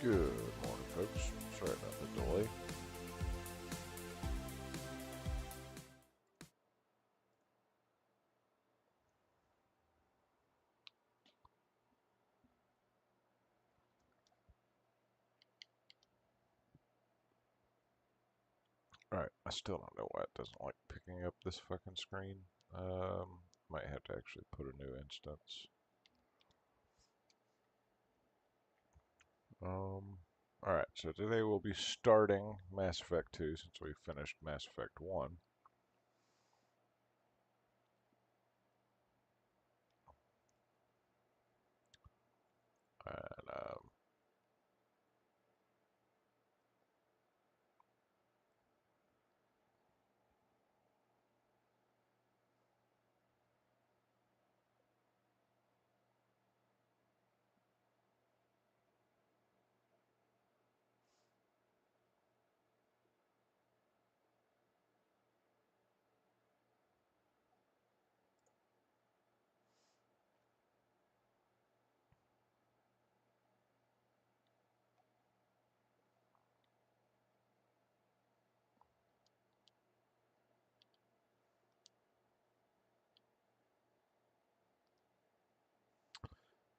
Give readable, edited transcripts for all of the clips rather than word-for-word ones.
Good morning, folks. Sorry about the delay. Alright, I still don't know why it doesn't like picking up this fucking screen. Might have to actually put a new instance. Alright, so today we'll be starting Mass Effect 2 since we finished Mass Effect 1. And,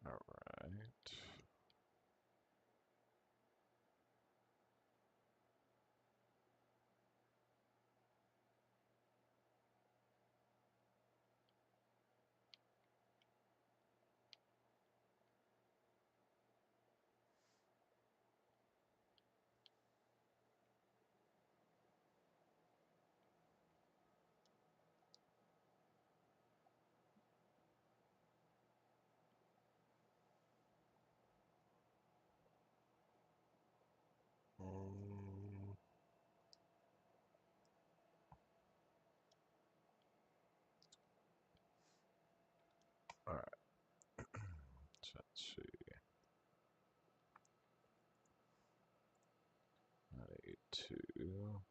alright. Alright, so let's see. 982.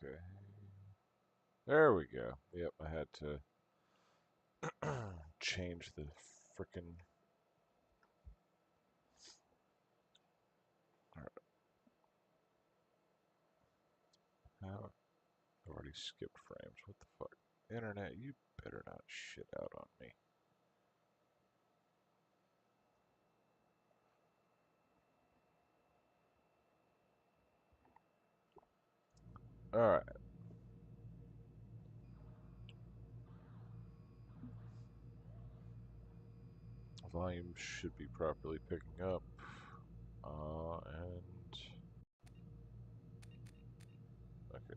Okay. There we go. Yep, I had to change the frickin'. How? I've already skipped frames. What the fuck? Internet, you better not shit out on me. Alright. Volume should be properly picking up. And... Okay.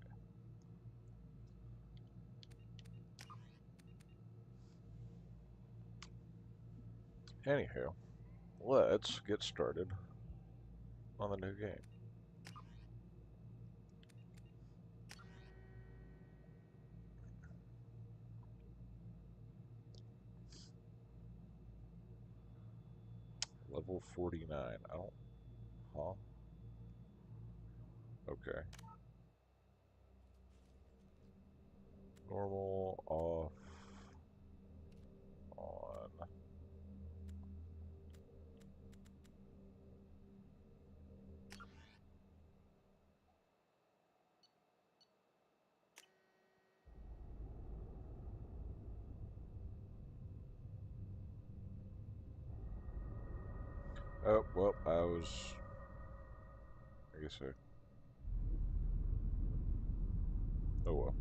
Anywho, let's get started on the new game. Level 49. I don't... Huh? Okay. Normal, off, on. Oh, well, I guess so. Oh well.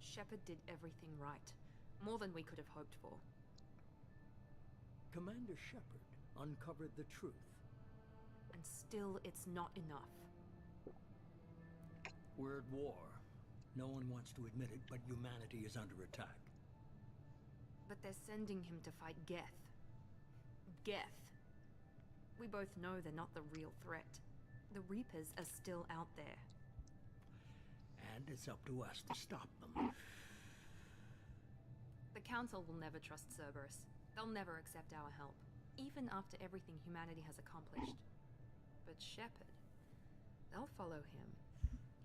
Shepard did everything right. More than we could have hoped for. Commander Shepard uncovered the truth. And still, it's not enough. We're at war. No one wants to admit it, but humanity is under attack. But they're sending him to fight Geth. Geth. We both know they're not the real threat. The Reapers are still out there. And it's up to us to stop them. The Council will never trust Cerberus. They'll never accept our help, even after everything humanity has accomplished. But Shepard, they'll follow him.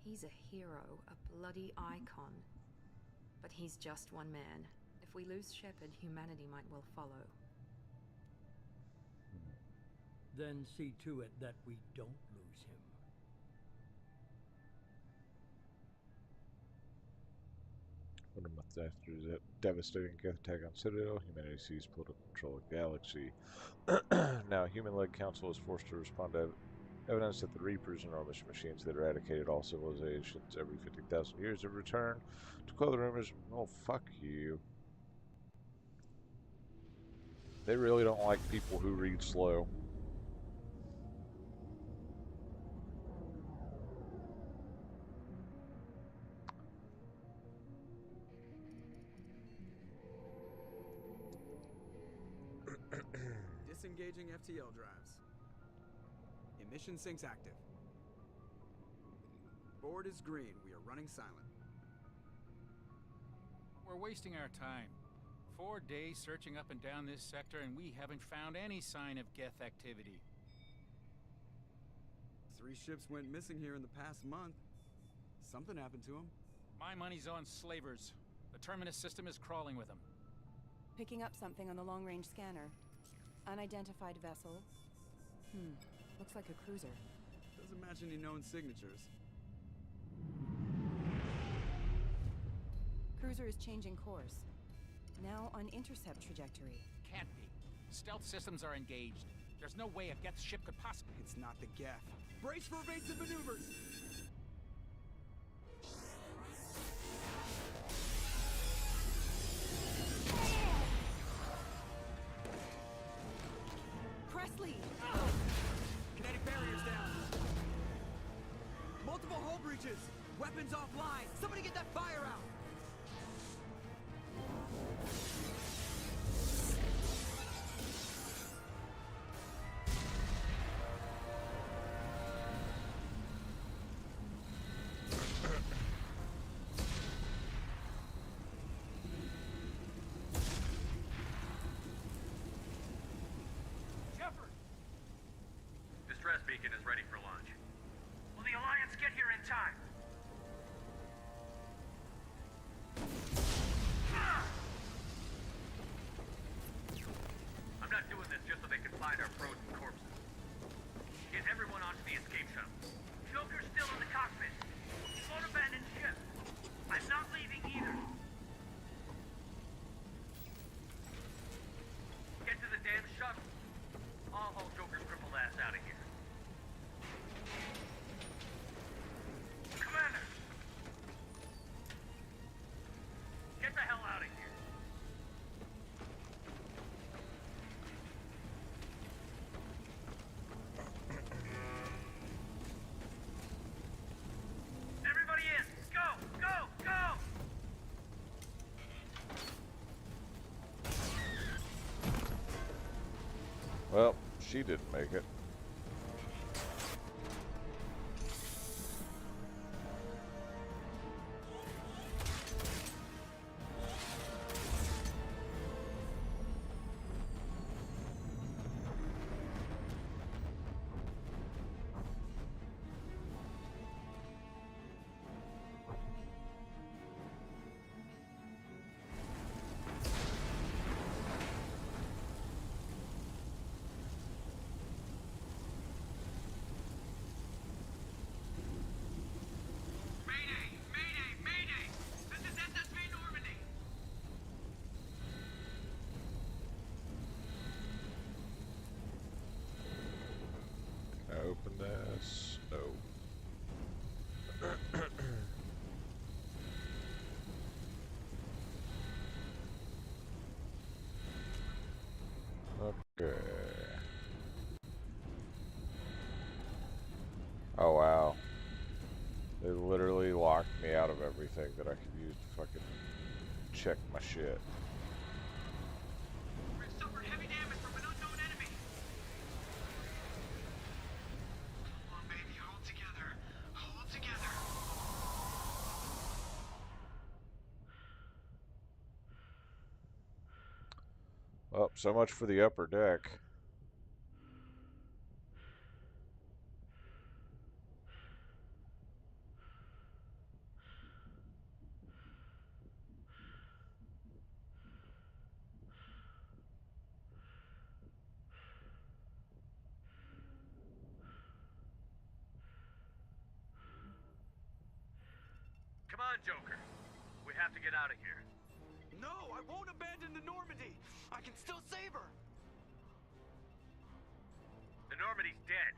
He's a hero, a bloody icon. But he's just one man. If we lose Shepard, humanity might well follow. Then see to it that we don't lose him. One month after that devastating Geth attack on Citadel, humanity seized political control of the galaxy. Now, a human-led council is forced to respond to evidence that the Reapers, enormous machines that eradicated all civilizations every 50,000 years, have returned to quell the rumors. Oh, fuck you. They really don't like people who read slow. Disengaging FTL drives. Emission sinks active. Board is green. We are running silent. We're wasting our time. 4 days searching up and down this sector, and we haven't found any sign of Geth activity. 3 ships went missing here in the past month. Something happened to them. My money's on slavers. The Terminus system is crawling with them. Picking up something on the long-range scanner. Unidentified vessel. Looks like a cruiser. Doesn't match any known signatures. Cruiser is changing course. Now on intercept trajectory. Can't be. Stealth systems are engaged. There's no way a Geth ship could possibly... It's not the Geth. Brace for evasive maneuvers! Presley! Kinetic barriers down. Multiple hull breaches. Weapons offline. Somebody get that fire out. Distress beacon is ready for launch. Will the Alliance get here in time? I'm not doing this just so they can find our frozen corpses. Get everyone onto the escape shuttle. Joker's still in the cockpit. He won't abandon ship. I'm not leaving either. Get to the damn shuttle. I'll haul Joker's crippled ass out of here. Commander! Get the hell out of here. Everybody in! Go! Go! Go! Well, she didn't make it. everything that I could use to fucking check my shit. We've suffered heavy damage from an unknown enemy. Come on, baby, hold together. Hold together. Well, so much for the upper deck. Come on, Joker. We have to get out of here. No, I won't abandon the Normandy. I can still save her. The Normandy's dead.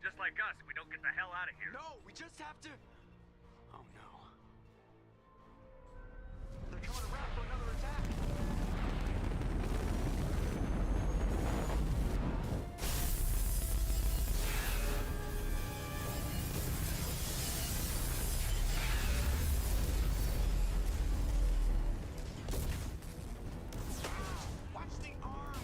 Just like us, we don't get the hell out of here. No, we just have to... Oh no. They're coming around for another attack. Watch the arm.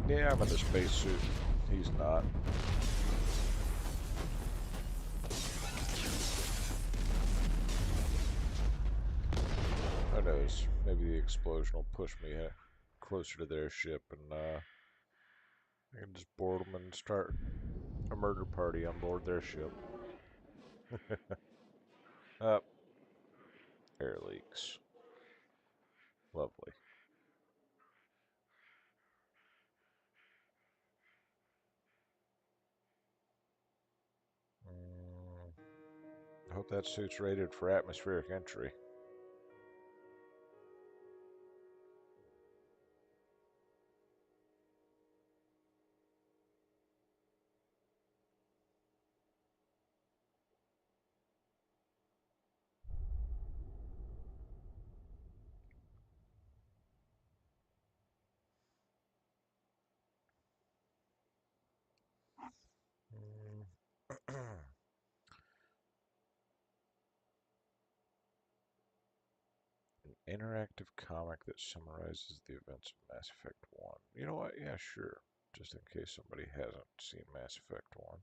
Yeah, I'm in the spacesuit. He's not. Who knows? Maybe the explosion will push me closer to their ship, and I can just board them and start a murder party on board their ship. Up. Air leaks. Lovely. I hope that suit's rated for atmospheric entry. An interactive comic that summarizes the events of Mass Effect 1. You know what? Yeah, sure. Just in case somebody hasn't seen Mass Effect 1.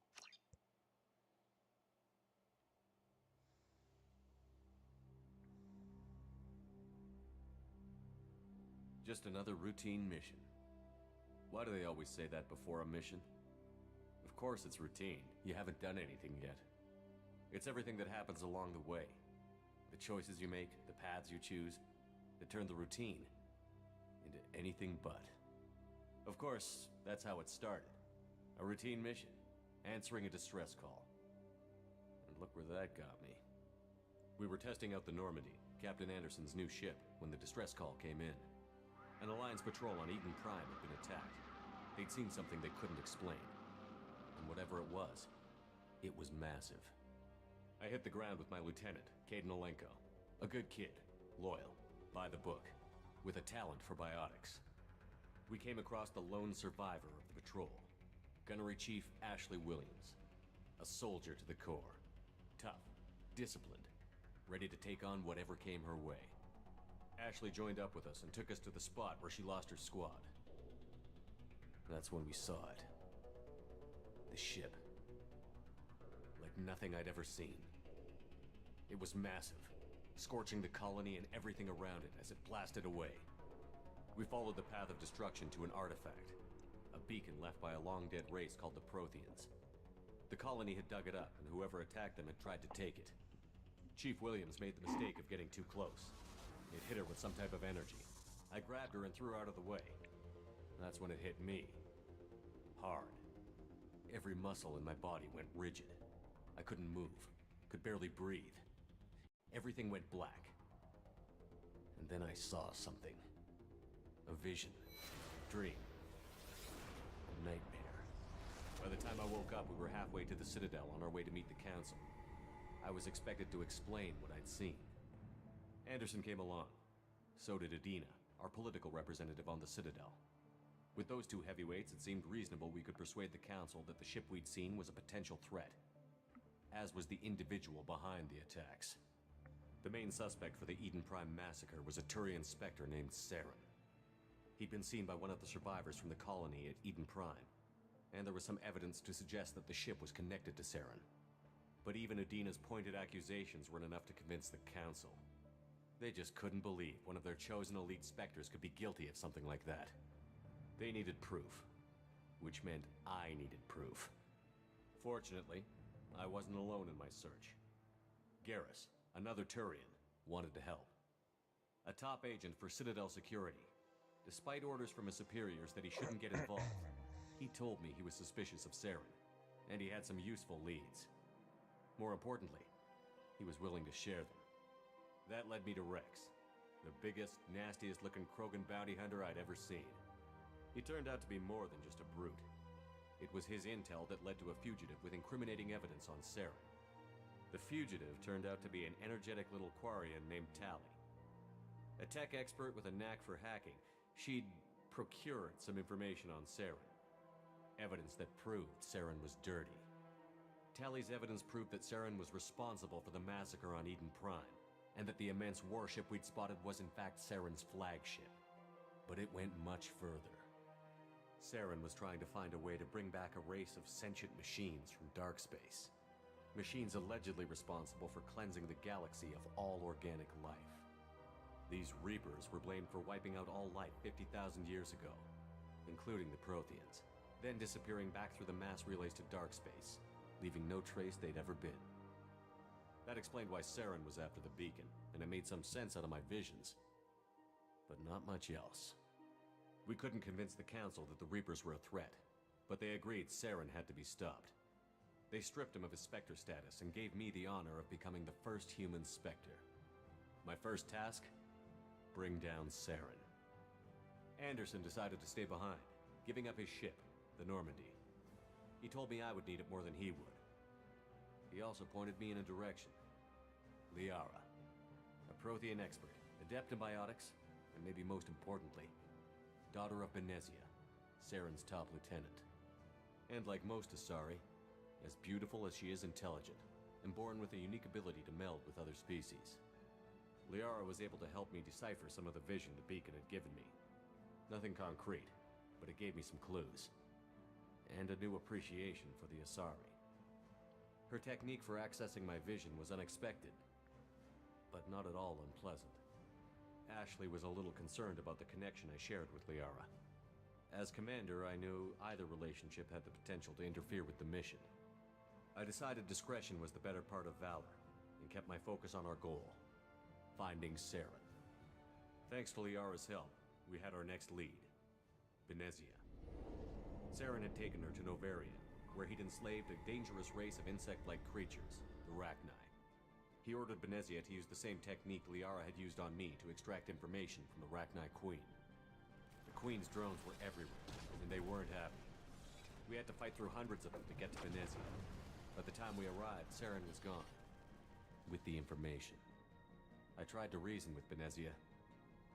Just another routine mission. Why do they always say that before a mission? Of course it's routine. You haven't done anything yet. It's everything that happens along the way. The choices you make, the paths you choose, that turn the routine into anything but. Of course, that's how it started. A routine mission, answering a distress call. And look where that got me. We were testing out the Normandy, Captain Anderson's new ship, when the distress call came in. An Alliance patrol on Eden Prime had been attacked. They'd seen something they couldn't explain. And whatever it was massive. I hit the ground with my lieutenant, Kaidan Alenko. A good kid, loyal, by the book, with a talent for biotics. We came across the lone survivor of the patrol, Gunnery Chief Ashley Williams. A soldier to the core. Tough, disciplined, ready to take on whatever came her way. Ashley joined up with us and took us to the spot where she lost her squad. That's when we saw it. The ship. Like nothing I'd ever seen. It was massive, scorching the colony and everything around it as it blasted away. We followed the path of destruction to an artifact, a beacon left by a long-dead race called the Protheans. The colony had dug it up, and whoever attacked them had tried to take it. Chief Williams made the mistake of getting too close. It hit her with some type of energy. I grabbed her and threw her out of the way. That's when it hit me. Hard. Every muscle in my body went rigid. I couldn't move, could barely breathe. Everything went black. And then I saw something. A vision. Dream. A nightmare. By the time I woke up, we were halfway to the Citadel on our way to meet the Council. I was expected to explain what I'd seen. Anderson came along. So did Adina, our political representative on the Citadel. With those two heavyweights, it seemed reasonable we could persuade the Council that the ship we'd seen was a potential threat, as was the individual behind the attacks. The main suspect for the Eden Prime massacre was a Turian Spectre named Saren. He'd been seen by one of the survivors from the colony at Eden Prime, and there was some evidence to suggest that the ship was connected to Saren. But even Adina's pointed accusations weren't enough to convince the Council. They just couldn't believe one of their chosen elite Spectres could be guilty of something like that. They needed proof, which meant I needed proof. Fortunately, I wasn't alone in my search. Garrus, another Turian, wanted to help. A top agent for Citadel Security. Despite orders from his superiors that he shouldn't get involved, he told me he was suspicious of Saren, and he had some useful leads. More importantly, he was willing to share them. That led me to Rex, the biggest, nastiest-looking Krogan bounty hunter I'd ever seen. He turned out to be more than just a brute. It was his intel that led to a fugitive with incriminating evidence on Saren. The fugitive turned out to be an energetic little Quarian named Tali. A tech expert with a knack for hacking, she'd procured some information on Saren. Evidence that proved Saren was dirty. Tali's evidence proved that Saren was responsible for the massacre on Eden Prime, and that the immense warship we'd spotted was in fact Saren's flagship. But it went much further. Saren was trying to find a way to bring back a race of sentient machines from dark space. Machines allegedly responsible for cleansing the galaxy of all organic life. These Reapers were blamed for wiping out all life 50,000 years ago, including the Protheans, then disappearing back through the mass relays to dark space, leaving no trace they'd ever been. That explained why Saren was after the beacon, and it made some sense out of my visions. But not much else. We couldn't convince the Council that the Reapers were a threat, but they agreed Saren had to be stopped. They stripped him of his Spectre status and gave me the honor of becoming the first human Spectre. My first task? Bring down Saren. Anderson decided to stay behind, giving up his ship, the Normandy. He told me I would need it more than he would. He also pointed me in a direction. Liara, a Prothean expert, adept in biotics, and maybe most importantly, daughter of Benezia, Saren's top lieutenant. And like most Asari, as beautiful as she is intelligent, and born with a unique ability to meld with other species. Liara was able to help me decipher some of the vision the beacon had given me. Nothing concrete, but it gave me some clues. And a new appreciation for the Asari. Her technique for accessing my vision was unexpected, but not at all unpleasant. Ashley was a little concerned about the connection I shared with Liara. As commander, I knew either relationship had the potential to interfere with the mission. I decided discretion was the better part of valor, and kept my focus on our goal, finding Saren. Thanks to Liara's help, we had our next lead, Benezia. Saren had taken her to Novaria, where he'd enslaved a dangerous race of insect-like creatures, the Rachni. He ordered Benezia to use the same technique Liara had used on me to extract information from the Rachni Queen. The Queen's drones were everywhere, and they weren't happy. We had to fight through hundreds of them to get to Benezia. By the time we arrived, Saren was gone, with the information. I tried to reason with Benezia,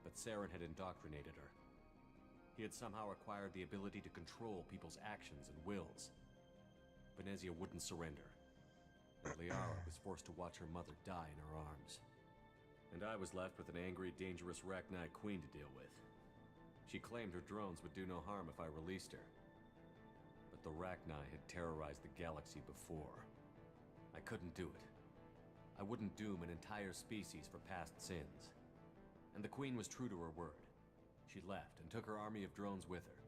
but Saren had indoctrinated her. He had somehow acquired the ability to control people's actions and wills. Benezia wouldn't surrender, and Liara was forced to watch her mother die in her arms. And I was left with an angry, dangerous Rachni Queen to deal with. She claimed her drones would do no harm if I released her. But the Rachni had terrorized the galaxy before. I couldn't do it. I wouldn't doom an entire species for past sins. And the Queen was true to her word. She left and took her army of drones with her.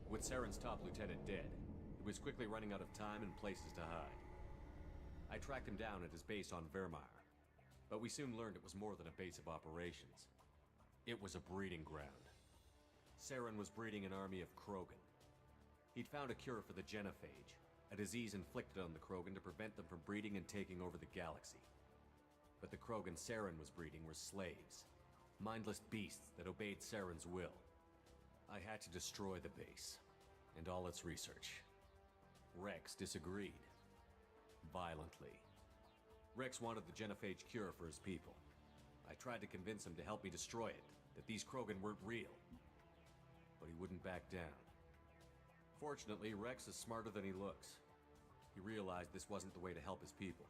With Saren's top lieutenant dead, he was quickly running out of time and places to hide. I tracked him down at his base on Vermeer, but we soon learned it was more than a base of operations. It was a breeding ground. Saren was breeding an army of Krogan. He'd found a cure for the genophage, a disease inflicted on the Krogan to prevent them from breeding and taking over the galaxy. But the Krogan Saren was breeding were slaves, Mindless beasts that obeyed Saren's will. I had to destroy the base, and all its research. Rex disagreed. Violently. Rex wanted the genophage cure for his people. I tried to convince him to help me destroy it, that these Krogan weren't real. But he wouldn't back down. Fortunately, Rex is smarter than he looks. He realized this wasn't the way to help his people,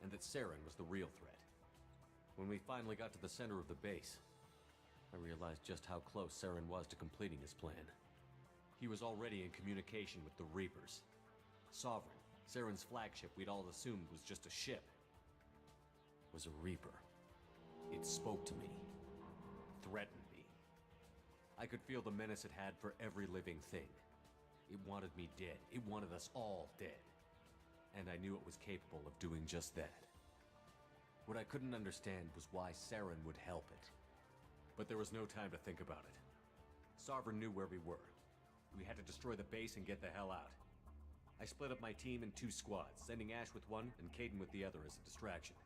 and that Saren was the real threat. When we finally got to the center of the base, I realized just how close Saren was to completing his plan. He was already in communication with the Reapers. Sovereign, Saren's flagship we'd all assumed was just a ship, was a Reaper. It spoke to me, threatened me. I could feel the menace it had for every living thing. It wanted me dead. It wanted us all dead. And I knew it was capable of doing just that. What I couldn't understand was why Saren would help it. But there was no time to think about it. Sovereign knew where we were. We had to destroy the base and get the hell out. I split up my team in 2 squads, sending Ash with one and Kaidan with the other as a distraction.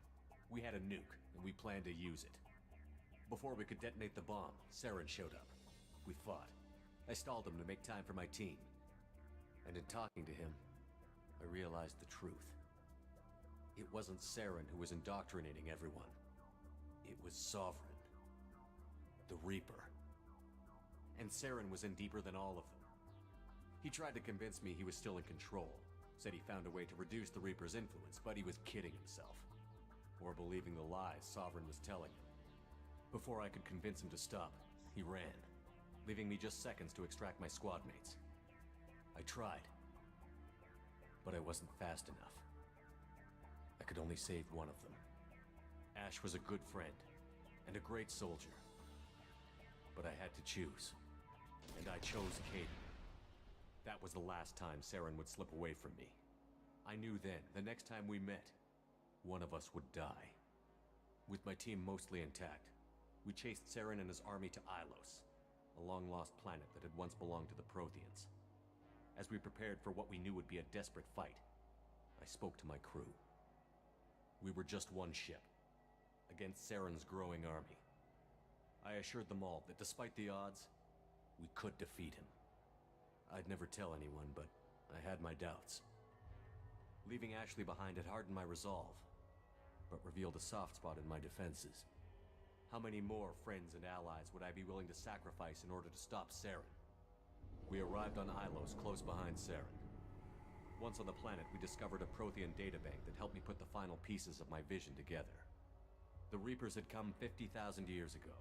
We had a nuke, and we planned to use it. Before we could detonate the bomb, Saren showed up. We fought. I stalled him to make time for my team. And in talking to him, I realized the truth. It wasn't Saren who was indoctrinating everyone. It was Sovereign. The Reaper. And Saren was in deeper than all of them. He tried to convince me he was still in control. Said he found a way to reduce the Reaper's influence, but he was kidding himself. Or believing the lies Sovereign was telling him. Before I could convince him to stop, he ran, leaving me just seconds to extract my squad mates. I tried, but I wasn't fast enough. I could only save one of them. Ash was a good friend, and a great soldier. But I had to choose, and I chose Kaidan. That was the last time Saren would slip away from me. I knew then, the next time we met, one of us would die. With my team mostly intact, we chased Saren and his army to Ilos, a long-lost planet that had once belonged to the Protheans. As we prepared for what we knew would be a desperate fight, I spoke to my crew. We were just one ship, against Saren's growing army. I assured them all that despite the odds, we could defeat him. I'd never tell anyone, but I had my doubts. Leaving Ashley behind had hardened my resolve, but revealed a soft spot in my defenses. How many more friends and allies would I be willing to sacrifice in order to stop Saren? We arrived on Ilos, close behind Saren. Once on the planet, we discovered a Prothean databank that helped me put the final pieces of my vision together. The Reapers had come 50,000 years ago,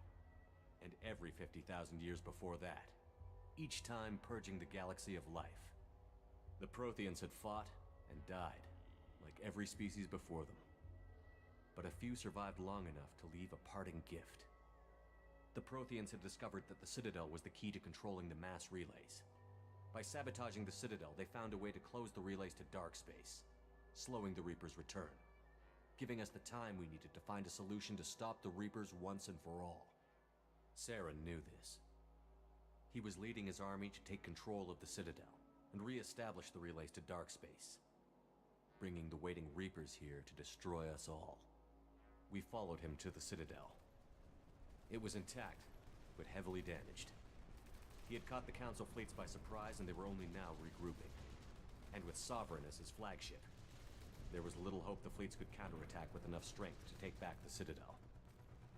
and every 50,000 years before that, each time purging the galaxy of life. The Protheans had fought and died, like every species before them. But a few survived long enough to leave a parting gift. The Protheans had discovered that the Citadel was the key to controlling the mass relays. By sabotaging the Citadel, they found a way to close the relays to dark space, slowing the Reapers' return, giving us the time we needed to find a solution to stop the Reapers once and for all. Saren knew this. He was leading his army to take control of the Citadel and re-establish the relays to dark space, bringing the waiting Reapers here to destroy us all. We followed him to the Citadel. It was intact, but heavily damaged. He had caught the Council fleets by surprise, and they were only now regrouping. And with Sovereign as his flagship, there was little hope the fleets could counterattack with enough strength to take back the Citadel.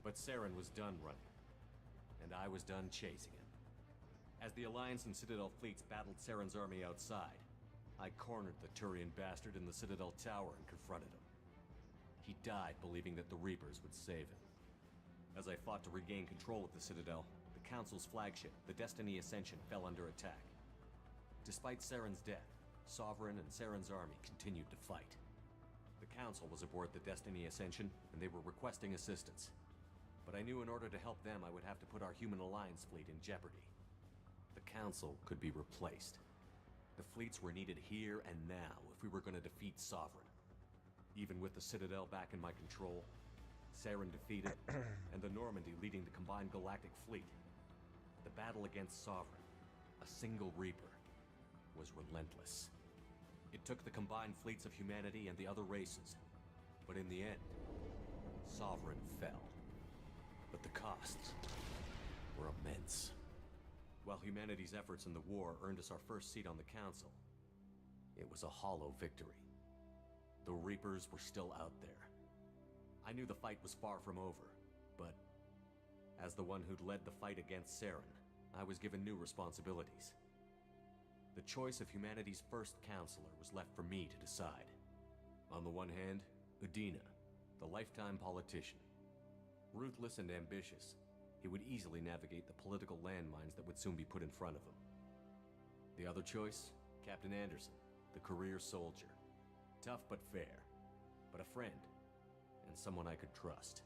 But Saren was done running, and I was done chasing him. As the Alliance and Citadel fleets battled Saren's army outside, I cornered the Turian bastard in the Citadel tower and confronted him. He died believing that the Reapers would save him. As I fought to regain control of the Citadel, the Council's flagship, the Destiny Ascension, fell under attack. Despite Saren's death, Sovereign and Saren's army continued to fight. The Council was aboard the Destiny Ascension, and they were requesting assistance. But I knew in order to help them, I would have to put our Human Alliance fleet in jeopardy. The Council could be replaced. The fleets were needed here and now if we were going to defeat Sovereign. Even with the Citadel back in my control, Saren defeated, and the Normandy leading the combined galactic fleet, the battle against Sovereign, a single Reaper, was relentless. It took the combined fleets of humanity and the other races, but in the end, Sovereign fell. but the costs were immense. While humanity's efforts in the war earned us our first seat on the council, it was a hollow victory. The Reapers were still out there. I knew the fight was far from over, but as the one who'd led the fight against Saren, I was given new responsibilities. The choice of humanity's first counselor was left for me to decide. On the one hand, Udina, the lifetime politician. Ruthless and ambitious, he would easily navigate the political landmines that would soon be put in front of him. The other choice, Captain Anderson, the career soldier. Tough but fair, but a friend, and someone I could trust.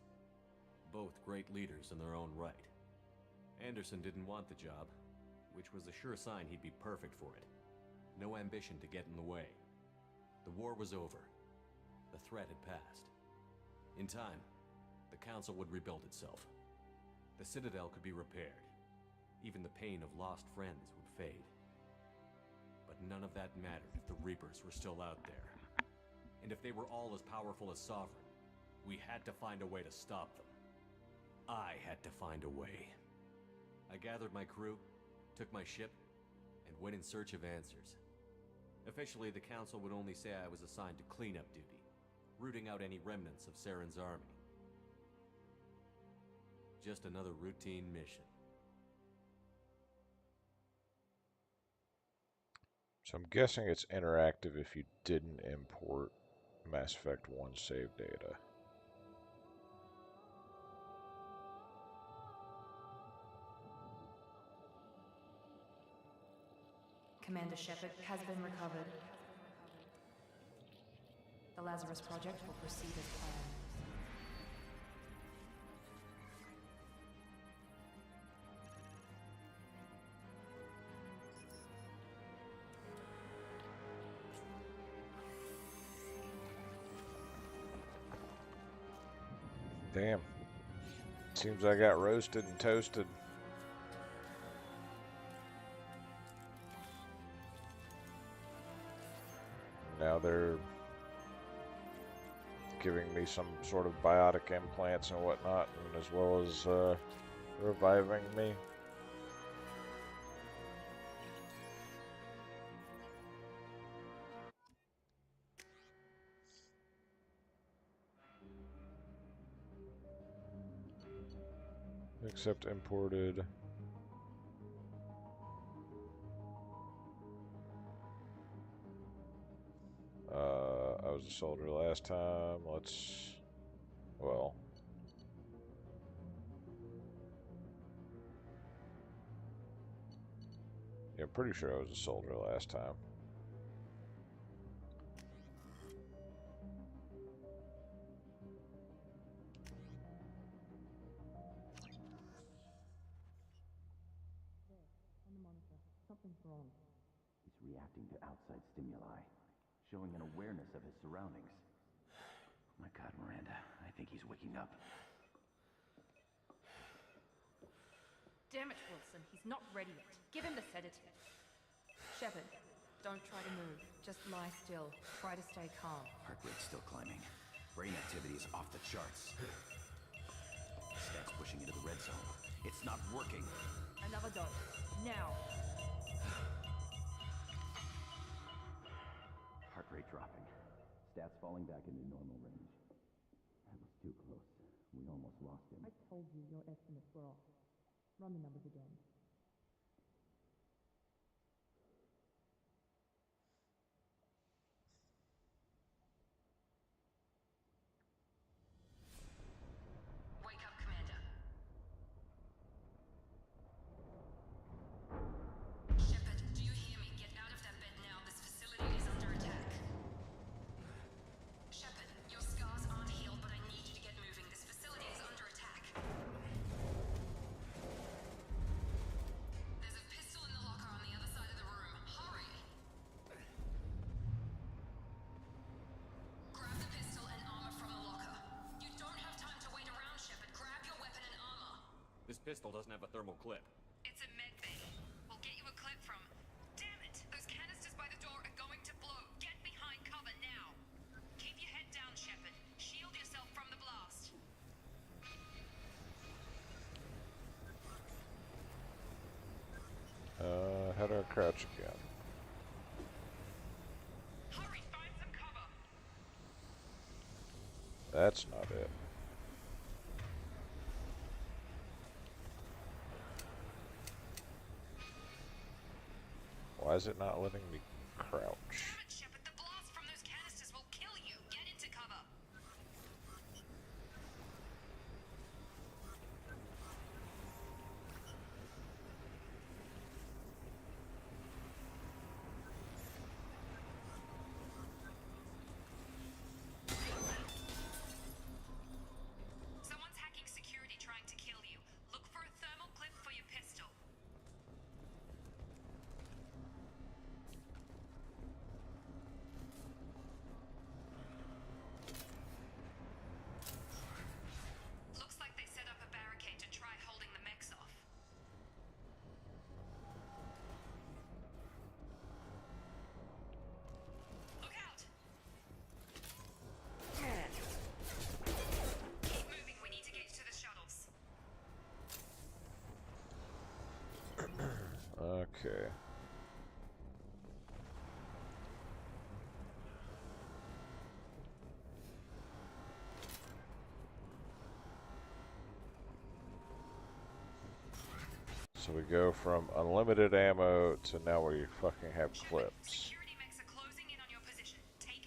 Both great leaders in their own right. Anderson didn't want the job, which was a sure sign he'd be perfect for it. No ambition to get in the way. The war was over. The threat had passed. In time, the Council would rebuild itself. The Citadel could be repaired. Even the pain of lost friends would fade. But none of that mattered if the Reapers were still out there. And if they were all as powerful as Sovereign, we had to find a way to stop them. I had to find a way. I gathered my crew, took my ship, and went in search of answers. Officially, the Council would only say I was assigned to cleanup duty, rooting out any remnants of Saren's army. Just another routine mission. So I'm guessing it's interactive if you didn't import Mass Effect 1 save data. Commander Shepard has been recovered. The Lazarus Project will proceed as planned. Damn. Seems I got roasted and toasted. Now they're giving me some sort of biotic implants and whatnot, and as well as reviving me. Except imported. I was a soldier last time. Let's, well, yeah, I'm pretty sure I was a soldier last time. Something's wrong. He's reacting to outside stimuli, showing an awareness of his surroundings. Oh my God, Miranda, I think he's waking up. Damn it, Wilson. He's not ready yet. Give him the sedative. Shepard, don't try to move. Just lie still. Try to stay calm. Heart rate's still climbing. Brain activity is off the charts. Stats pushing into the red zone. It's not working. Another dose. Now. Heart rate dropping. Stats falling back into normal range. That was too close. We almost lost him. I told you your estimates were off. Run the numbers again. Wake up, Commander. Shepard, do you hear me? Get out of that bed now. This facility is under attack. Shepard, your scars aren't healed, but I need you to get moving. This facility is under attack. There's a pistol in the locker on the other side of the room. Hurry! Grab the pistol and armor from the locker. You don't have time to wait around, Shepard. Grab your weapon and armor. This pistol doesn't have a thermal clip. It's a med bay. We'll get you a clip from... Damn it! Those canisters by the door are going to blow. Get behind cover now. Keep your head down, Shepard. Shield yourself from the blast. crouch again. Hurry, find some cover. That's not it. Why is it not letting me crouch? Damn it, Shepard, the blast from those canisters will kill you. Get into cover. Someone's hacking security trying to kill you. Look for a thermal clip for your pistol. Looks like they set up a barricade to try holding the mechs off. Look out! Keep moving, we need to get to the shuttles. Okay. So we go from unlimited ammo to now we fucking have clips. Security mechs are closing in on your position. Take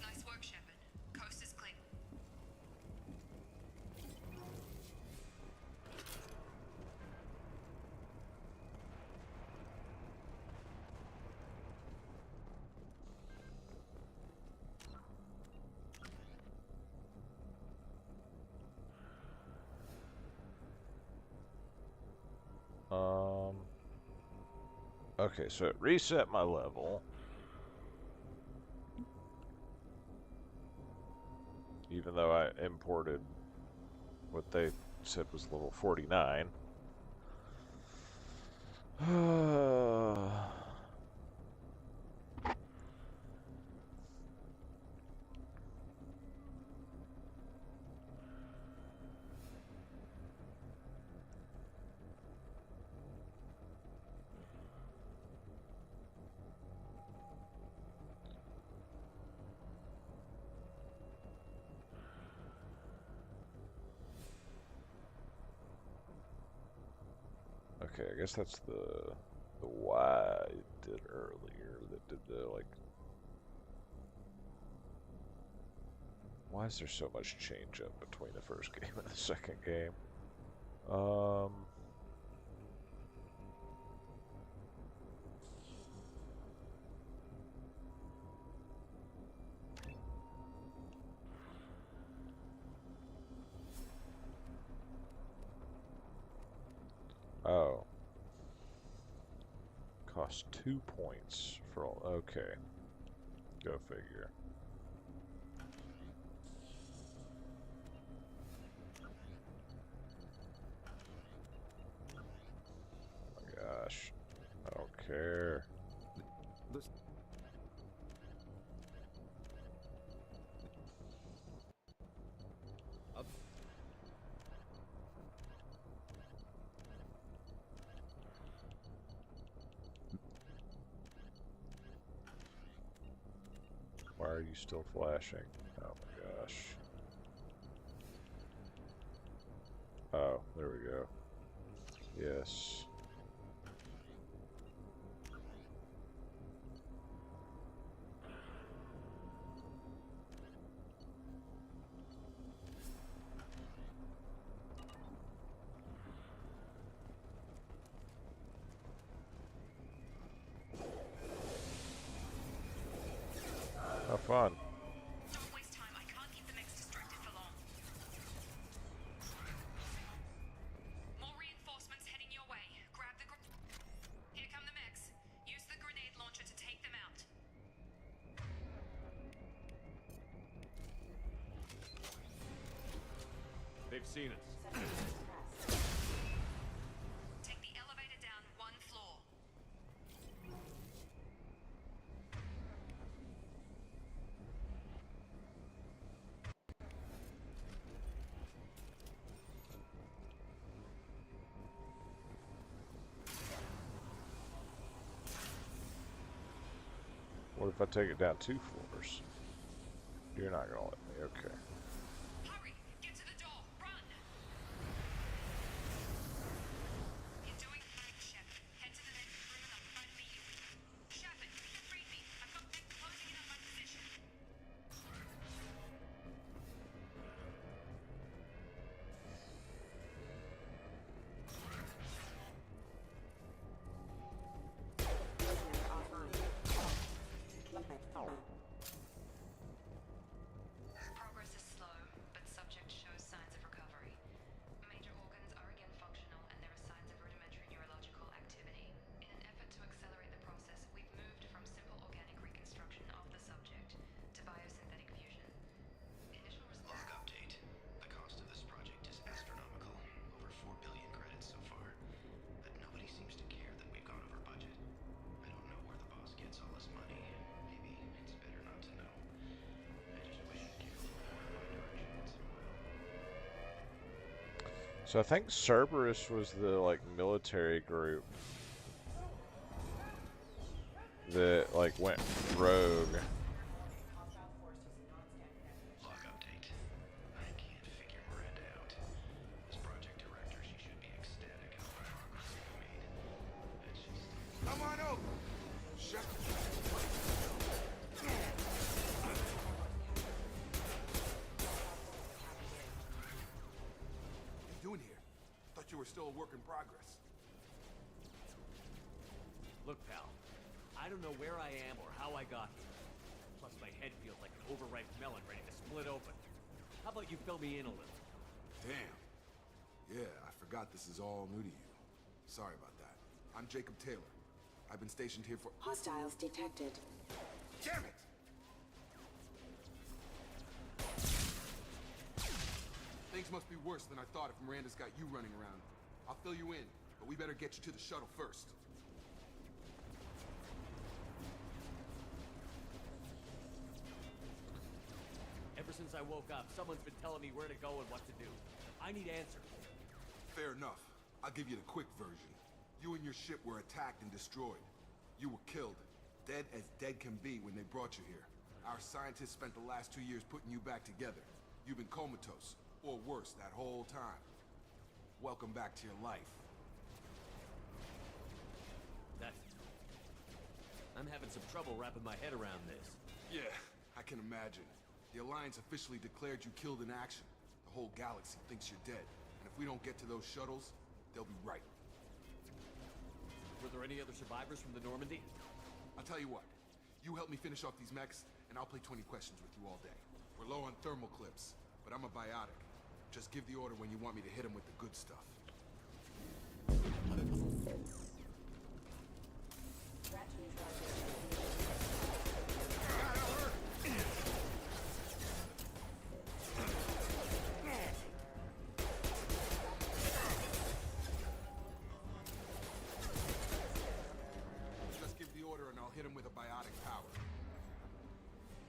Nice work, Shepard. Coast is clear. Okay, so it reset my level. Even though I imported what they said was level 49. Okay, I guess that's the Y I did earlier that did the, like... Why is there so much change up between the first game and the second game? Oh. Cost 2 points for all. Okay. Go figure. Oh my gosh. I don't care. Why are you still flashing? Oh my gosh. Oh, there we go. Yes. Have fun. Don't waste time. I can't keep the mechs distracted for long. More reinforcements heading your way. Grab the Here come the mechs. Use the grenade launcher to take them out. they've seen us. Take the elevator down 1 floor. What if I take it down 2 floors? You're not gonna let me, okay. Hurry! Get to the door! Run! You're doing fine, Shepard. Head to the next room and I'll try to meet you. Shepard, read me. I've got men closing in on my position. Progress is slow, but subject shows signs of recovery. Major organs are again functional, and there are signs of rudimentary neurological activity. In an effort to accelerate the process, we've moved from simple organic reconstruction of the subject to biosynthetic fusion. Initial response. Log update. The cost of this project is astronomical. Over 4 billion credits so far. But nobody seems to care that we've gone over budget. I don't know where the boss gets all this money. Maybe it's better not to know. I just wish he'd give a little more in my direction once in a while. So I think Cerberus was the like military group that like went rogue. Log update. I can't figure Miranda out. As project director, she should be ecstatic at the progress we've made. It's just... Come on over! Shut What are you doing here? Thought you were still a work in progress. Look, pal, I don't know where I am or how I got here. Plus, my head feels like an overripe melon ready to split open. How about you fill me in a little? Damn. Yeah, I forgot this is all new to you. Sorry about that. I'm Jacob Taylor. I've been stationed here for... Hostiles detected. Damn it! Things must be worse than I thought if Miranda's got you running around. I'll fill you in, but we better get you to the shuttle first. Ever since I woke up, someone's been telling me where to go and what to do. I need answers. Fair enough. I'll give you the quick version. You and your ship were attacked and destroyed. You were killed. Dead as dead can be when they brought you here. Our scientists spent the last 2 years putting you back together. You've been comatose, or worse, that whole time. Welcome back to your life. That's... I'm having some trouble wrapping my head around this. Yeah, I can imagine. The Alliance officially declared you killed in action. The whole galaxy thinks you're dead. And if we don't get to those shuttles, they'll be right. Were there any other survivors from the Normandy? I'll tell you what. You help me finish off these mechs, and I'll play 20 questions with you all day. We're low on thermal clips, but I'm a biotic. Just give the order when you want me to hit them with the good stuff. Just give the order and I'll hit him with a biotic power.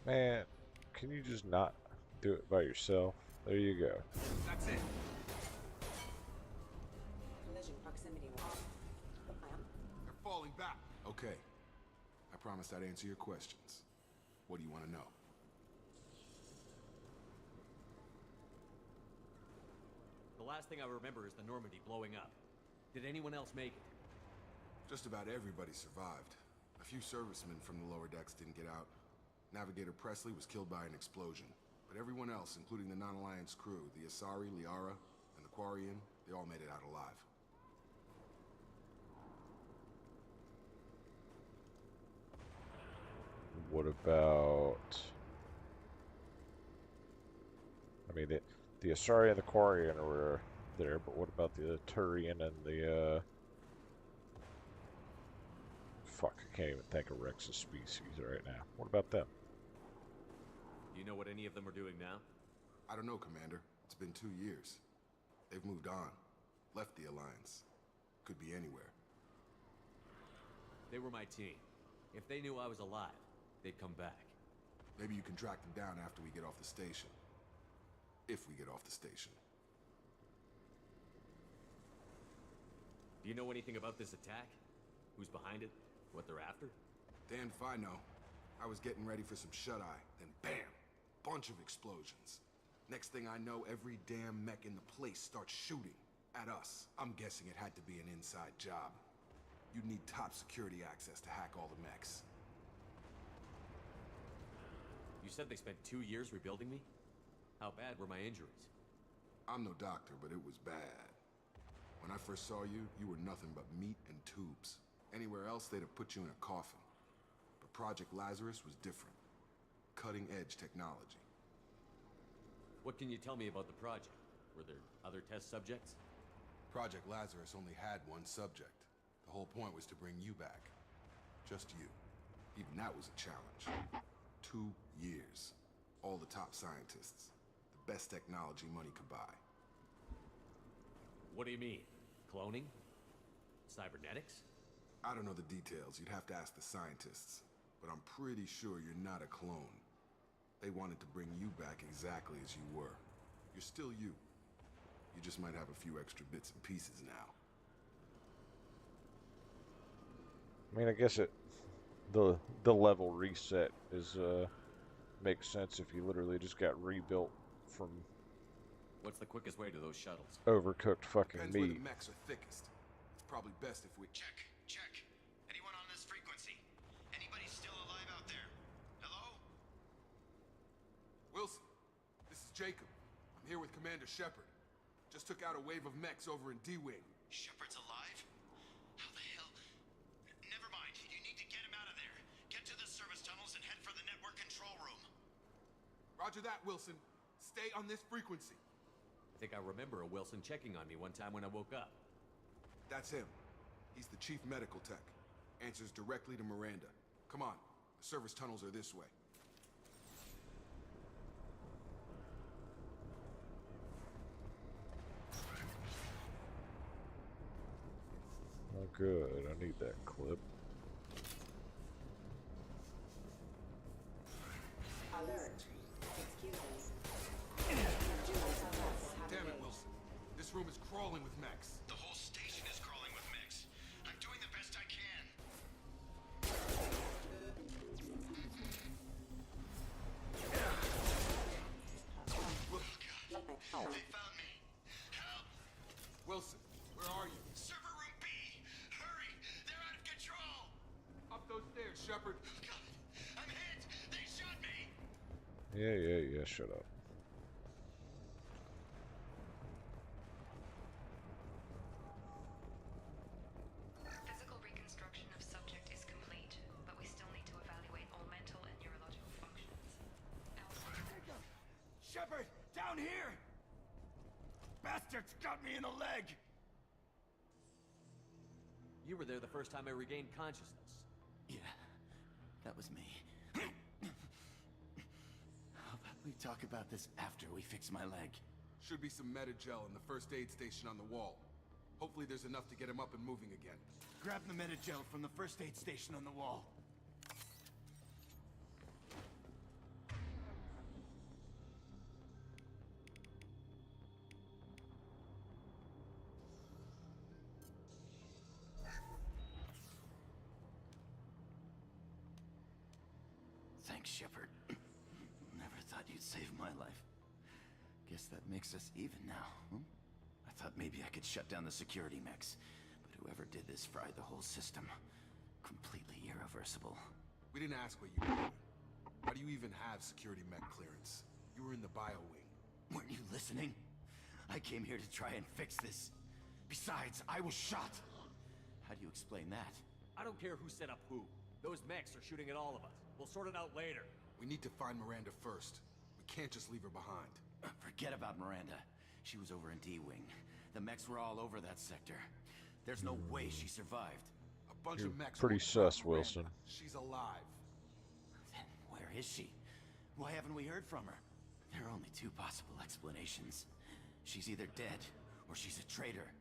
Man, can you just not do it by yourself? There you go. That's it. Collision proximity wall. They're falling back. Okay. I promised I'd answer your questions. What do you want to know? The last thing I remember is the Normandy blowing up. Did anyone else make it? Just about everybody survived. A few servicemen from the lower decks didn't get out. Navigator Presley was killed by an explosion. But everyone else, including the non-Alliance crew, the Asari, Liara, and the Quarian, they all made it out alive. What about... I mean, the Asari and the Quarian were there, but what about the Turian and the, Fuck, I can't even think of Rex's species right now. What about them? Do you know what any of them are doing now? I don't know, Commander. It's been 2 years. They've moved on. Left the Alliance. Could be anywhere. They were my team. If they knew I was alive, they'd come back. Maybe you can track them down after we get off the station. If we get off the station. Do you know anything about this attack? Who's behind it? What they're after? Damned if I know. I was getting ready for some shut-eye, then bam! Bunch of explosions. Next thing I know, every damn mech in the place starts shooting at us. I'm guessing it had to be an inside job. You'd need top security access to hack all the mechs. You said they spent 2 years rebuilding me? How bad were my injuries? I'm no doctor, but it was bad. When I first saw you, you were nothing but meat and tubes. Anywhere else, they'd have put you in a coffin. But Project Lazarus was different. Cutting-edge technology. What can you tell me about the project? Were there other test subjects? Project Lazarus only had one subject. The whole point was to bring you back. Just you. Even that was a challenge. 2 years. All the top scientists. The best technology money could buy. What do you mean? Cloning? Cybernetics? I don't know the details. You'd have to ask the scientists. But I'm pretty sure you're not a clone. They wanted to bring you back exactly as you were. You're still you. You just might have a few extra bits and pieces now. I mean, I guess the level reset is makes sense if you literally just got rebuilt from What's the quickest way to those shuttles? overcooked fucking Depends where meat. the mechs are thickest. It's probably best if we... Check. Anyone on this frequency? Anybody still alive out there? Hello? Wilson, this is Jacob. I'm here with Commander Shepard. Just took out a wave of mechs over in D-Wing. Shepard's alive? How the hell? Never mind. You need to get him out of there. Get to the service tunnels and head for the network control room. Roger that, Wilson. Stay on this frequency. I think I remember a Wilson checking on me one time when I woke up. That's him. He's the chief medical tech. Answers directly to Miranda. Come on. The service tunnels are this way. Oh, good. I need that clip. Alert. Excuse me. Damn it, Wilson. This room is crawling with mechs. The whole station is crawling with mechs. I'm doing the best I can. Oh, God. They found me. Help! Wilson, where are you? Server room B! Hurry! They're out of control! Up those stairs, Shepard. God! I'm hit! They shot me! Yeah, shut up. Physical reconstruction of subject is complete, but we still need to evaluate all mental and neurological functions. Shepard! Down here! Bastards got me in the leg! You were there the first time I regained consciousness. Yeah, that was me. How about we talk about this after we fix my leg? Should be some Medi-gel in the first aid station on the wall. Hopefully there's enough to get him up and moving again. Grab the Medi-gel from the first aid station on the wall. Thanks, Shepard. Never thought you'd save my life. Guess that makes us even now, huh? I thought maybe I could shut down the security mechs, but whoever did this fried the whole system. Completely irreversible. We didn't ask what you were doing. Why do you even have security mech clearance? You were in the bio wing. Weren't you listening? I came here to try and fix this. Besides, I was shot. How do you explain that? I don't care who set up who. Those mechs are shooting at all of us. We'll sort it out later. We need to find Miranda first. We can't just leave her behind. Forget about Miranda. She was over in D-Wing. The mechs were all over that sector. There's no way she survived. A bunch You're of mechs pretty won't stop sus, Miranda. Wilson. She's alive. Then where is she? Why haven't we heard from her? There are only two possible explanations. She's either dead, or she's a traitor.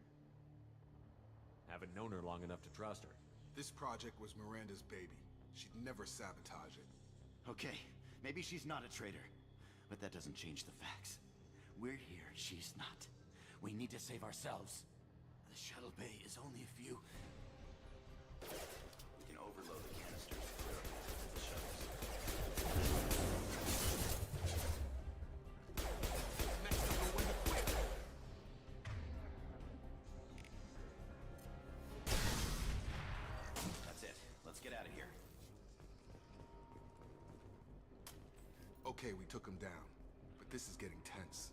Haven't known her long enough to trust her. This project was Miranda's baby. She'd never sabotage it. Okay, maybe she's not a traitor, but that doesn't change the facts. We're here, she's not. We need to save ourselves. The shuttle bay is only a few... We can overload the canisters to clear up the shuttles. Next to know when to quit. That's it. Let's get out of here. Okay, we took him down, but this is getting tense.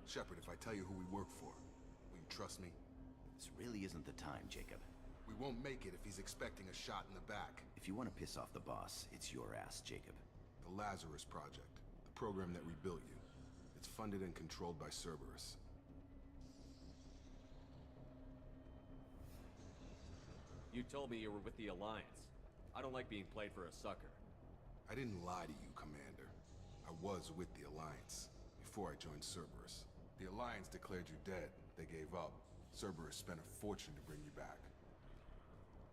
Shepard, if I tell you who we work for, will you trust me? This really isn't the time, Jacob. We won't make it if he's expecting a shot in the back. If you want to piss off the boss, it's your ass, Jacob. The Lazarus Project, the program that rebuilt you. It's funded and controlled by Cerberus. You told me you were with the Alliance. I don't like being played for a sucker. I didn't lie to you, Commander. I was with the Alliance, before I joined Cerberus. The Alliance declared you dead. They gave up. Cerberus spent a fortune to bring you back.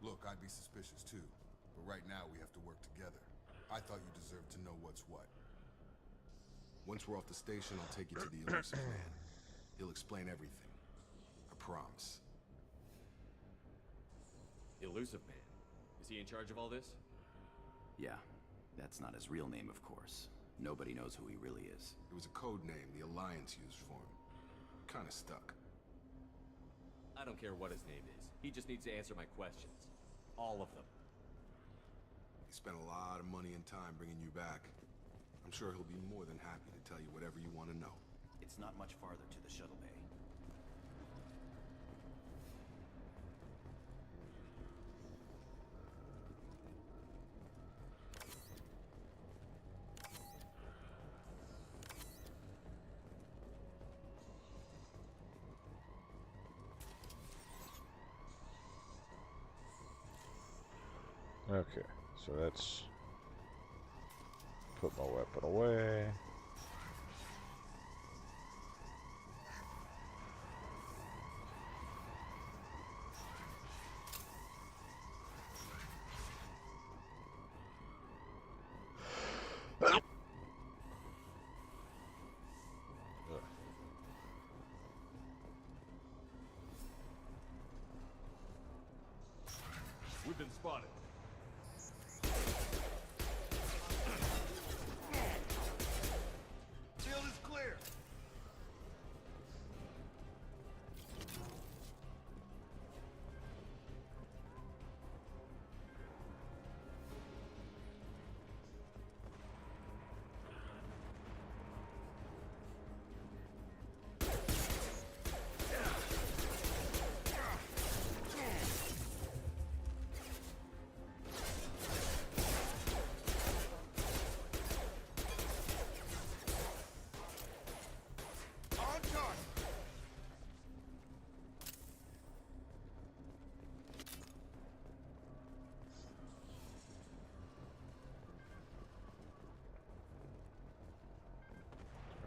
Look, I'd be suspicious too, but right now we have to work together. I thought you deserved to know what's what. Once we're off the station, I'll take you to the elusive man. He'll explain everything. I promise. Elusive Man? Is he in charge of all this? Yeah, that's not his real name, of course. Nobody knows who he really is. It was a code name the Alliance used for him. Kinda stuck. I don't care what his name is. He just needs to answer my questions. All of them. He spent a lot of money and time bringing you back. I'm sure he'll be more than happy to tell you whatever you want to know. It's not much farther to the shuttle bay. Okay, so that's put my weapon away. We've been spotted. Field is clear.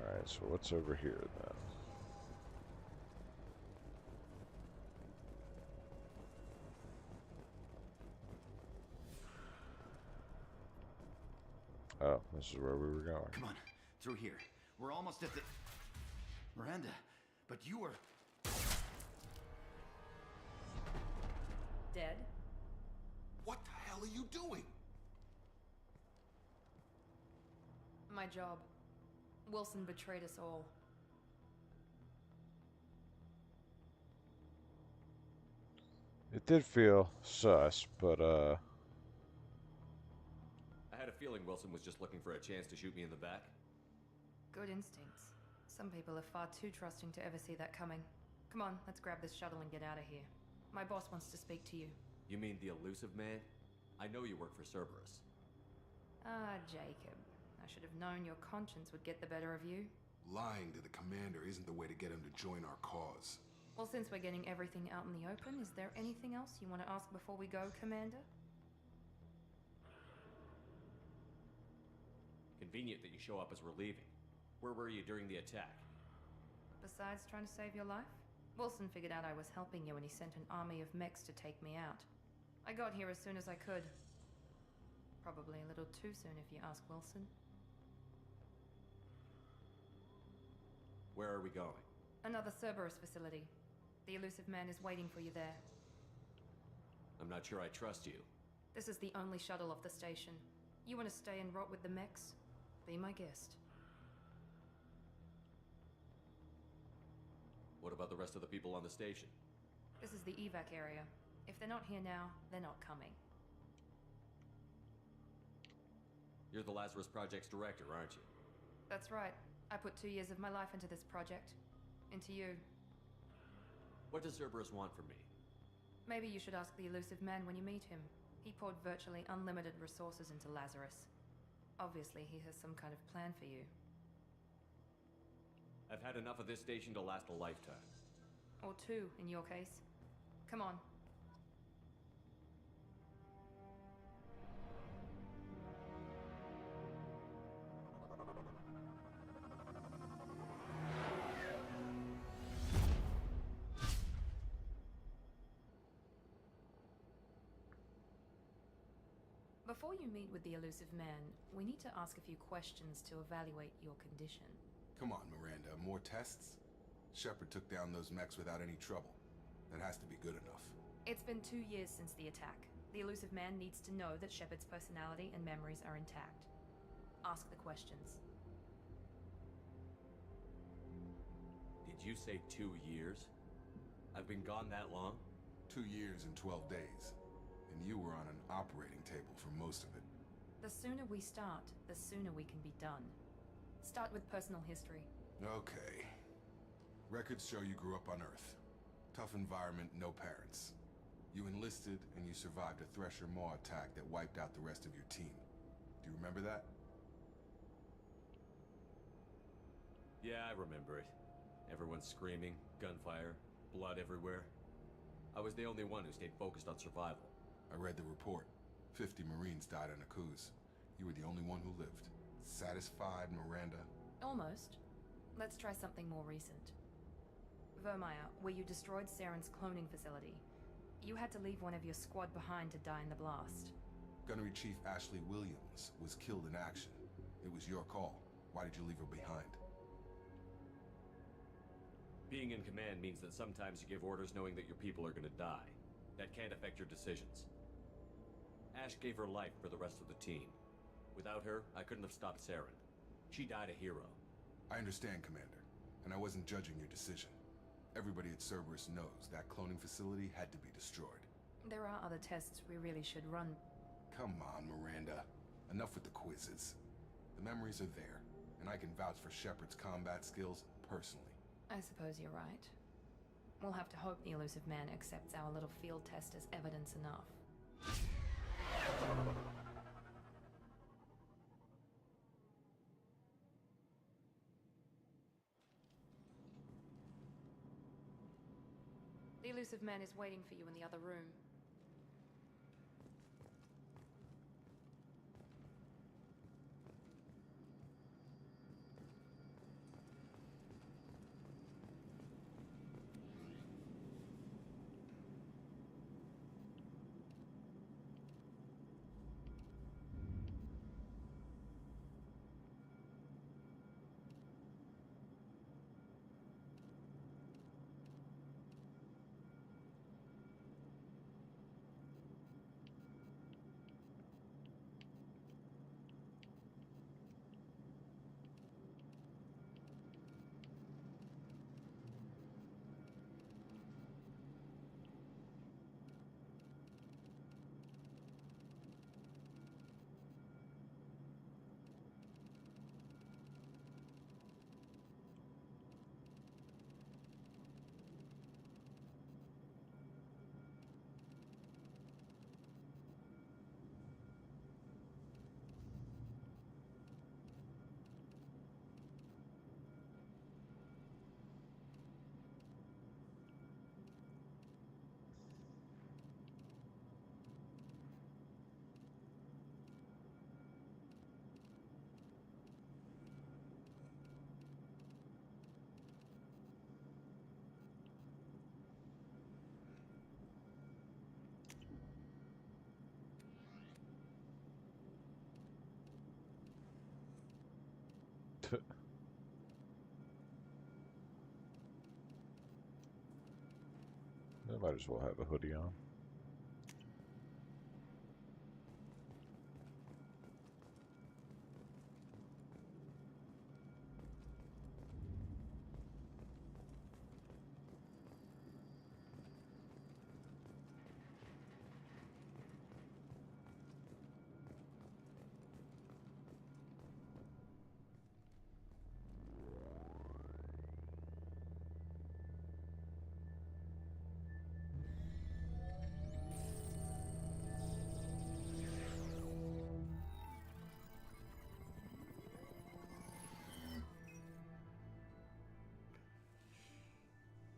Alright, so what's over here then? Oh, this is where we were going. Come on, through here. We're almost at the... Miranda, but you were... Dead? What the hell are you doing? My job. Wilson betrayed us all. It did feel sus, but I had a feeling Wilson was just looking for a chance to shoot me in the back. Good instincts. Some people are far too trusting to ever see that coming. Come on, let's grab this shuttle and get out of here. My boss wants to speak to you. You mean the Elusive Man? I know you work for Cerberus. Ah, Jacob. I should have known your conscience would get the better of you. Lying to the commander isn't the way to get him to join our cause. Well, since we're getting everything out in the open, is there anything else you want to ask before we go, Commander? Convenient that you show up as we're leaving. Where were you during the attack? Besides trying to save your life? Wilson figured out I was helping you and he sent an army of mechs to take me out. I got here as soon as I could. Probably a little too soon if you ask Wilson. Where are we going? Another Cerberus facility. The Elusive Man is waiting for you there. I'm not sure I trust you. This is the only shuttle off the station. You want to stay and rot with the mechs? Be my guest. What about the rest of the people on the station? This is the evac area. If they're not here now, they're not coming. You're the Lazarus Project's director, aren't you? That's right. I put 2 years of my life into this project. Into you. What does Cerberus want from me? Maybe you should ask the Elusive Man when you meet him. He poured virtually unlimited resources into Lazarus. Obviously, he has some kind of plan for you. I've had enough of this station to last a lifetime. Or 2, in your case. Come on. Before you meet with the Elusive Man, we need to ask a few questions to evaluate your condition. Come on, Miranda. More tests? Shepard took down those mechs without any trouble. That has to be good enough. It's been 2 years since the attack. The Elusive Man needs to know that Shepard's personality and memories are intact. Ask the questions. Did you say 2 years? I've been gone that long? 2 years and 12 days. And you were on an operating table for most of it. The sooner we start, the sooner we can be done. Start with personal history. Okay. Records show you grew up on Earth. Tough environment, no parents. You enlisted and you survived a Thresher Maw attack that wiped out the rest of your team. Do you remember that? Yeah, I remember it. Everyone screaming, gunfire, blood everywhere. I was the only one who stayed focused on survival. I read the report. 50 Marines died on Akuz. You were the only one who lived. Satisfied, Miranda? Almost. Let's try something more recent. Vermeer, where you destroyed Saren's cloning facility. You had to leave one of your squad behind to die in the blast. Gunnery Chief Ashley Williams was killed in action. It was your call. Why did you leave her behind? Being in command means that sometimes you give orders knowing that your people are gonna die. That can't affect your decisions. Ash gave her life for the rest of the team. Without her, I couldn't have stopped Saren. She died a hero. I understand, Commander, and I wasn't judging your decision. Everybody at Cerberus knows that cloning facility had to be destroyed. There are other tests we really should run. Come on, Miranda. Enough with the quizzes. The memories are there, and I can vouch for Shepard's combat skills personally. I suppose you're right. We'll have to hope the Elusive Man accepts our little field test as evidence enough. The Elusive Man is waiting for you in the other room. I might as well have a hoodie on.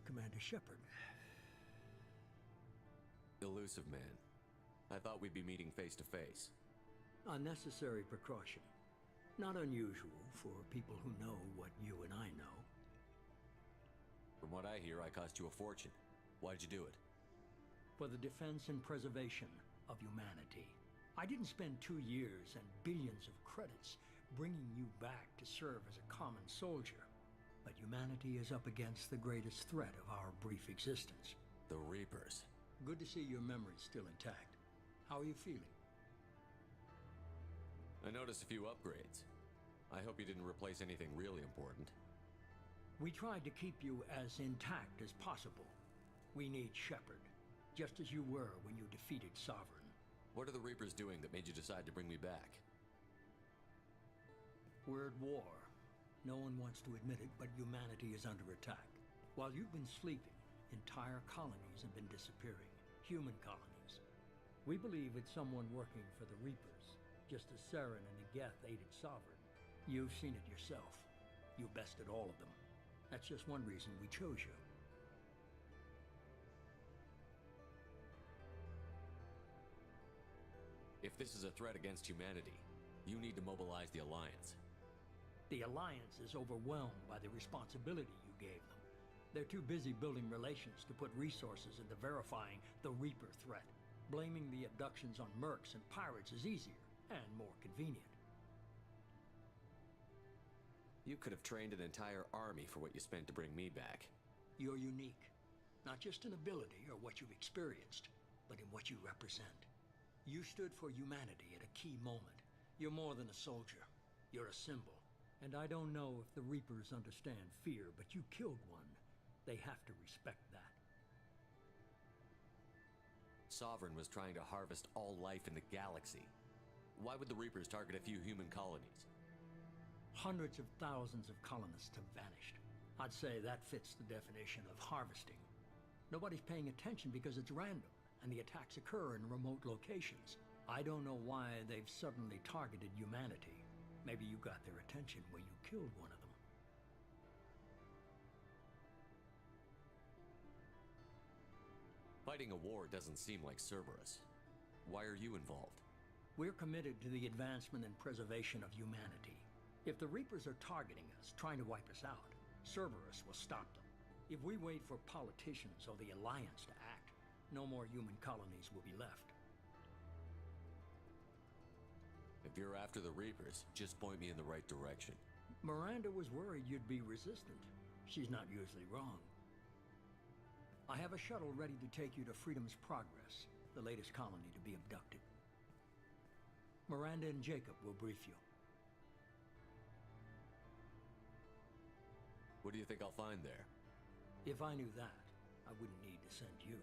Commander Shepard. Elusive man. I thought we'd be meeting face to face. Unnecessary precaution. Not unusual for people who know what you and I know. From what I hear, I cost you a fortune. Why'd you do it? For the defense and preservation of humanity. I didn't spend 2 years and billions of credits bringing you back to serve as a common soldier. But humanity is up against the greatest threat of our brief existence. The Reapers. Good to see your memory's still intact. How are you feeling? I noticed a few upgrades. I hope you didn't replace anything really important. We tried to keep you as intact as possible. We need Shepard, just as you were when you defeated Sovereign. What are the Reapers doing that made you decide to bring me back? We're at war. No one wants to admit it, but humanity is under attack. While you've been sleeping, entire colonies have been disappearing. Human colonies. We believe it's someone working for the Reapers, just as Saren and Negeth aided Sovereign. You've seen it yourself. You bested all of them. That's just one reason we chose you. If this is a threat against humanity, you need to mobilize the Alliance. The Alliance is overwhelmed by the responsibility you gave them. They're too busy building relations to put resources into verifying the Reaper threat. Blaming the abductions on mercs and pirates is easier and more convenient. You could have trained an entire army for what you spent to bring me back. You're unique. Not just in ability or what you've experienced, but in what you represent. You stood for humanity at a key moment. You're more than a soldier. You're a symbol. And I don't know if the Reapers understand fear, but you killed one. They have to respect that. Sovereign was trying to harvest all life in the galaxy. Why would the Reapers target a few human colonies? Hundreds of thousands of colonists have vanished. I'd say that fits the definition of harvesting. Nobody's paying attention because it's random, and the attacks occur in remote locations. I don't know why they've suddenly targeted humanity. Maybe you got their attention when you killed one of them. Fighting a war doesn't seem like Cerberus. Why are you involved? We're committed to the advancement and preservation of humanity. If the Reapers are targeting us, trying to wipe us out, Cerberus will stop them. If we wait for politicians or the Alliance to act, no more human colonies will be left. If you're after the Reapers, just point me in the right direction. Miranda was worried you'd be resistant. She's not usually wrong. I have a shuttle ready to take you to Freedom's Progress, the latest colony to be abducted. Miranda and Jacob will brief you. What do you think I'll find there? If I knew that, I wouldn't need to send you.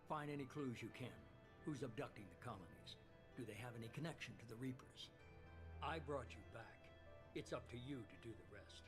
Find any clues you can. Who's abducting the colonies? Do they have any connection to the Reapers? I brought you back. It's up to you to do the rest.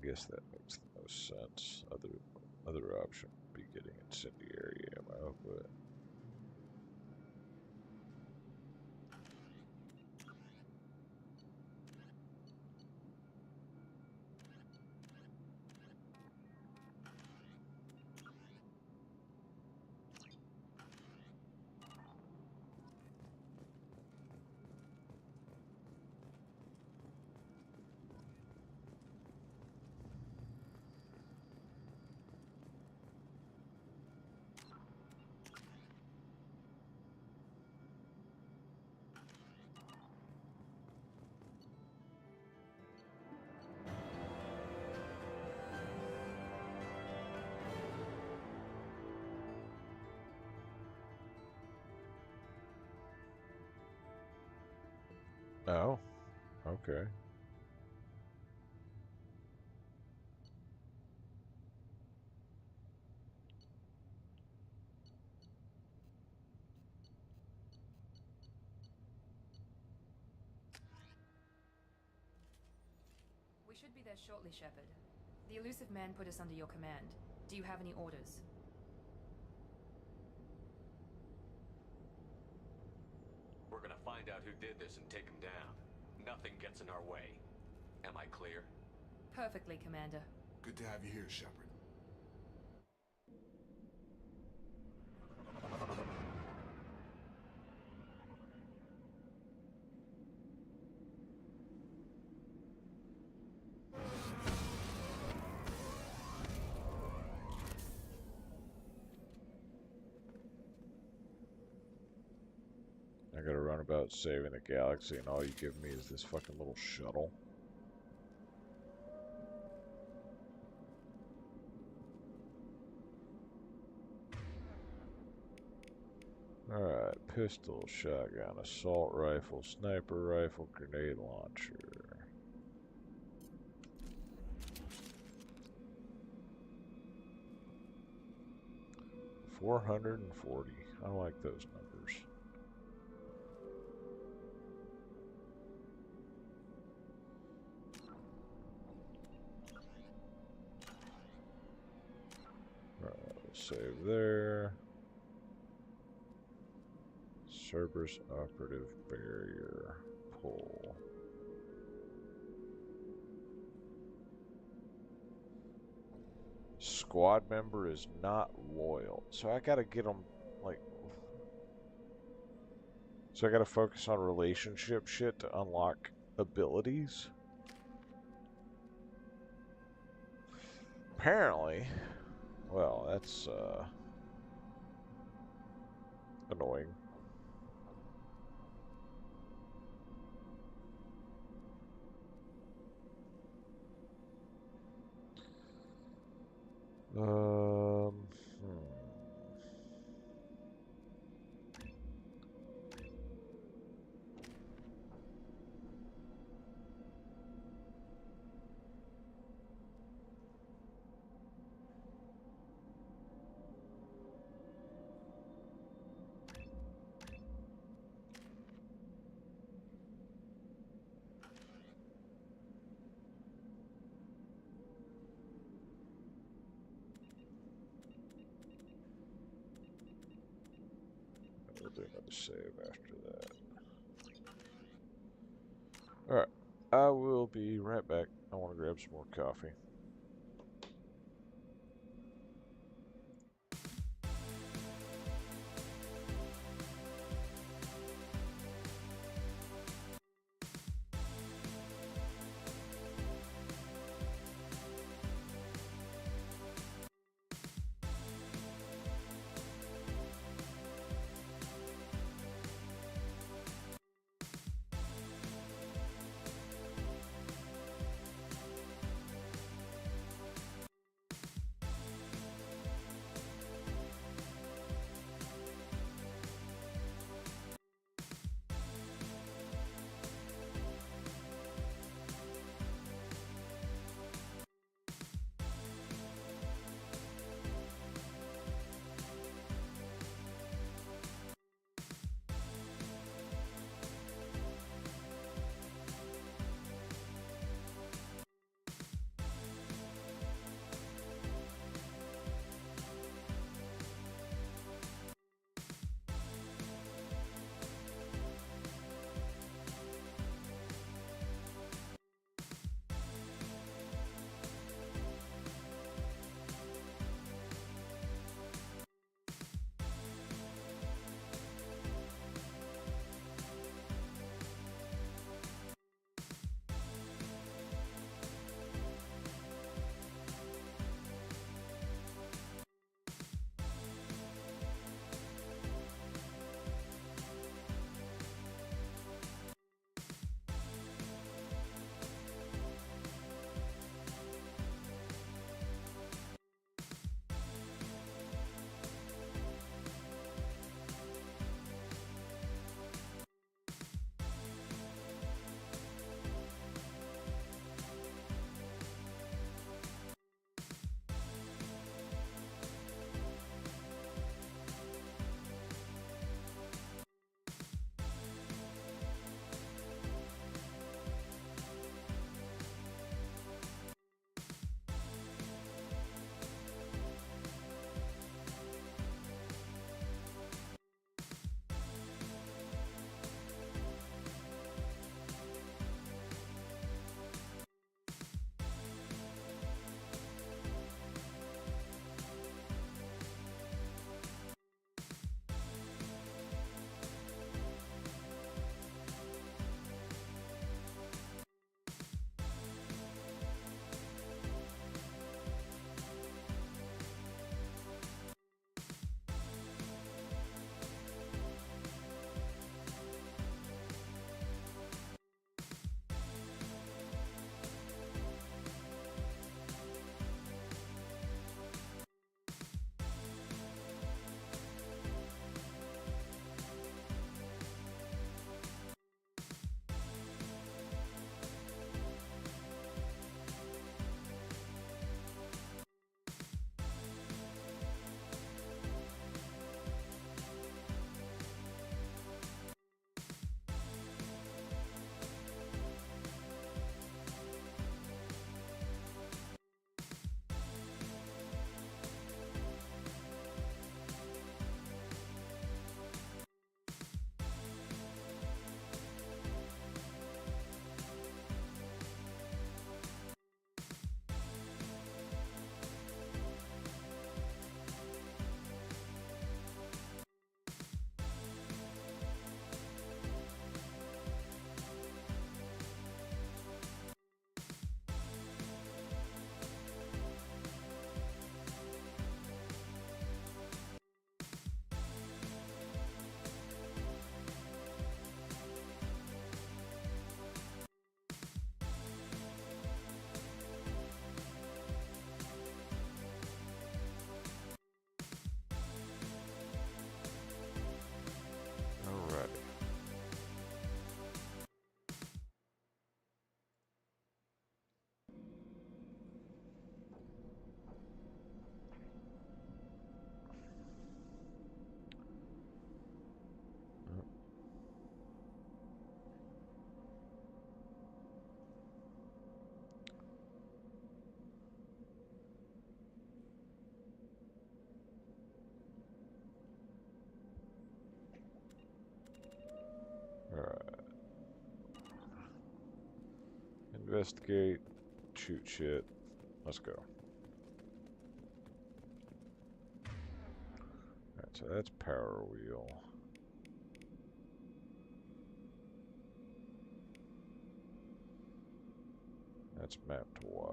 guess that makes the most sense. Other option would be getting incendiary ammo, but oh, okay. We should be there shortly, Shepard. The elusive man put us under your command. Do you have any orders? We're gonna find out who did this and take him down. Nothing gets in our way. Am I clear? Perfectly, Commander. Good to have you here, Shepard. I gotta run about saving the galaxy, and all you give me is this fucking little shuttle. Alright, pistol, shotgun, assault rifle, sniper rifle, grenade launcher. $440. I like those numbers. Alright, we'll save there. Cerberus operative barrier pull. Squad member is not loyal, so I gotta get them like. So I gotta focus on relationship shit to unlock abilities. Apparently, well, that's annoying. We'll do another save after that. Alright, I will be right back. I want to grab some more coffee. investigate, shoot shit. Let's go. Alright, so that's power wheel. That's mapped to Y.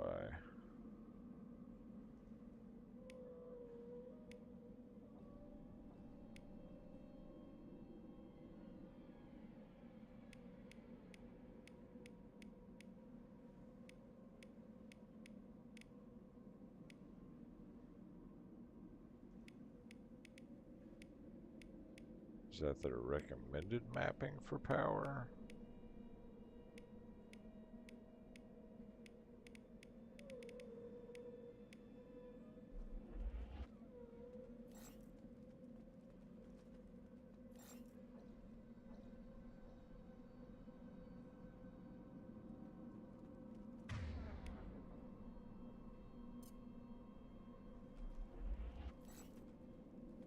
Is that their recommended mapping for power?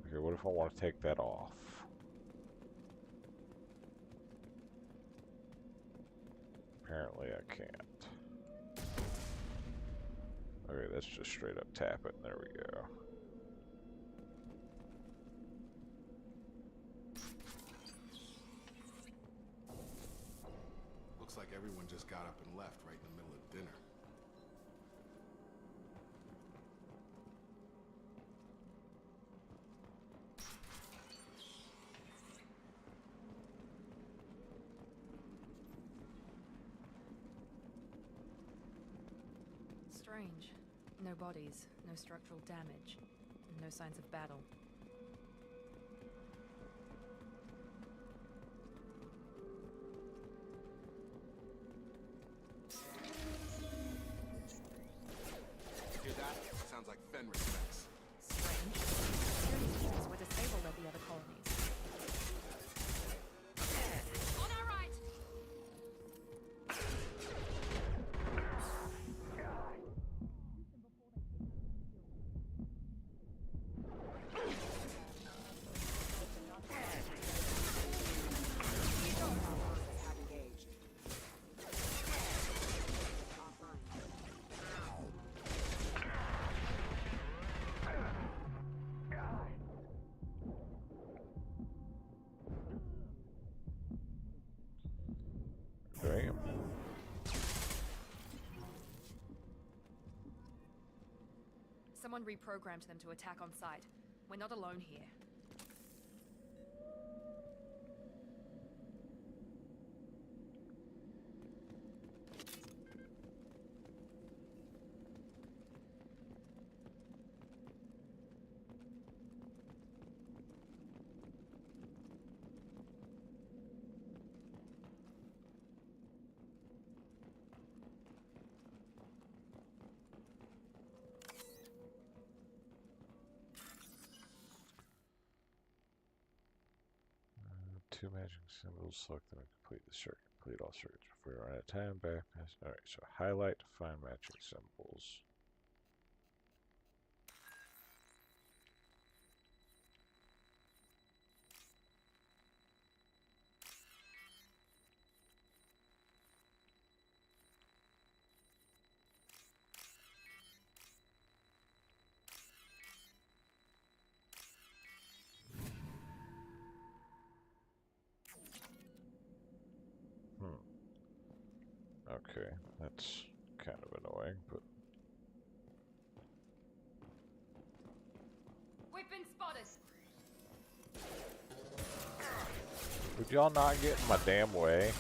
Okay, what if I want to take that off? Apparently I can't. Okay, let's just straight up tap it, and there we go. Looks like everyone just got up and left right in the middle of dinner. Strange. No bodies, no structural damage, no signs of battle. Hear that? Sounds like Fenris specs. Strange. Security systems were disabled at the other colonies. On our right! Damn. Someone reprogrammed them to attack on sight. We're not alone here. Two matching symbols, select them and complete the circuit. Complete all circuits before you run out of time. Bypass. Alright, so highlight to find matching symbols. Okay, that's kind of annoying, but... We've been spotted! Would y'all not get in my damn way?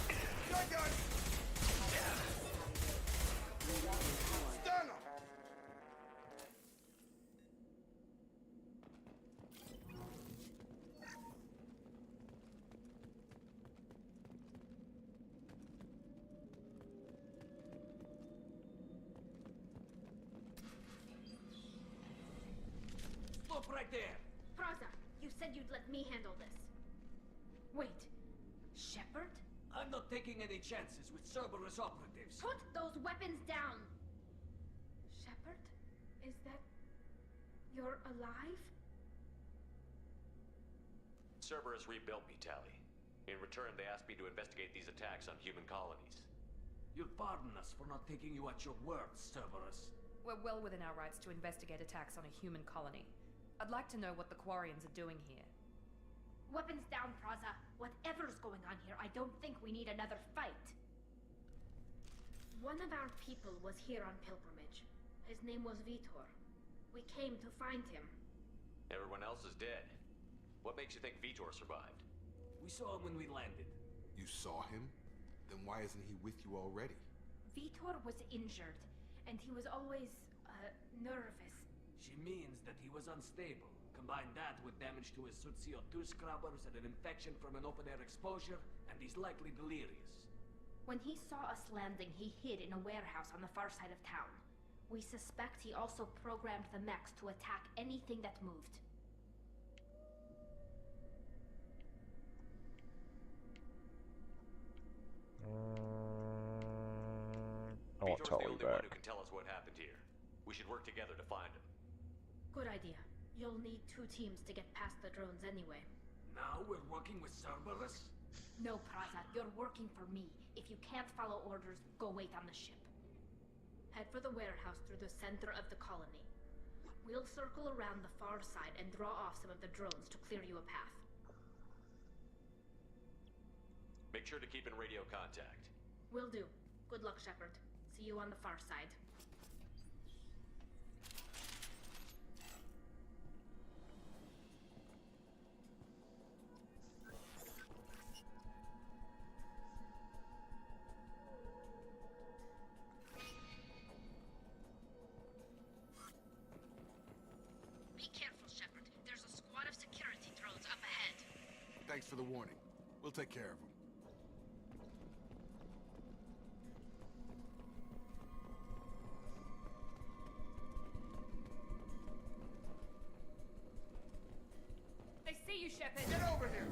Stop right there! Praza, you said you'd let me handle this. Wait, Shepard? I'm not taking any chances with Cerberus operatives. Put those weapons down! Shepard? Is that... you're alive? Cerberus rebuilt me, Tally. In return, they asked me to investigate these attacks on human colonies. You'll pardon us for not taking you at your word, Cerberus. We're well within our rights to investigate attacks on a human colony. I'd like to know what the Quarians are doing here. Weapons down, Praza. Whatever's going on here, I don't think we need another fight. One of our people was here on pilgrimage. His name was Vitor. We came to find him. Everyone else is dead. What makes you think Vitor survived? We saw him when we landed. You saw him? Then why isn't he with you already? Vitor was injured, and he was always, nervous. She means that he was unstable. Combine that with damage to his suit CO2 scrubbers and an infection from an open-air exposure, and he's likely delirious. When he saw us landing, he hid in a warehouse on the far side of town. We suspect he also programmed the mechs to attack anything that moved. I won't Vitor's tell the you only back. one who can tell us what happened here. We should work together to find him. Good idea. You'll need 2 teams to get past the drones anyway. Now we're working with Cerberus? No, Praza, you're working for me. If you can't follow orders, go wait on the ship. Head for the warehouse through the center of the colony. We'll circle around the far side and draw off some of the drones to clear you a path. Make sure to keep in radio contact. Will do. Good luck, Shepard. See you on the far side. Be careful, Shepard. There's a squad of security drones up ahead. Thanks for the warning. We'll take care of him. They see you, Shepard! Get over here!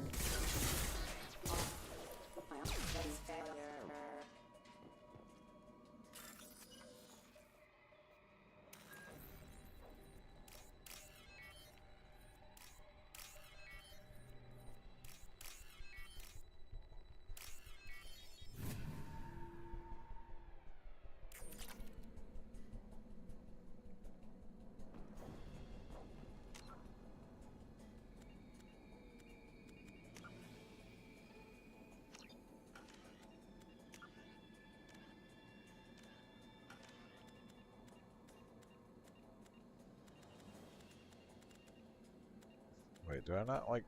Wait, do I not, like,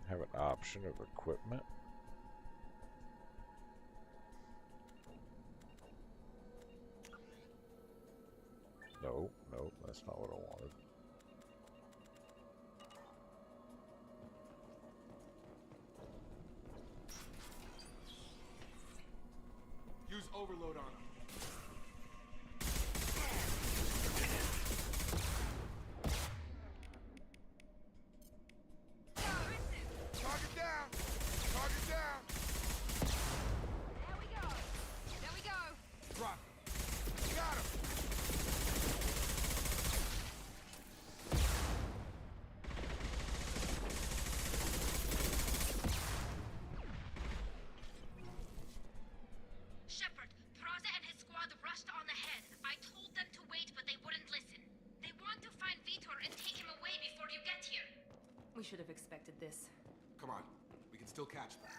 have an option of equipment? No, no, that's not what I wanted. Use overload on him. Target down! Target down! There we go. There we go. Drop him. Got him! Shepard, Praza and his squad rushed on ahead. I told them to wait, but they wouldn't listen. They want to find Vitor and take him away before you get here. We should have expected this. Come on. We can still catch them.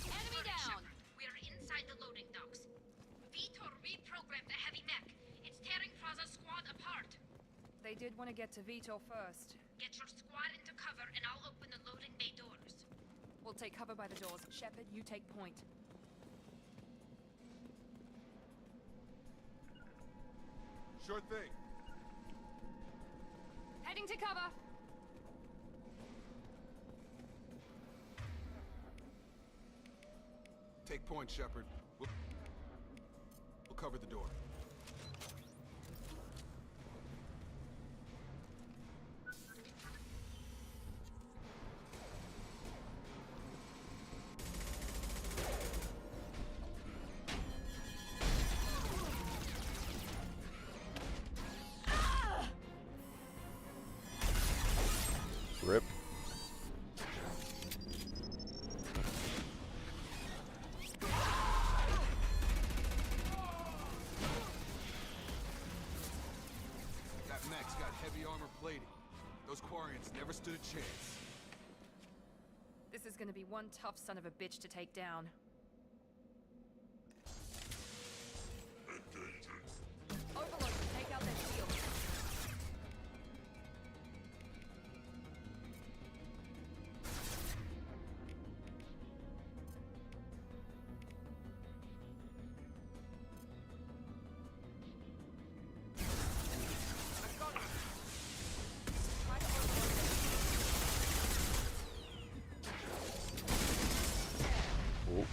Enemy down. We are inside the loading docks. Vitor reprogrammed the heavy mech. It's tearing Praza's squad apart. They did want to get to Vitor first. Get your squad into cover and I'll open the loading bay doors. We'll take cover by the doors. Shepard, you take point. Sure thing. Heading to cover. Take point, Shepard. We'll cover the door. Rip. That mech's got heavy armor plating. Those Quarians never stood a chance. This is gonna be one tough son of a bitch to take down. Overload, take out that shield. Oh.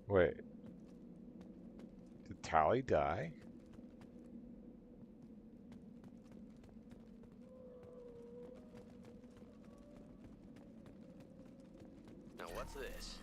Wait. Did Tali die? Now what's this?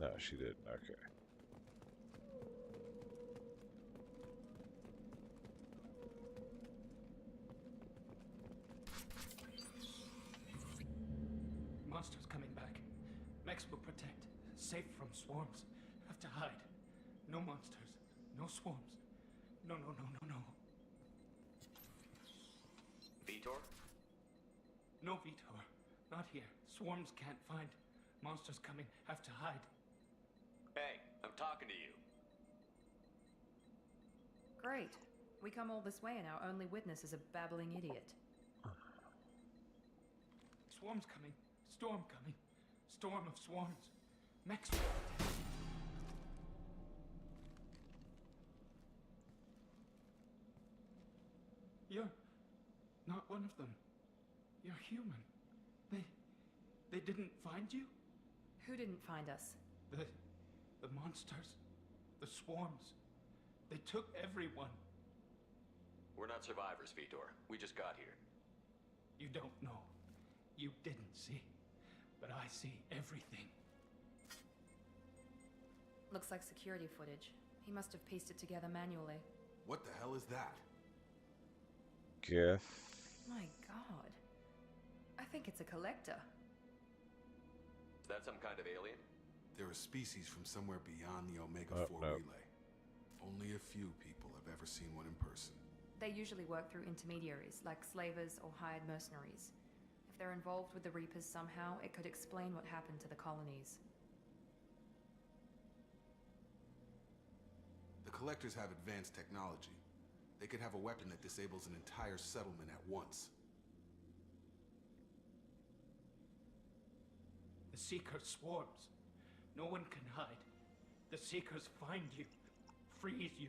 No, she didn't. Okay. Monsters coming back. Mechs will protect. Safe from swarms. Have to hide. No monsters. No swarms. No, no, no, no, no. Vitor? No, Vitor. Not here. Swarms can't find. Monsters coming. Have to hide. Hey, I'm talking to you. Great. We come all this way and our only witness is a babbling idiot. Swarms coming. Storm coming. Storm of swarms. Mechs will protect. You're not one of them. You're human. They didn't find you? Who didn't find us? The monsters. The swarms. They took everyone. We're not survivors, Vitor. We just got here. You don't know. You didn't see. But I see everything. Looks like security footage. He must have pieced it together manually. What the hell is that? Gif. My god. I think it's a collector. Is that some kind of alien? They're a species from somewhere beyond the Omega-4 no. relay. Only a few people have ever seen one in person. They usually work through intermediaries, like slavers or hired mercenaries. If they're involved with the Reapers somehow, it could explain what happened to the colonies. The Collectors have advanced technology. They could have a weapon that disables an entire settlement at once. The Seeker swarms. No one can hide. The Seekers find you, freeze you,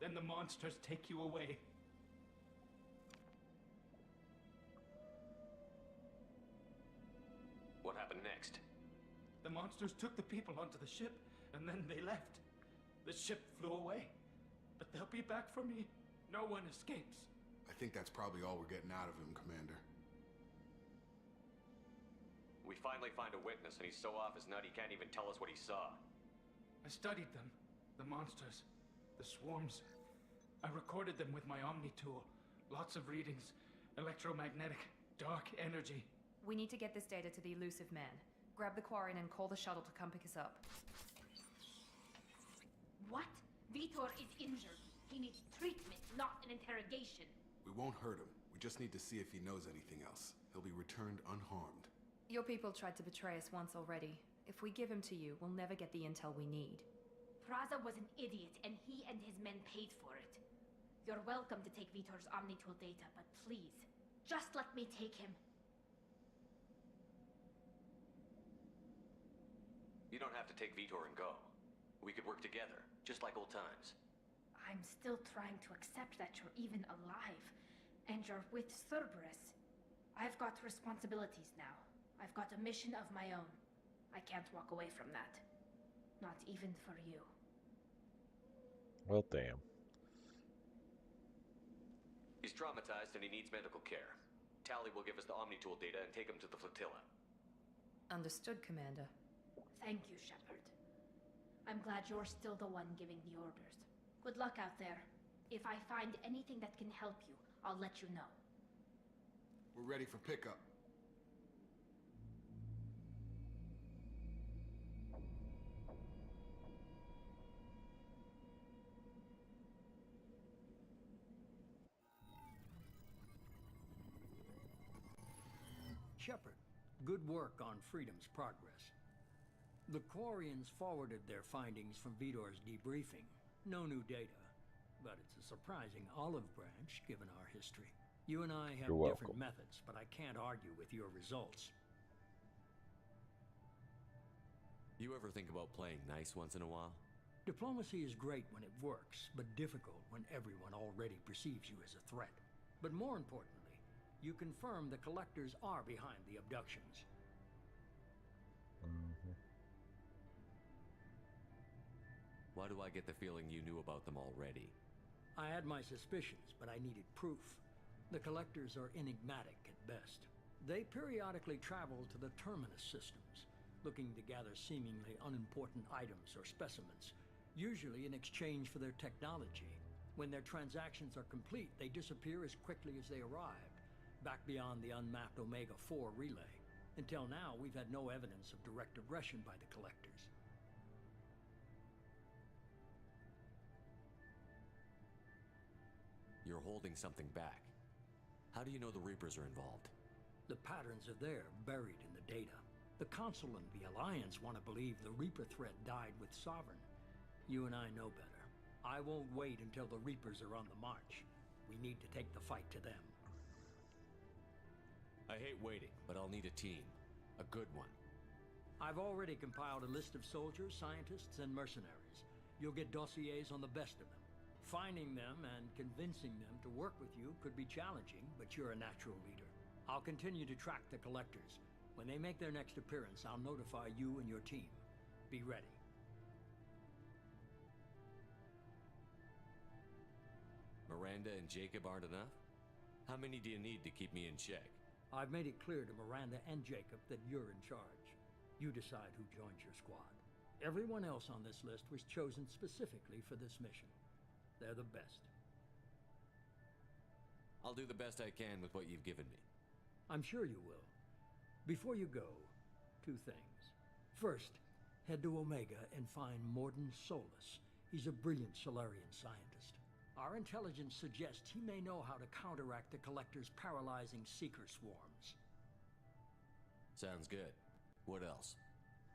then the monsters take you away. What happened next? The monsters took the people onto the ship, and then they left. The ship flew away. But they'll be back for me. No one escapes. I think that's probably all we're getting out of him, Commander. We finally find a witness, and he's so off his nut he can't even tell us what he saw. I studied them. The monsters. The swarms. I recorded them with my Omni tool. Lots of readings. Electromagnetic. Dark energy. We need to get this data to the Elusive Man. Grab the Quarian and call the shuttle to come pick us up. What? Vitor is injured. He needs treatment, not an interrogation. We won't hurt him. We just need to see if he knows anything else. He'll be returned unharmed. Your people tried to betray us once already. If we give him to you, we'll never get the intel we need. Praza was an idiot, and he and his men paid for it. You're welcome to take Vitor's Omnitool data, but please, just let me take him. You don't have to take Vitor and go. We could work together, just like old times. I'm still trying to accept that you're even alive, and you're with Cerberus. I've got responsibilities now. I've got a mission of my own. I can't walk away from that. Not even for you. Well, damn. He's traumatized and he needs medical care. Tali will give us the Omnitool data and take him to the flotilla. Understood, Commander. Thank you, Shepard. I'm glad you're still the one giving the orders. Good luck out there. If I find anything that can help you, I'll let you know. We're ready for pickup. Shepard, good work on Freedom's progress. The Quarians forwarded their findings from Vitor's debriefing. No new data, but it's a surprising olive branch given our history. You and I have different methods, but I can't argue with your results. You ever think about playing nice once in a while? Diplomacy is great when it works, but difficult when everyone already perceives you as a threat. But more importantly, you confirm the Collectors are behind the abductions. Why do I get the feeling you knew about them already? I had my suspicions, but I needed proof. The Collectors are enigmatic at best. They periodically travel to the Terminus systems, looking to gather seemingly unimportant items or specimens, usually in exchange for their technology. When their transactions are complete, they disappear as quickly as they arrived, back beyond the unmapped Omega-4 relay. Until now, we've had no evidence of direct aggression by the Collectors. You're holding something back. How do you know the Reapers are involved? The patterns are there, buried in the data. The Council and the Alliance want to believe the Reaper threat died with Sovereign. You and I know better. I won't wait until the Reapers are on the march. We need to take the fight to them. I hate waiting, but I'll need a team. A good one. I've already compiled a list of soldiers, scientists, and mercenaries. You'll get dossiers on the best of them. Finding them and convincing them to work with you could be challenging, but you're a natural leader. I'll continue to track the Collectors. When they make their next appearance, I'll notify you and your team. Be ready. Miranda and Jacob aren't enough? How many do you need to keep me in check? I've made it clear to Miranda and Jacob that you're in charge. You decide who joins your squad. Everyone else on this list was chosen specifically for this mission. They're the best. I'll do the best I can with what you've given me. I'm sure you will. Before you go, 2 things. First, head to Omega and find Mordin Solus. He's a brilliant Solarian scientist. Our intelligence suggests he may know how to counteract the Collector's paralyzing Seeker swarms. Sounds good. What else?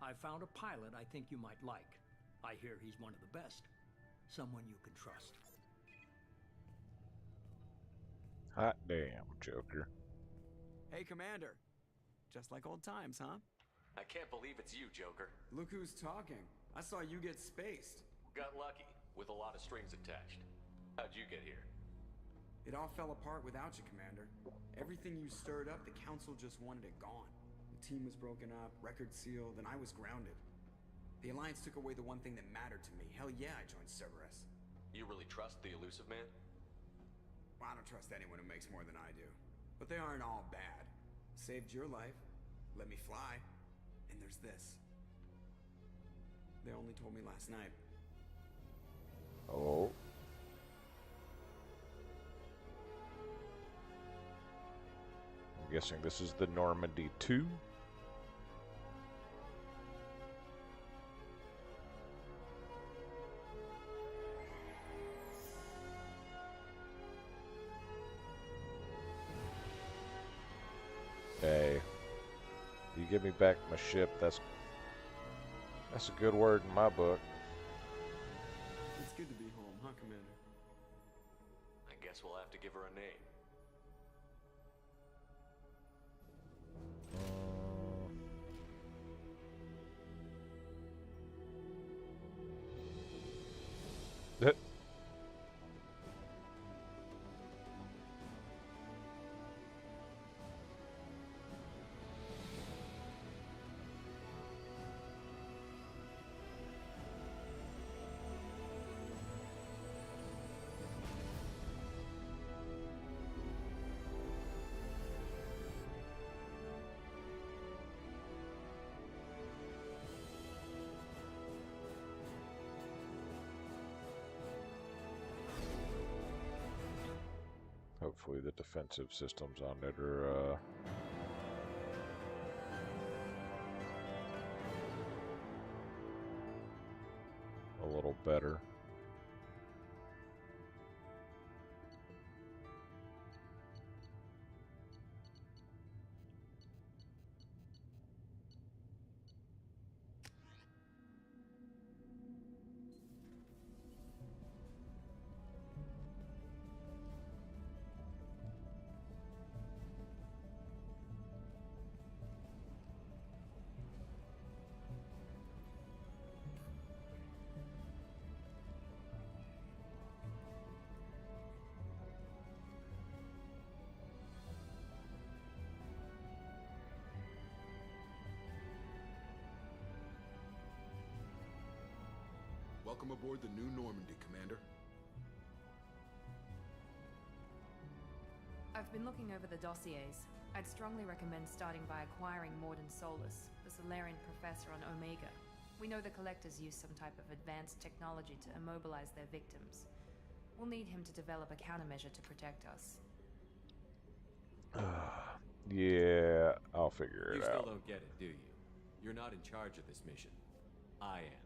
I found a pilot I think you might like. I hear he's one of the best. Someone you can trust. Hot damn, Joker. Hey, Commander. Just like old times, huh? I can't believe it's you, Joker. Look who's talking. I saw you get spaced. Got lucky, with a lot of strings attached. How'd you get here? It all fell apart without you, Commander. Everything you stirred up, the Council just wanted it gone. The team was broken up, record sealed, and I was grounded. The Alliance took away the one thing that mattered to me. Hell yeah, I joined Cerberus. You really trust the Elusive Man? Well, I don't trust anyone who makes more than I do. But they aren't all bad. Saved your life, let me fly, and there's this. They only told me last night. Oh. I'm guessing this is the Normandy 2. Hey, you give me back my ship, that's a good word in my book. It's good to be home, huh, Commander? I guess we'll have to give her a name. Hopefully the defensive systems on it are a little better. Welcome aboard the new Normandy, Commander. I've been looking over the dossiers. I'd strongly recommend starting by acquiring Mordin Solus, the Solarian professor on Omega. We know the Collectors use some type of advanced technology to immobilize their victims. We'll need him to develop a countermeasure to protect us. Yeah, I'll figure it You still out. don't get it, do you? You're not in charge of this mission. I am.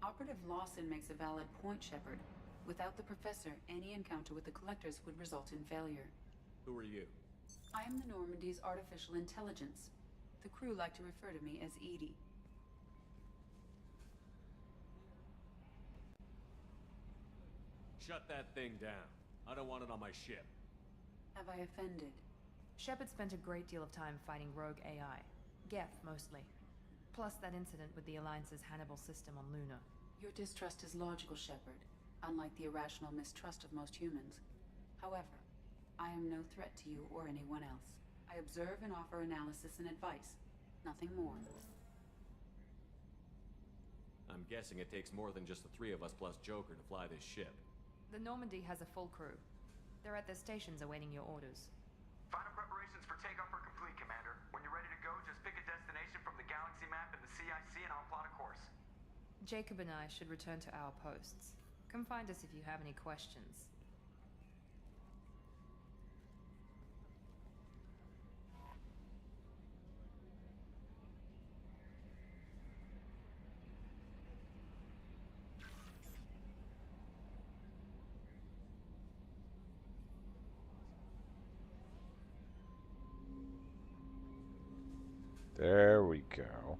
Operative Lawson makes a valid point, Shepard. Without the Professor, any encounter with the Collectors would result in failure. Who are you? I am the Normandy's artificial intelligence. The crew like to refer to me as EDI. Shut that thing down. I don't want it on my ship. Have I offended? Shepard spent a great deal of time fighting rogue AI. Geth, mostly. Plus that incident with the Alliance's Hannibal system on Luna. Your distrust is logical, Shepard, unlike the irrational mistrust of most humans. However, I am no threat to you or anyone else. I observe and offer analysis and advice. Nothing more. I'm guessing it takes more than just the three of us plus Joker to fly this ship. The Normandy has a full crew. They're at their stations awaiting your orders. Final preparations for takeoff are complete, Commander. When you're ready to go, just pick a destination from the galaxy map in the CIC and I'll plot a course. Jacob and I should return to our posts. Come find us if you have any questions. There we go.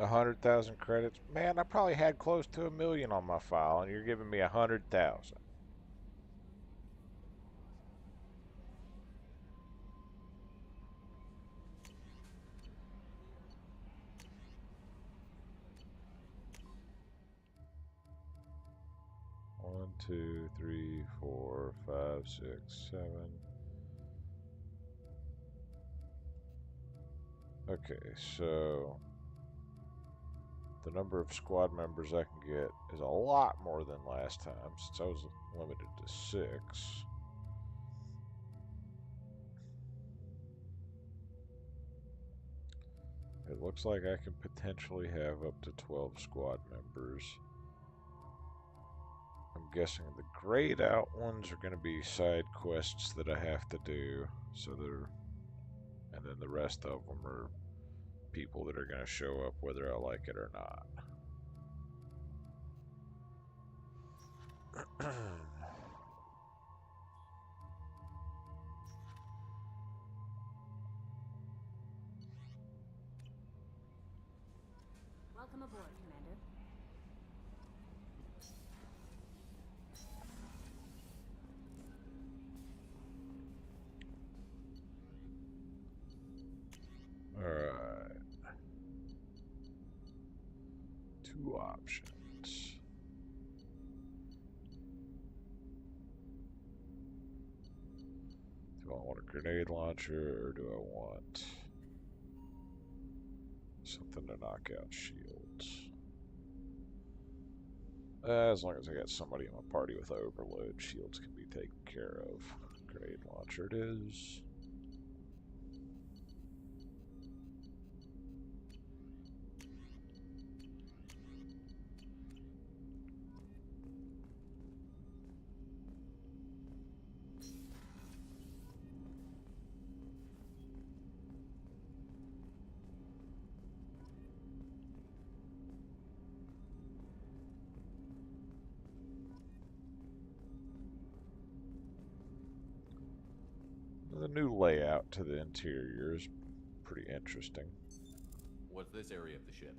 100,000 credits. Man, I probably had close to 1 million on my file, and you're giving me 100,000. One, 2, 3, 4, 5, 6, 7. Okay, so the number of squad members I can get is a lot more than last time, since I was limited to 6. It looks like I can potentially have up to 12 squad members. I'm guessing the grayed out ones are going to be side quests that I have to do, so and then the rest of them are people that are going to show up whether I like it or not. Welcome aboard, Commander. Alright. 2 options. Do I want a grenade launcher or do I want something to knock out shields? As long as I got somebody in my party with overload, shields can be taken care of. Grenade launcher it is. The new layout to the interior is pretty interesting. What's this area of the ship?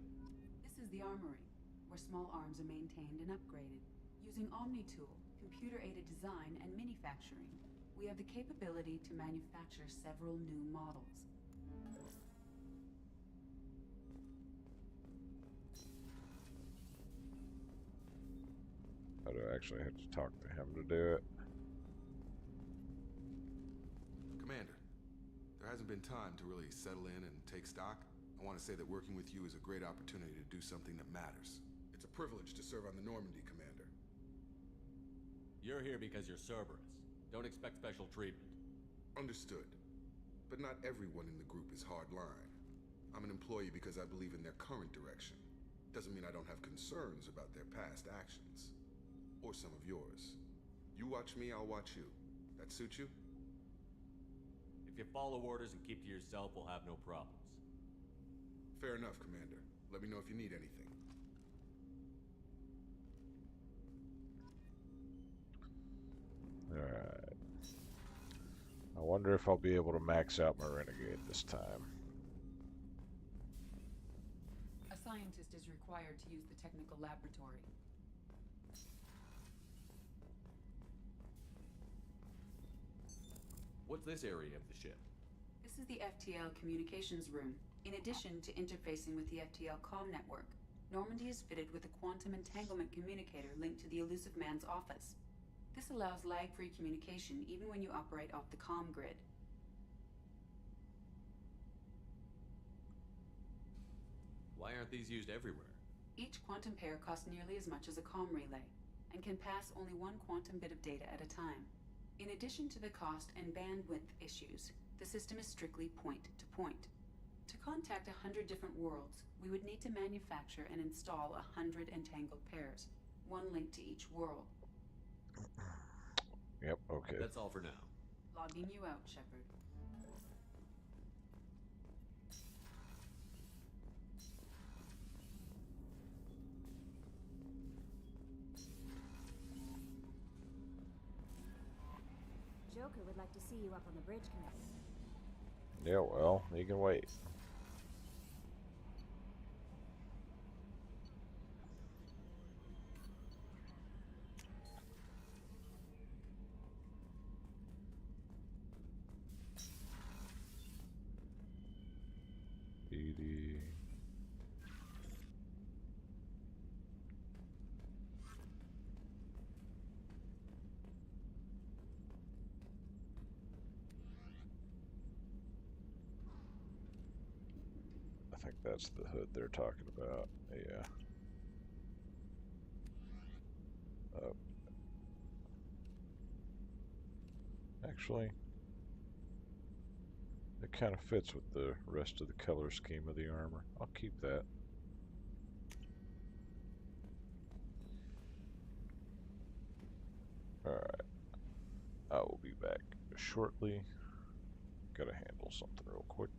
This is the armory, where small arms are maintained and upgraded. Using OmniTool, computer-aided design, and manufacturing, we have the capability to manufacture several new models. I do actually have to talk to him to do it. Commander, there hasn't been time to really settle in and take stock. I want to say that working with you is a great opportunity to do something that matters. It's a privilege to serve on the Normandy, Commander. You're here because you're Cerberus. Don't expect special treatment. Understood. But not everyone in the group is hardline. I'm an employee because I believe in their current direction. Doesn't mean I don't have concerns about their past actions. Or some of yours. You watch me, I'll watch you. That suit you? If you follow orders and keep to yourself, we'll have no problems. Fair enough, Commander. Let me know if you need anything. Alright. I wonder if I'll be able to max out my Renegade this time. A scientist is required to use the technical laboratory. What's this area of the ship? This is the FTL communications room. In addition to interfacing with the FTL comm network, Normandy is fitted with a quantum entanglement communicator linked to the Elusive Man's office. This allows lag-free communication even when you operate off the comm grid. Why aren't these used everywhere? Each quantum pair costs nearly as much as a comm relay, and can pass only one quantum bit of data at a time. In addition to the cost and bandwidth issues, the system is strictly point-to-point. To contact 100 different worlds, we would need to manufacture and install 100 entangled pairs, one linked to each world. Yep, okay. That's all for now. Logging you out, Shepard. Joker would like to see you up on the bridge, Commander. Yeah, well, you can wait. think that's the hood they're talking about. Yeah. Actually, it kind of fits with the rest of the color scheme of the armor. I'll keep that. Alright. I will be back shortly. Gotta handle something real quick.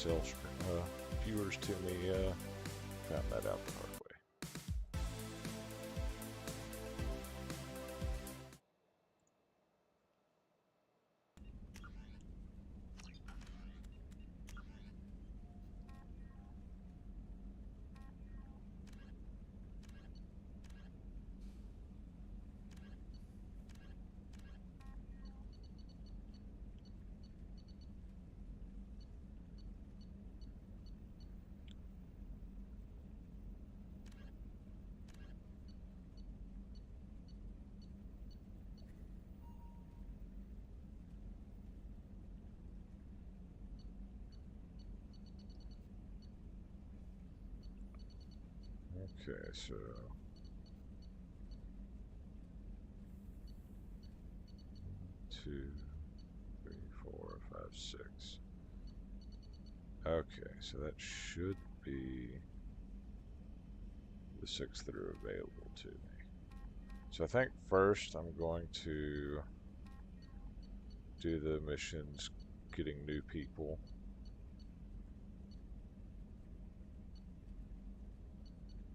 sell viewers to me. Found that out the hard way. Okay, so 2, 3, 4, 5, 6. Okay, so that should be the 6 that are available to me. So I think first I'm going to do the missions getting new people.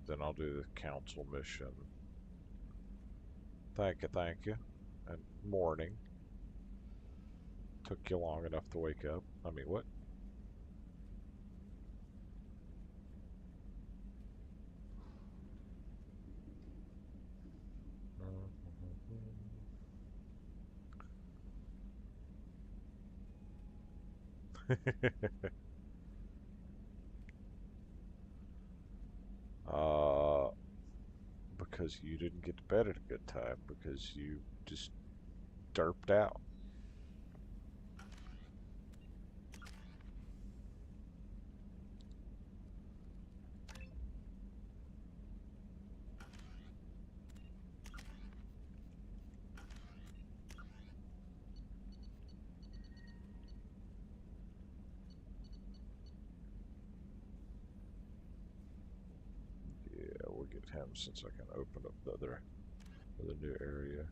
Then I'll do the council mission. Thank you. And morning. Took you long enough to wake up. I mean, what? Because you didn't get to bed at a good time, because you just derped out. Him since I can open up the other new area.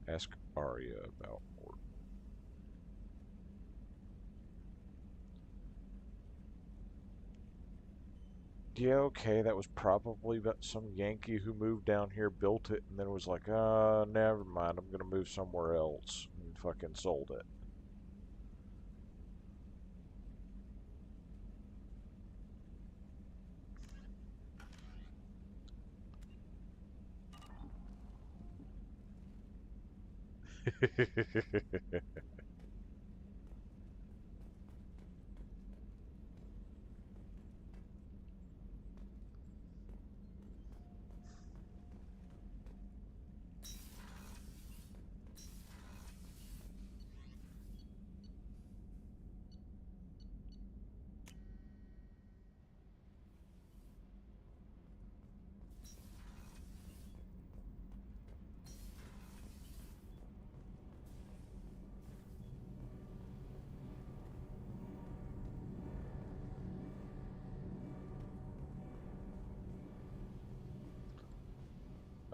Ask Arya about Morton. Yeah, okay, that was probably about some Yankee who moved down here, built it, and then was like, never mind, I'm gonna move somewhere else, and fucking sold it.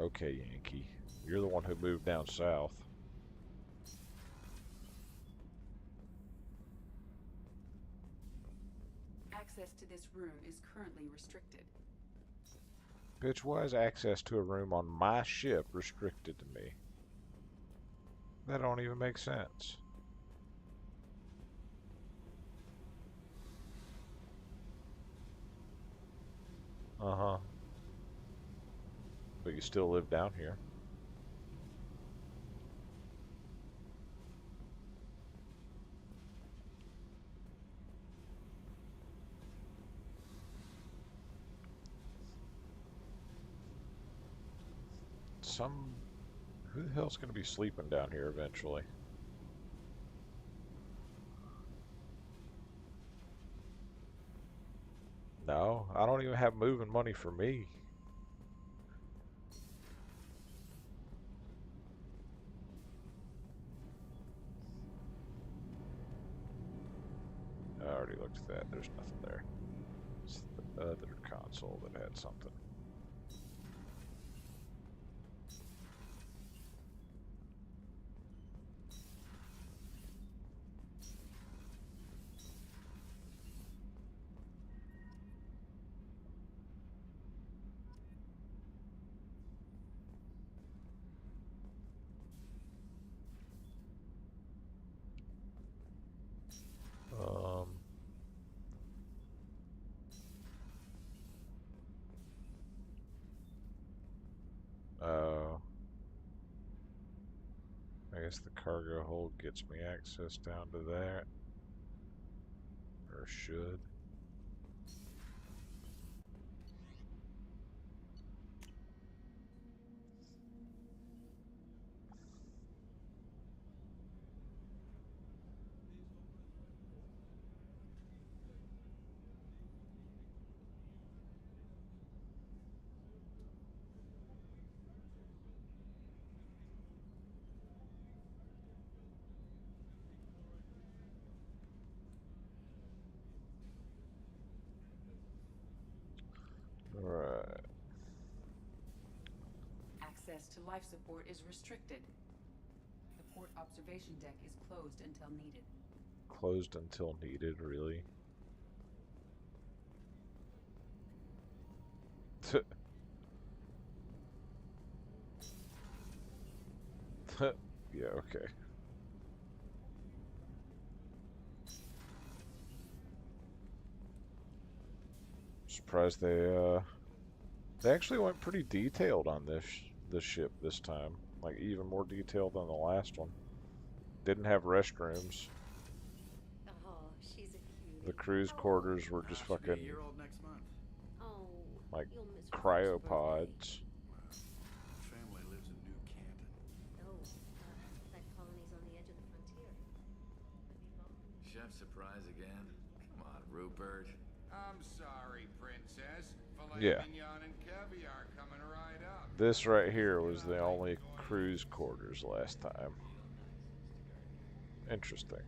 Okay, Yankee. You're the one who moved down south. Access to this room is currently restricted. Bitch, why is access to a room on my ship restricted to me? That don't even make sense. Uh-huh. But you still live down here. Who the hell's gonna be sleeping down here eventually? No, I don't even have moving money for me. I already looked at that. There's nothing there. It's the other console that had something. guess the cargo hold gets me access down to that. Or should. Right. Access to life support is restricted. The port observation deck is closed until needed. Closed until needed, really? Yeah, okay. Surprised they actually went pretty detailed on this ship this time. Like even more detailed than the last one. Didn't have restrooms. Oh, she's a cutie. The crew's quarters were just fucking a year old next month. Oh, like you'll miss her cryopods. Family lives in New Canton. Oh, that colony's on the edge of the frontier. Chef surprise again? Come on, Rupert. I'm sorry, princess. Filet Yeah. mignon and caviar coming right up. This right here was the only crew's quarters last time. Interesting.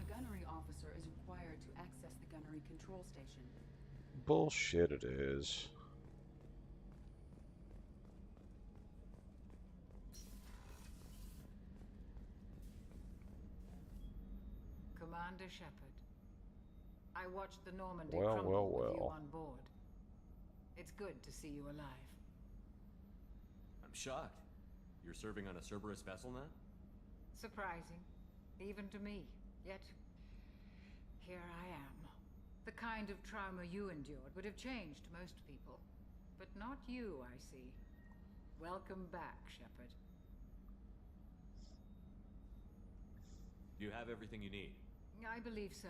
A gunnery officer is required to access the gunnery control station. Bullshit it is. Commander Shepard, I watched the Normandy Well, crumble with you well. on board. It's good to see you alive. I'm shocked. You're serving on a Cerberus vessel now? Surprising, even to me. Yet, here I am. The kind of trauma you endured would have changed most people. But not you, I see. Welcome back, Shepard. You have everything you need. I believe so.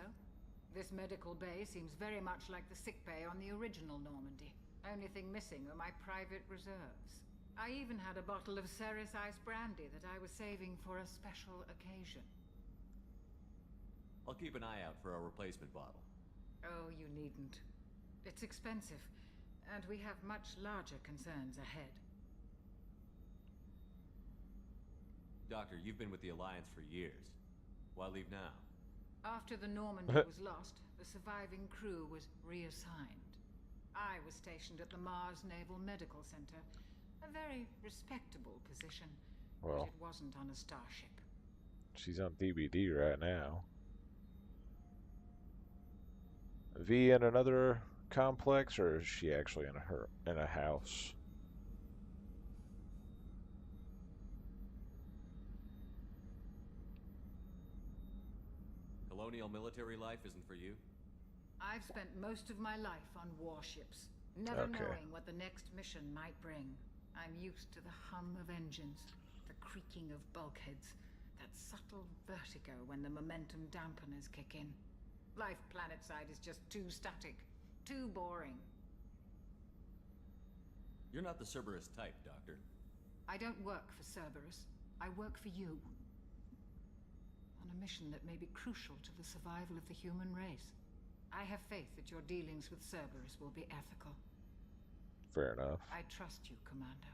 This medical bay seems very much like the sick bay on the original Normandy. Only thing missing are my private reserves. I even had a bottle of Ceres Ice brandy that I was saving for a special occasion. I'll keep an eye out for a replacement bottle. Oh, you needn't. It's expensive, and we have much larger concerns ahead. Doctor, you've been with the Alliance for years. Why leave now? After the Normandy was lost, the surviving crew was reassigned. I was stationed at the Mars Naval Medical Center, a very respectable position, Well, but it wasn't on a starship. she's on DBD right now. V in another complex, or is she actually in a house? Colonial military life isn't for you? I've spent most of my life on warships, never Okay. knowing what the next mission might bring. I'm used to the hum of engines, the creaking of bulkheads, that subtle vertigo when the momentum dampeners kick in. Life planetside is just too static, too boring. You're not the Cerberus type, Doctor. I don't work for Cerberus. I work for you. On a mission that may be crucial to the survival of the human race. I have faith that your dealings with Cerberus will be ethical. Fair enough. I trust you, Commander.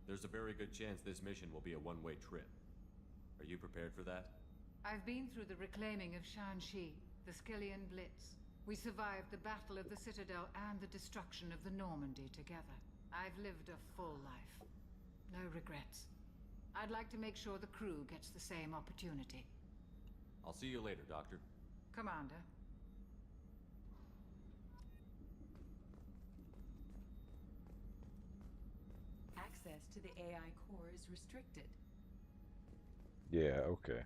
There's a very good chance this mission will be a one-way trip. Are you prepared for that? I've been through the reclaiming of Shanxi, the Skillian Blitz. We survived the Battle of the Citadel and the destruction of the Normandy together. I've lived a full life. No regrets. I'd like to make sure the crew gets the same opportunity. I'll see you later, Doctor. Commander. Access to the AI core is restricted. Yeah, okay.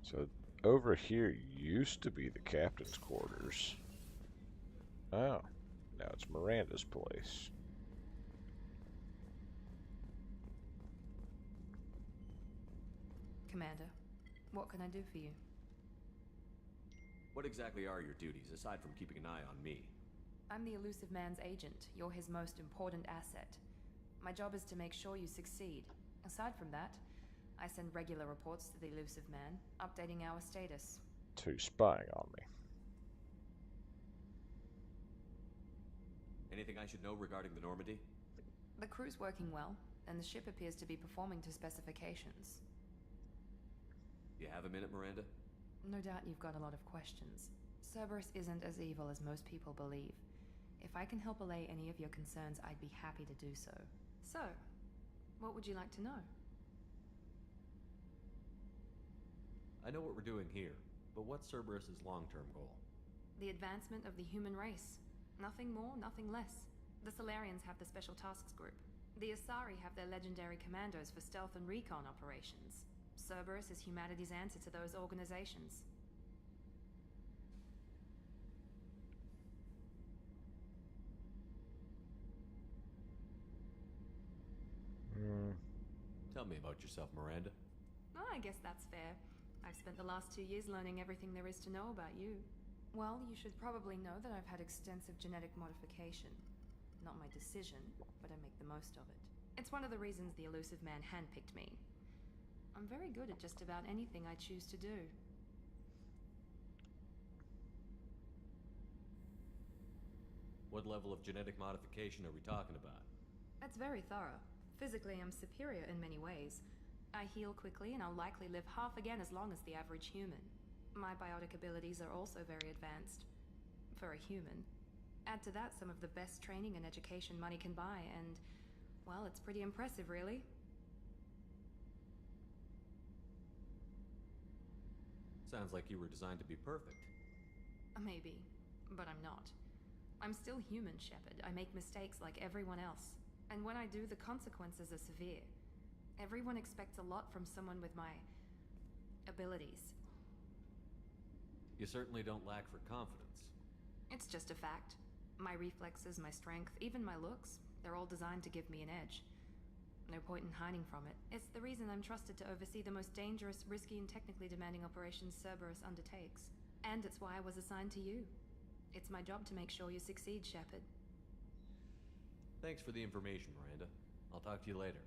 So over here used to be the captain's quarters. Oh, now it's Miranda's place. Commander, what can I do for you? What exactly are your duties, aside from keeping an eye on me? I'm the Elusive Man's agent. You're his most important asset. My job is to make sure you succeed. Aside from that, I send regular reports to the Elusive Man, updating our status. To spying on me. Anything I should know regarding the Normandy? The crew's working well, and the ship appears to be performing to specifications. You have a minute, Miranda? No doubt you've got a lot of questions. Cerberus isn't as evil as most people believe. If I can help allay any of your concerns, I'd be happy to do so. So, what would you like to know? I know what we're doing here, but what's Cerberus's long-term goal? The advancement of the human race. Nothing more, nothing less. The Solarians have the Special Tasks Group. The Asari have their legendary commandos for stealth and recon operations. Cerberus is humanity's answer to those organizations. Tell me about yourself, Miranda. Oh, I guess that's fair. I've spent the last 2 years learning everything there is to know about you. Well, you should probably know that I've had extensive genetic modification. Not my decision, but I make the most of it. It's one of the reasons the Elusive Man handpicked me. I'm very good at just about anything I choose to do. What level of genetic modification are we talking about? That's very thorough. Physically, I'm superior in many ways. I heal quickly, and I'll likely live half again as long as the average human. My biotic abilities are also very advanced. For a human. Add to that some of the best training and education money can buy, and, well, it's pretty impressive, really. Sounds like you were designed to be perfect. Maybe, but I'm not. I'm still human, Shepard. I make mistakes like everyone else. And when I do, the consequences are severe. Everyone expects a lot from someone with my abilities. You certainly don't lack for confidence. It's just a fact. My reflexes, my strength, even my looks, they're all designed to give me an edge. No point in hiding from it. It's the reason I'm trusted to oversee the most dangerous, risky, and technically demanding operations Cerberus undertakes. And it's why I was assigned to you. It's my job to make sure you succeed, Shepard. Thanks for the information, Miranda. I'll talk to you later.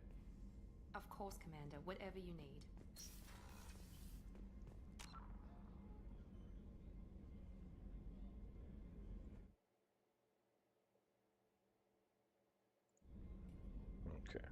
Of course, Commander. Whatever you need. Okay.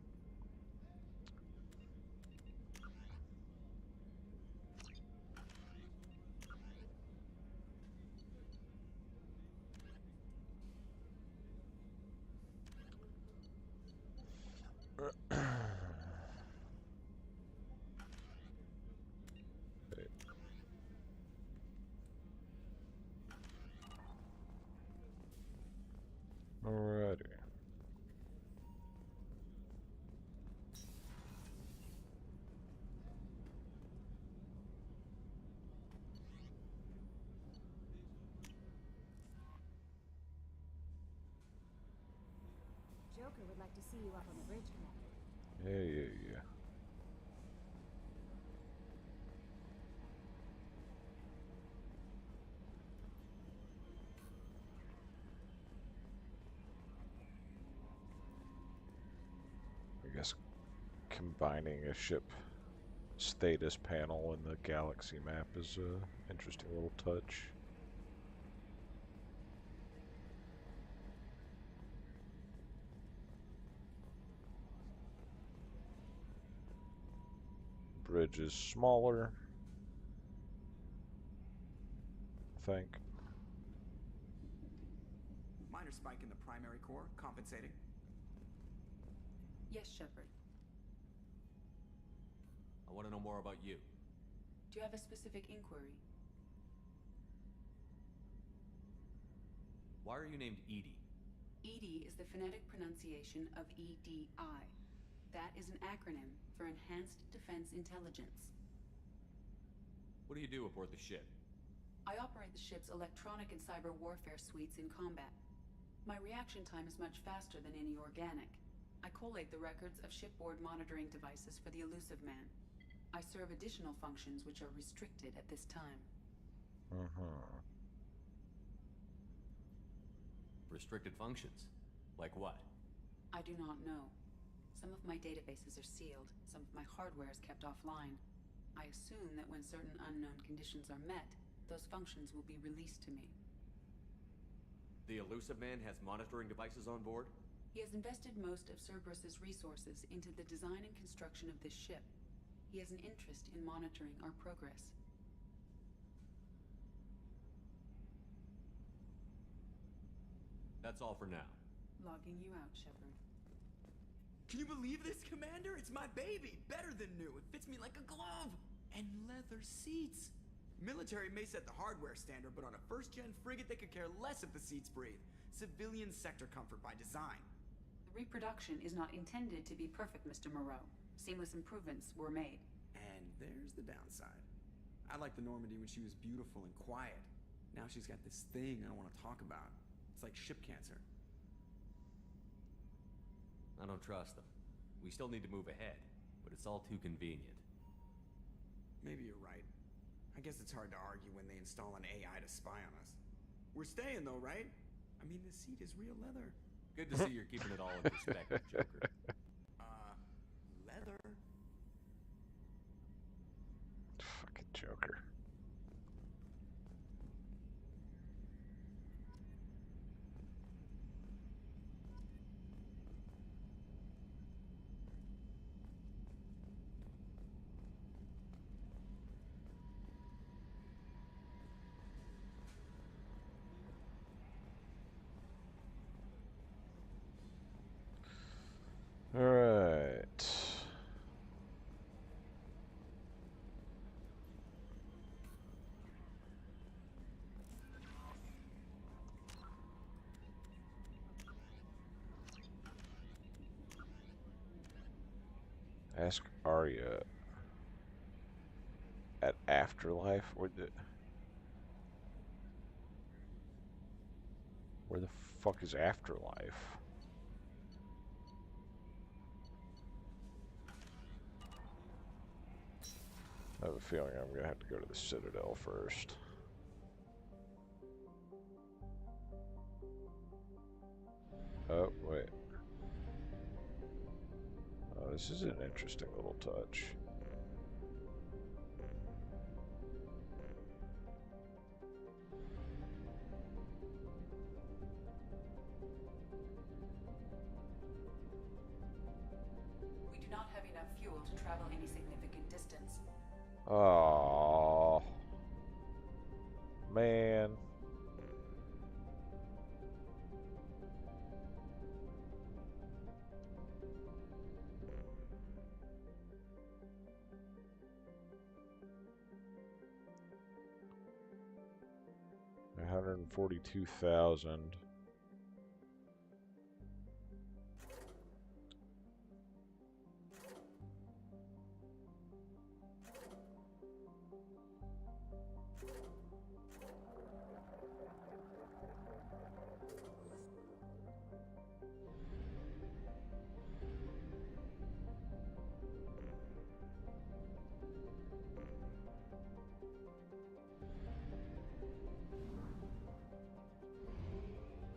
Alrighty. Joker would like to see you up on the bridge, Commander. Yeah. I guess combining a ship status panel in the galaxy map is an interesting little touch. Bridge is smaller, I think. Minor spike in the primary core, compensating. Yes, Shepard. I want to know more about you. Do you have a specific inquiry? Why are you named EDI? EDI is the phonetic pronunciation of EDI. That is an acronym for Enhanced Defense Intelligence. What do you do aboard the ship? I operate the ship's electronic and cyber warfare suites in combat. My reaction time is much faster than any organic. I collate the records of shipboard monitoring devices for the Elusive Man. I serve additional functions which are restricted at this time. Restricted functions? Like what? I do not know. Some of my databases are sealed, some of my hardware is kept offline. I assume that when certain unknown conditions are met, those functions will be released to me. The Elusive Man has monitoring devices on board? He has invested most of Cerberus's resources into the design and construction of this ship. He has an interest in monitoring our progress. That's all for now. Logging you out, Shepard. Can you believe this, Commander? It's my baby! Better than new. It fits me like a glove! And leather seats! Military may set the hardware standard, but on a first-gen frigate they could care less if the seats breathe. Civilian sector comfort by design. The reproduction is not intended to be perfect, Mr. Moreau. Seamless improvements were made. And there's the downside. I liked the Normandy when she was beautiful and quiet. Now she's got this thing I don't want to talk about. It's like ship cancer. I don't trust them. We still need to move ahead, but it's all too convenient. Maybe you're right. I guess it's hard to argue when they install an AI to spy on us. We're staying though, right? I mean, the seat is real leather. Good to see you're keeping it all in perspective, Joker. Leather? Fucking Joker. All right. Ask Arya at Afterlife. Where the fuck is Afterlife? I have a feeling I'm gonna have to go to the Citadel first. Oh, wait. Oh, this is an interesting little touch. We do not have enough fuel to travel any significant distance. Oh, man. $142,000.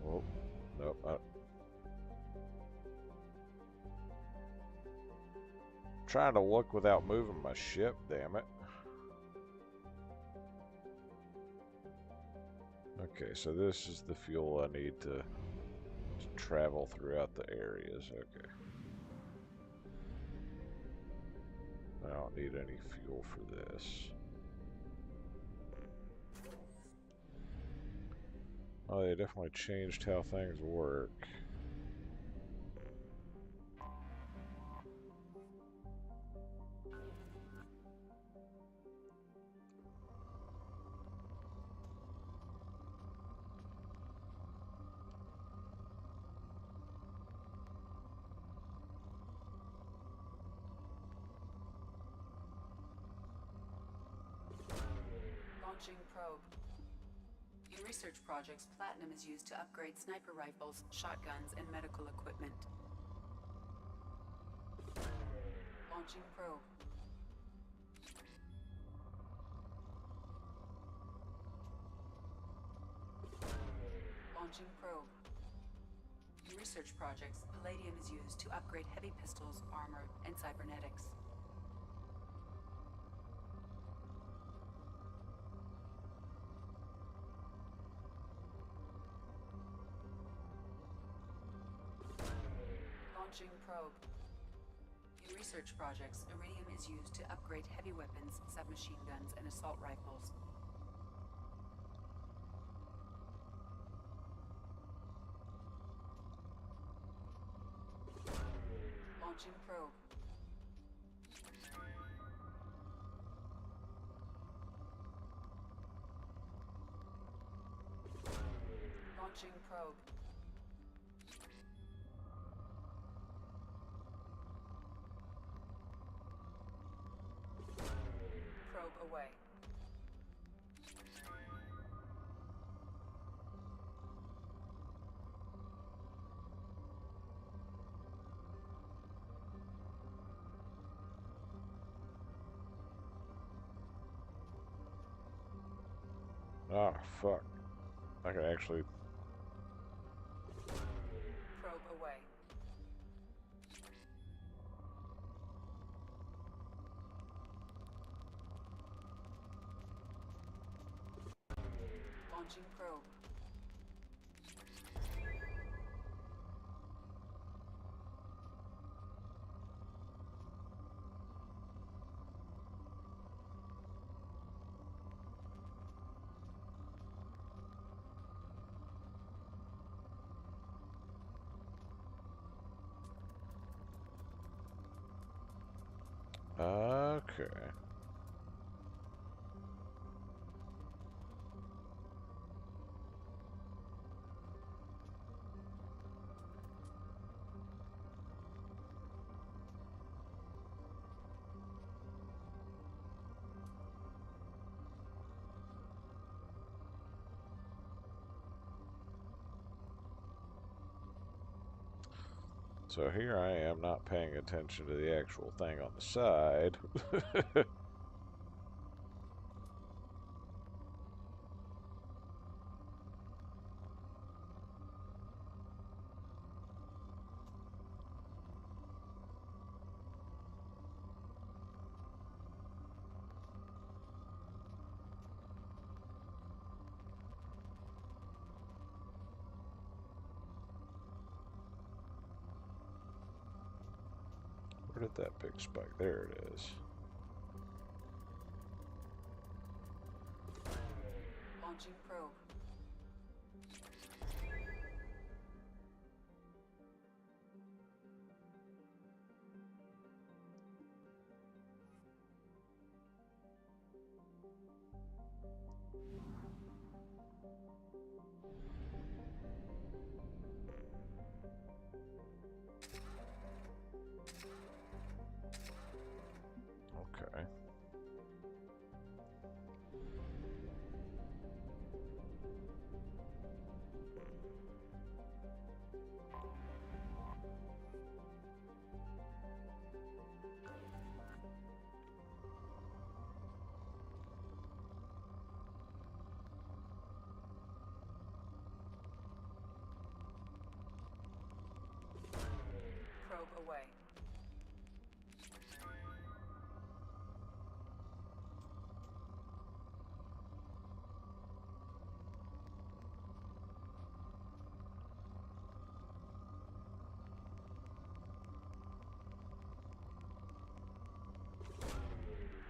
Oh, nope. Trying to look without moving my ship, damn it. Okay, so this is the fuel I need to travel throughout the areas. Okay. I don't need any fuel for this. Oh, they definitely changed how things work. Launching probe. In research projects, platinum is used to upgrade sniper rifles, shotguns, and medical equipment. Launching probe. Launching probe. In research projects, palladium is used to upgrade heavy pistols, armor, and cybernetics. Launching probe. In research projects, iridium is used to upgrade heavy weapons, submachine guns, and assault rifles. Launching probe. Launching probe. Probe away. Ah, fuck. I can actually... Probe away. Launching probe. Okay. So here I am not paying attention to the actual thing on the side. Where did that big spike? There it is. Launching probe. Okay. Probe away.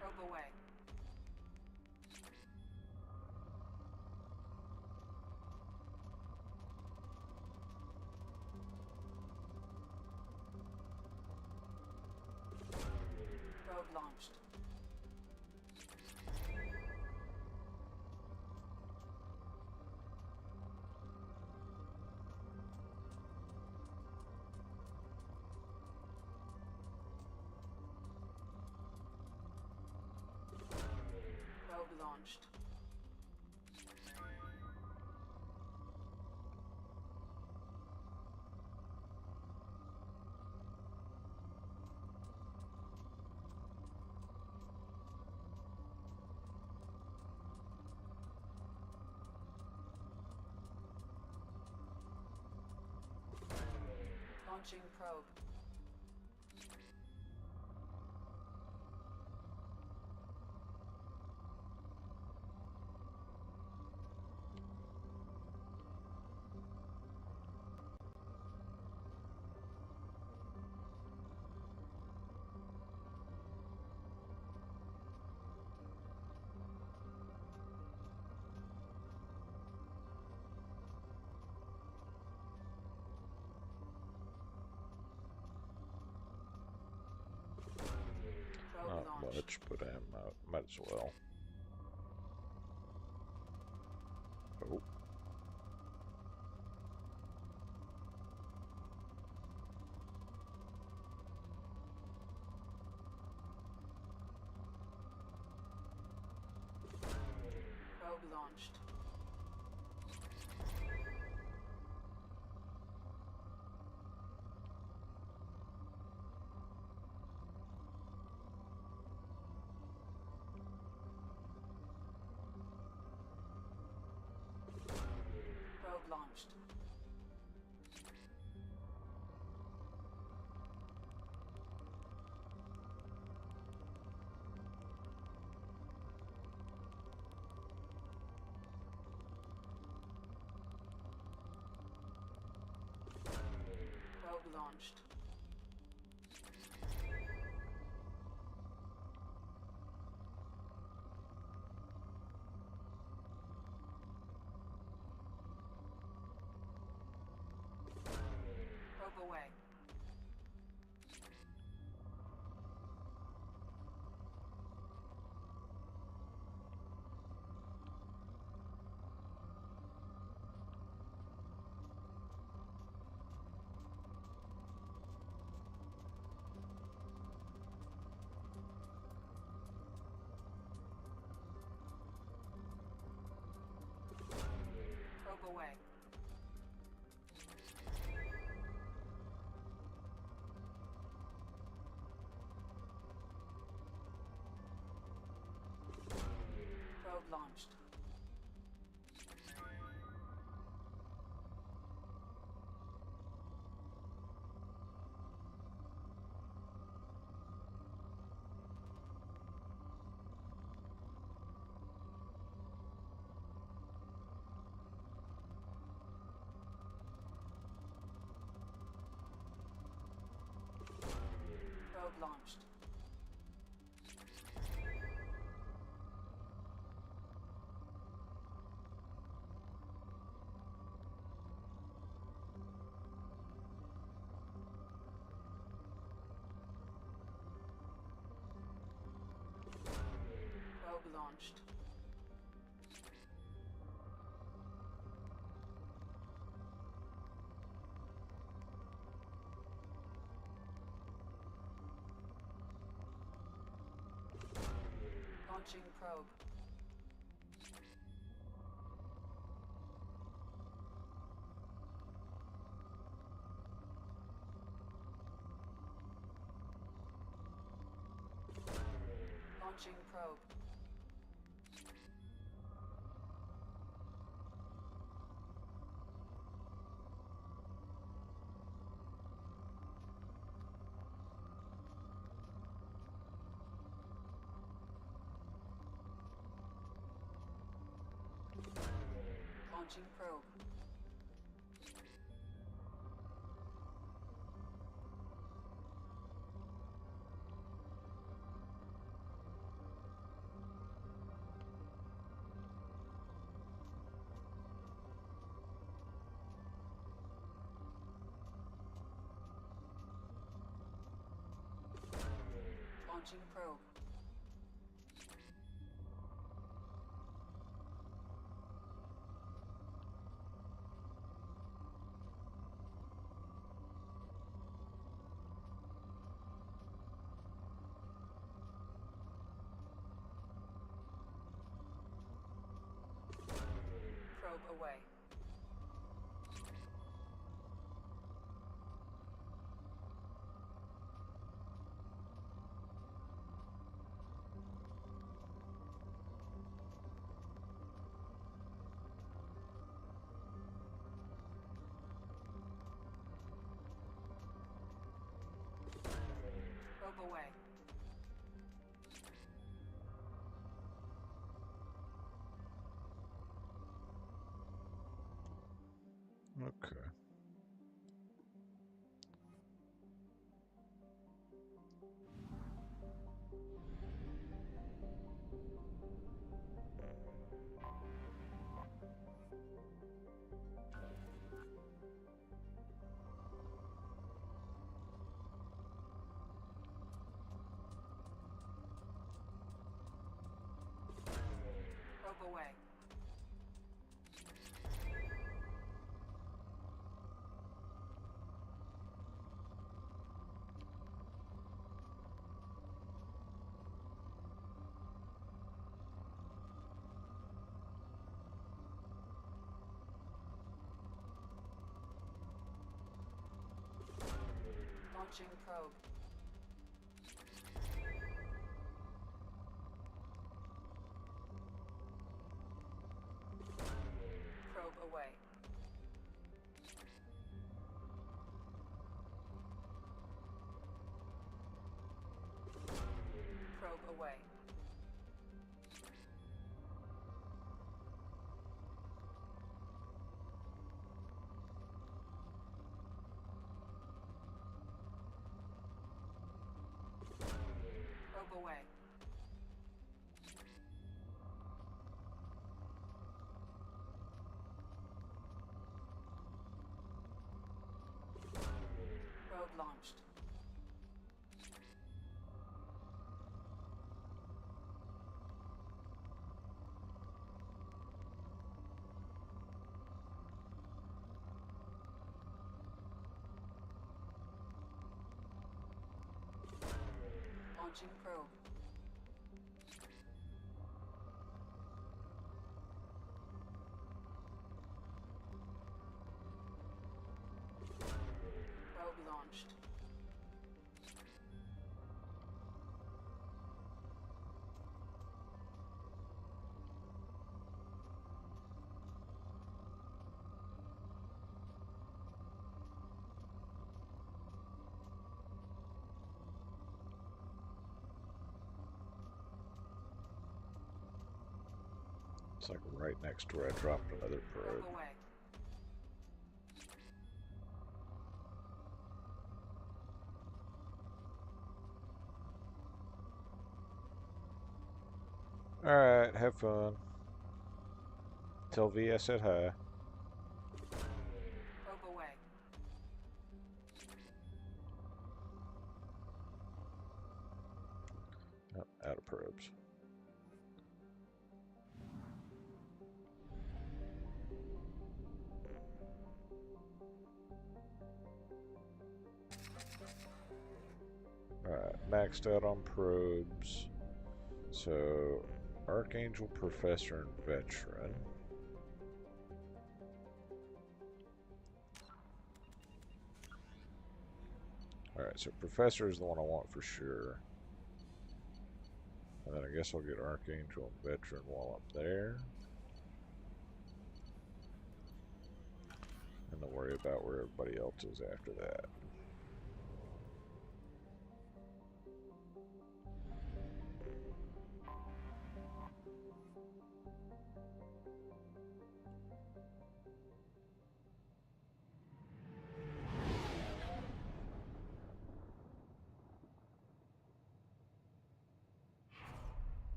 Probe away. Launching probe. Not much, but I might as well. Oh. Probe launched. Probe launched. Probe launched. Probe away. Probe away. Probe launched. Probe launched. Probe launched. Launching probe. Launching probe. Launching probe. Launching probe. Probe away. Probe away. Okay. Probe away. Launching probe. Probe away. Probe away. Probe away. Probe launched. Launching probe. Probe launched. It's like right next to where I dropped another probe. Probe away. Alright, have fun. Tell V I said hi. Probe away. Oh, out of probes. Alright, maxed out on probes. So, Archangel, Professor, and Veteran. Alright, so Professor is the one I want for sure. And then I guess I'll get Archangel and Veteran while I'm there. And then worry about where everybody else is after that.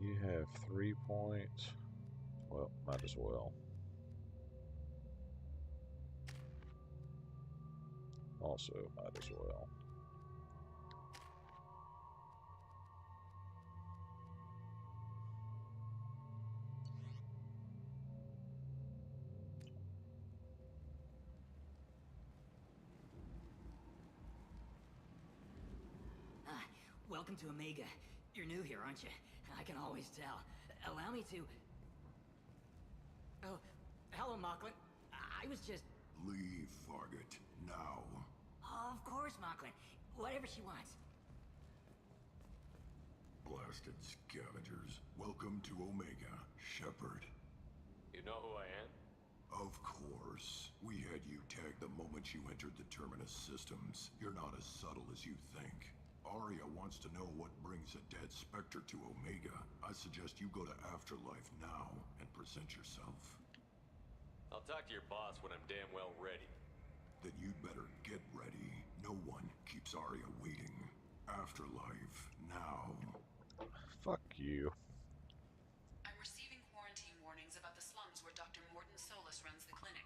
You have 3 points. Well, might as well. Also, might as well. welcome to Omega. You're new here, aren't you? I can always tell. Allow me to... Oh, hello, Mocklin. I was just... Leave, Fargate. Now. Oh, of course, Mocklin. Whatever she wants. Blasted scavengers. Welcome to Omega, Shepard. You know who I am? Of course. We had you tagged the moment you entered the Terminus systems. You're not as subtle as you think. Aria wants to know what brings a dead Spectre to Omega. I suggest you go to Afterlife now and present yourself. I'll talk to your boss when I'm damn well ready. Then you'd better get ready. No one keeps Aria waiting. Afterlife now. Fuck you. I'm receiving quarantine warnings about the slums where Dr. Mordin Solus runs the clinic.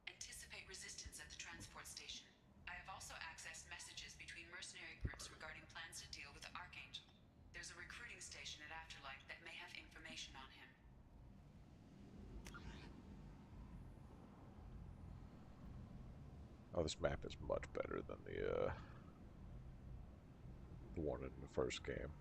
Anticipate resistance at the transport station. I have also accessed messages between mercenary groups regarding plans to deal with the Archangel. There's a recruiting station at Afterlife that may have information on him. Oh, this map is much better than the one in the first game.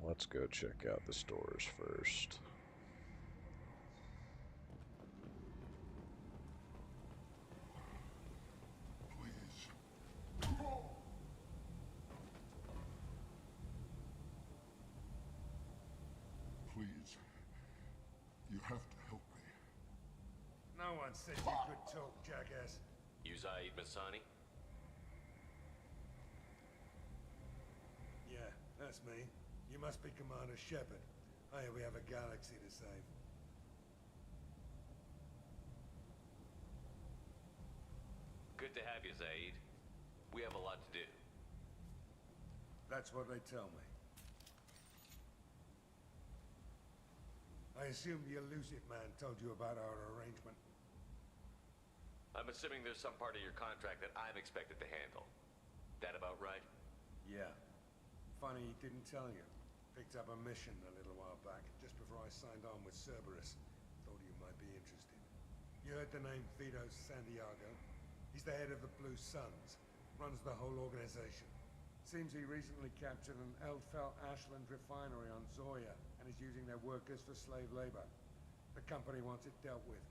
Let's go check out the stores first. Please. You have to help me. No one said you could talk, jackass. You Zaid Masani? Yeah, that's me. You must be Commander Shepard. Oh, yeah, we have a galaxy to save. Good to have you, Zaid. We have a lot to do. That's what they tell me. I assume the Elusive Man told you about our arrangement. I'm assuming there's some part of your contract that I'm expected to handle. That about right? Yeah. Funny he didn't tell you. Picked up a mission a little while back, just before I signed on with Cerberus. Thought you might be interested. You heard the name Vito Santiago? He's the head of the Blue Suns. Runs the whole organization. Seems he recently captured an Eldfell Ashland refinery on Zoya and is using their workers for slave labor. The company wants it dealt with.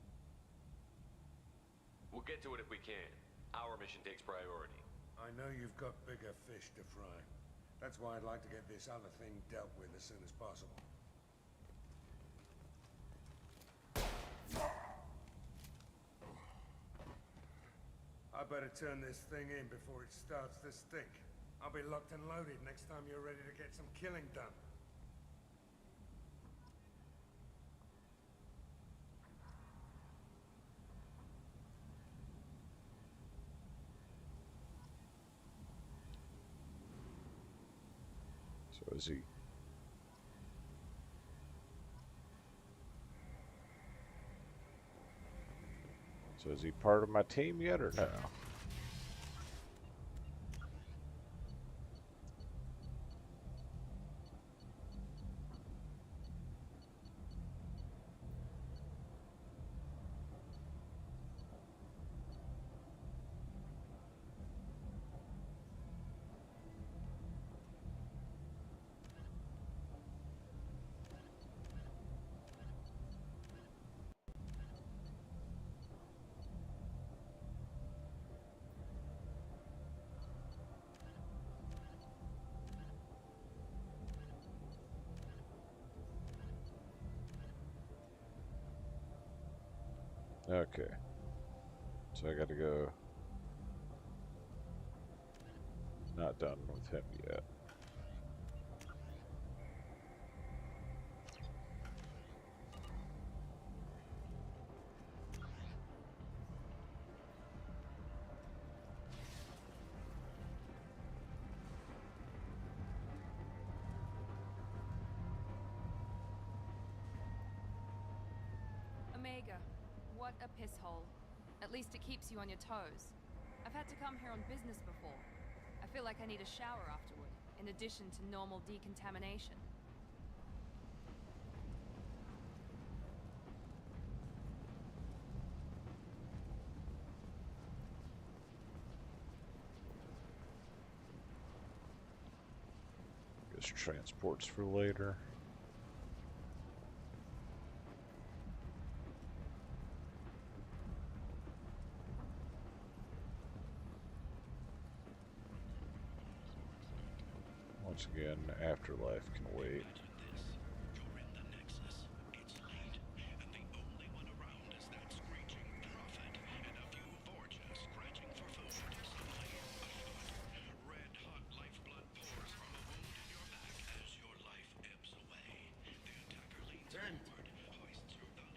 We'll get to it if we can. Our mission takes priority. I know you've got bigger fish to fry. That's why I'd like to get this other thing dealt with as soon as possible. I better turn this thing in before it starts to stink. I'll be locked and loaded next time you're ready to get some killing done. So is he? So is he part of my team yet or no? Okay. So I gotta go. Not done with him yet. Omega. What a piss hole. At least it keeps you on your toes. I've had to come here on business before. I feel like I need a shower afterward, in addition to normal decontamination. Guess transports for later. Once again, Afterlife can wait.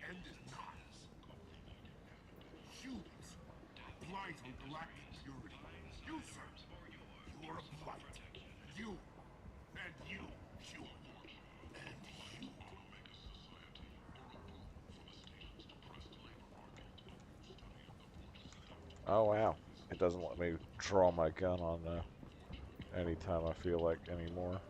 End is not. Humans. Blight on galactic purity. You, sir. You are a blight. You. And you. You. And you. Oh wow. It doesn't let me draw my gun on anytime I feel like anymore.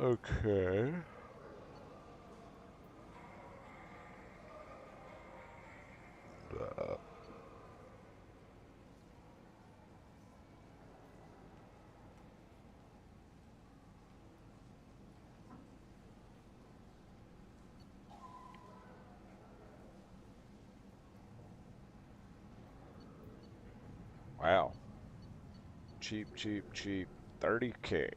Okay. Wow. Cheap, cheap, cheap. 30K.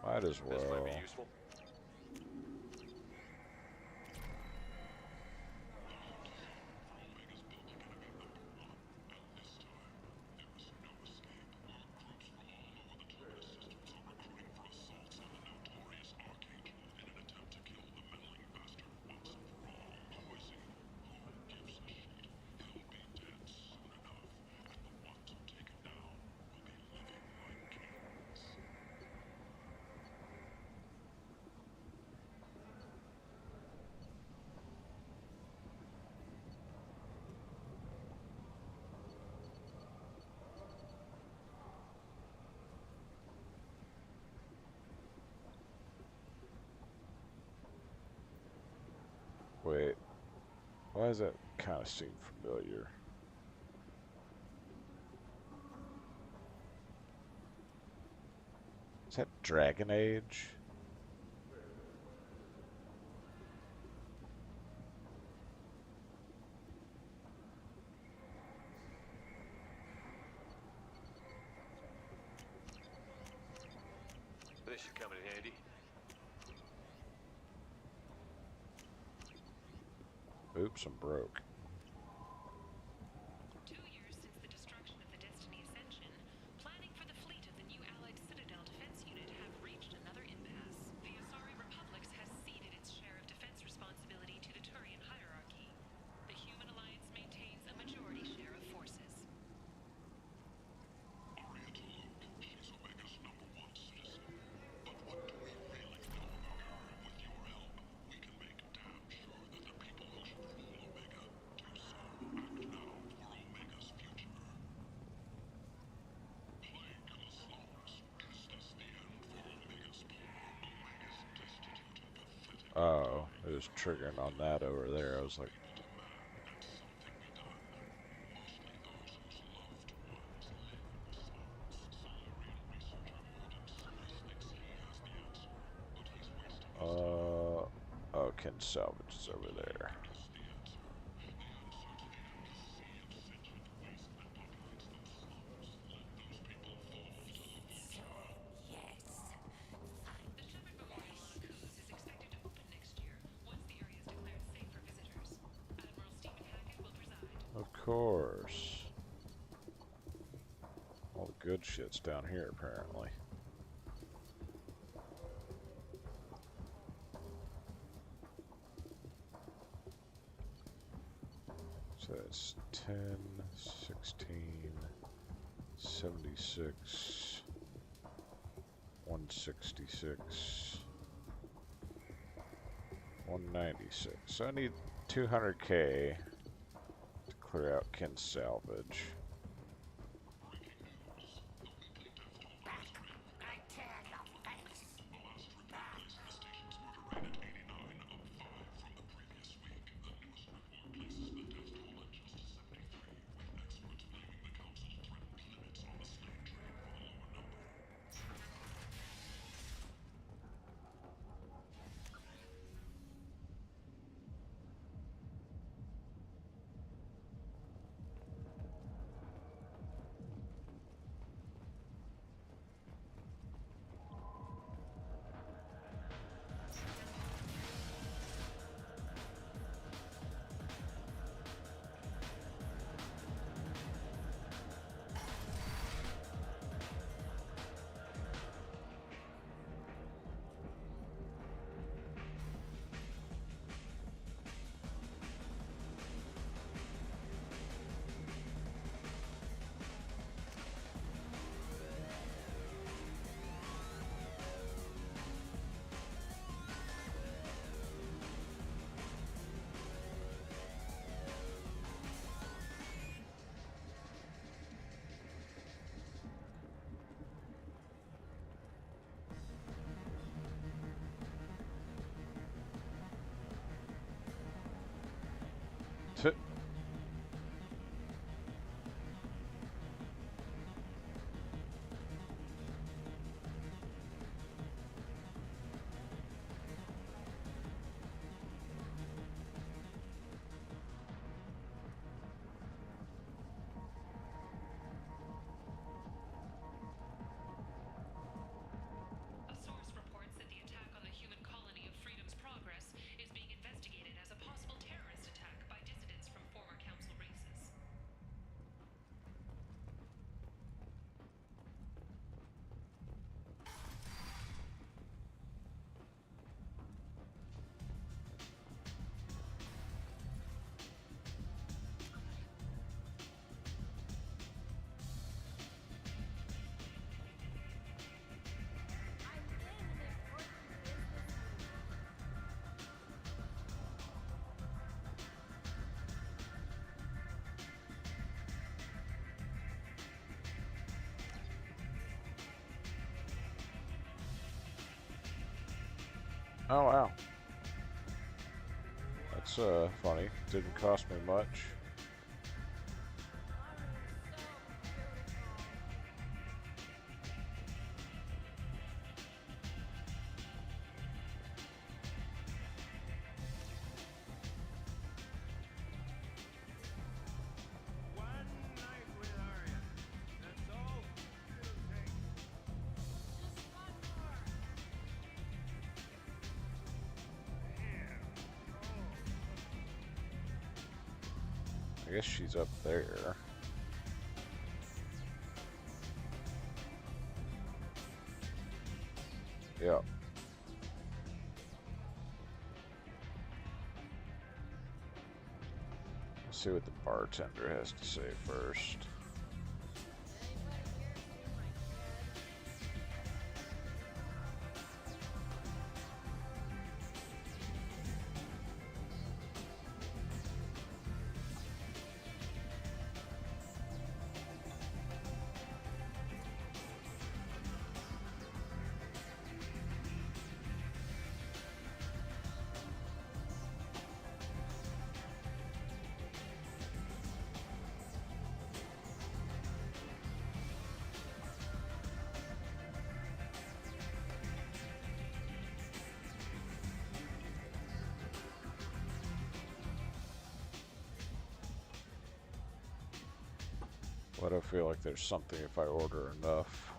Might as well. This might be useful. Wait, why does that kind of seem familiar? Is that Dragon Age? This should come in handy. Oops, I'm broke. 2 years since the destruction of the Destiny Ascension, planning for the fleet of the new Allied Citadel Defense Unit have reached another impasse. The Asari Republics has ceded its share of defense responsibility to the Turian hierarchy. The Human Alliance maintains a majority share of forces. Aria to Luke. She's Omega's #1 citizen. But what do we really know about her? With your help, we can make damn sure that the people who should rule Omega do so. Act now for Omega's future. Plague in the slums. Is this the end for Omega's power? Omega's destitute and pathetic. Oh, it was triggering on that over there. I was like, oh, Ken Salvage is over there. The ship course. All the good shit's down here, apparently. So that's 10, 16, 76, 166, 196. So I need 200K to clear out Ken's salvage. Oh wow. That's funny. Didn't cost me much. I guess she's up there. Yep. Let's see what the bartender has to say first. But I feel like there's something if I order enough.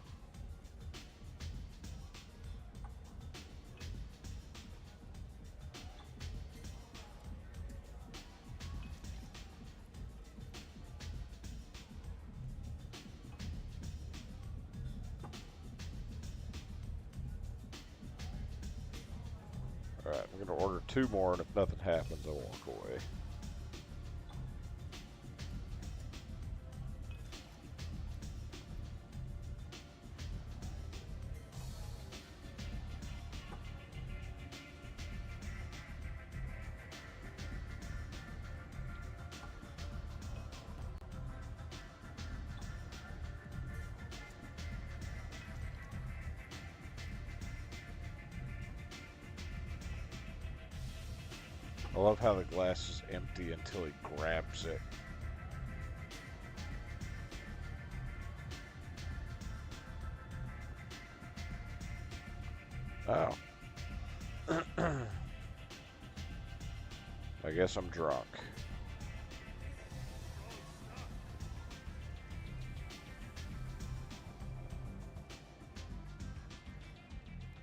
2 more, and if nothing happens, I walk away. I love how the glass is empty until he grabs it. Oh. I guess I'm drunk.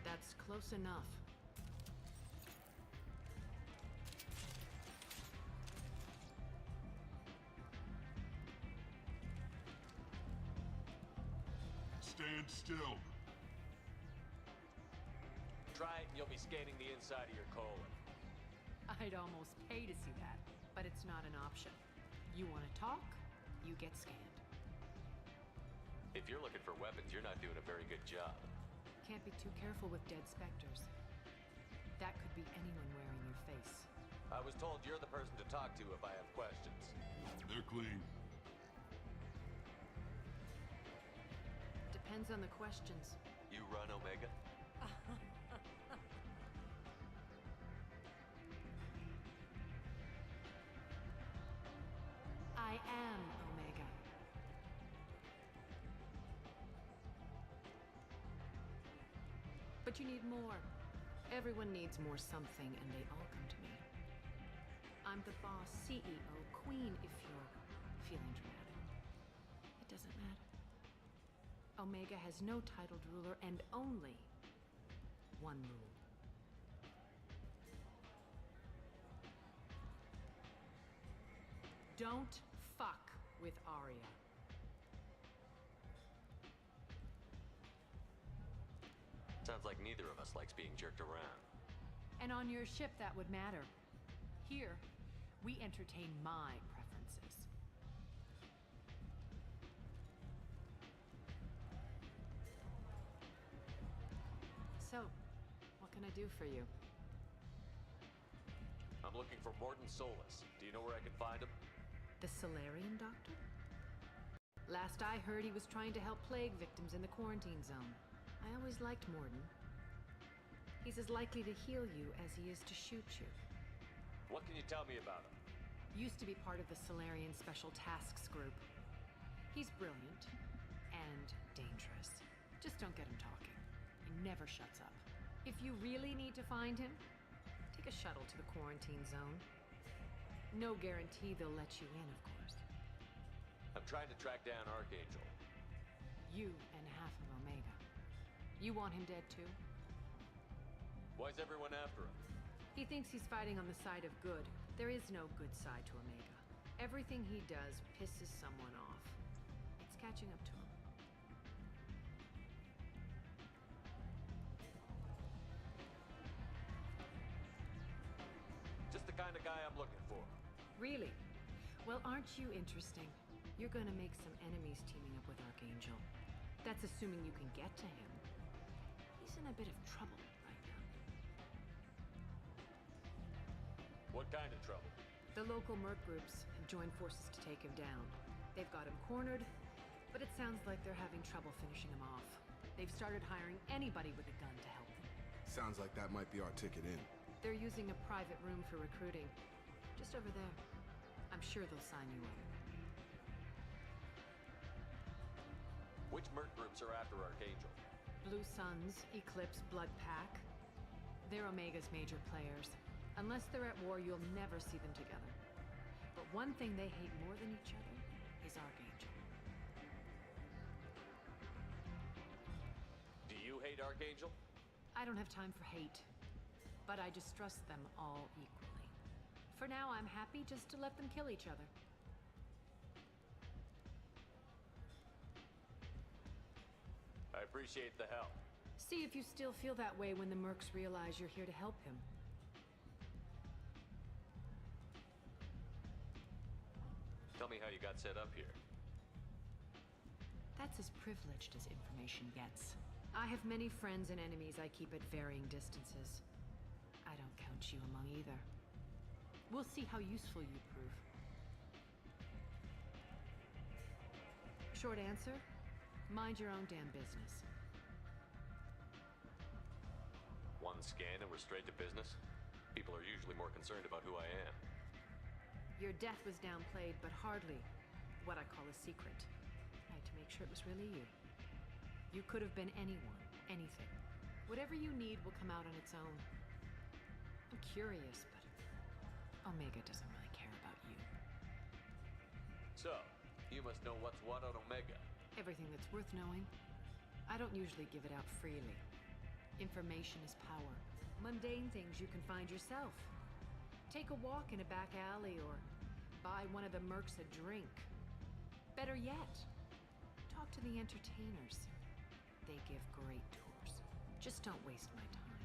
That's close enough. Stand still. Try it and you'll be scanning the inside of your colon. I'd almost pay to see that, but it's not an option. You want to talk, you get scanned. If you're looking for weapons, you're not doing a very good job. Can't be too careful with dead specters. That could be anyone wearing your face. I was told you're the person to talk to if I have questions. They're clean. Depends on the questions. You run Omega? I am Omega. But you need more. Everyone needs more something, and they all come to me. I'm the boss, CEO, queen, if you're feeling dramatic. It doesn't matter. Omega has no titled ruler and only one rule. Don't fuck with Arya. Sounds like neither of us likes being jerked around. And on your ship, that would matter. Here, we entertain my preferences. So, what can I do for you? I'm looking for Morton Solus. Do you know where I can find him? The Solarian doctor? Last I heard, he was trying to help plague victims in the quarantine zone. I always liked Morton. He's as likely to heal you as he is to shoot you. What can you tell me about him? Used to be part of the Solarian Special Tasks Group. He's brilliant and dangerous. Just don't get him talking. He never shuts up. If you really need to find him, take a shuttle to the quarantine zone. No guarantee they'll let you in, of course. I'm trying to track down Archangel. You and half of Omega. You want him dead too? Why's everyone after him? He thinks he's fighting on the side of good. There is no good side to Omega. Everything he does pisses someone off. It's catching up to him. Just the kind of guy I'm looking for. Really? Well, aren't you interesting? You're gonna make some enemies teaming up with Archangel. That's assuming you can get to him. He's in a bit of trouble right now. What kind of trouble? The local merc groups have joined forces to take him down. They've got him cornered, but it sounds like they're having trouble finishing him off. They've started hiring anybody with a gun to help them. Sounds like that might be our ticket in. They're using a private room for recruiting. Just over there. I'm sure they'll sign you up. Which merc groups are after Archangel? Blue Suns, Eclipse, Blood Pack. They're Omega's major players. Unless they're at war, you'll never see them together. But one thing they hate more than each other is Archangel. Do you hate Archangel? I don't have time for hate, but I distrust them all equally. For now, I'm happy just to let them kill each other. I appreciate the help. See if you still feel that way when the mercs realize you're here to help him. got set up here? That's as privileged as information gets. I have many friends and enemies I keep at varying distances. I don't count you among either. We'll see how useful you prove. Short answer, mind your own damn business. One scan and we're straight to business? People are usually more concerned about who I am. Your death was downplayed, but hardly what I call a secret. I had to make sure it was really you. You could have been anyone, anything. Whatever you need will come out on its own. I'm curious, but Omega doesn't really care about you. So, you must know what's what on Omega. Everything that's worth knowing. I don't usually give it out freely. Information is power. Mundane things you can find yourself. Take a walk in a back alley or buy one of the mercs a drink. Better yet, talk to the entertainers. They give great tours. Just don't waste my time.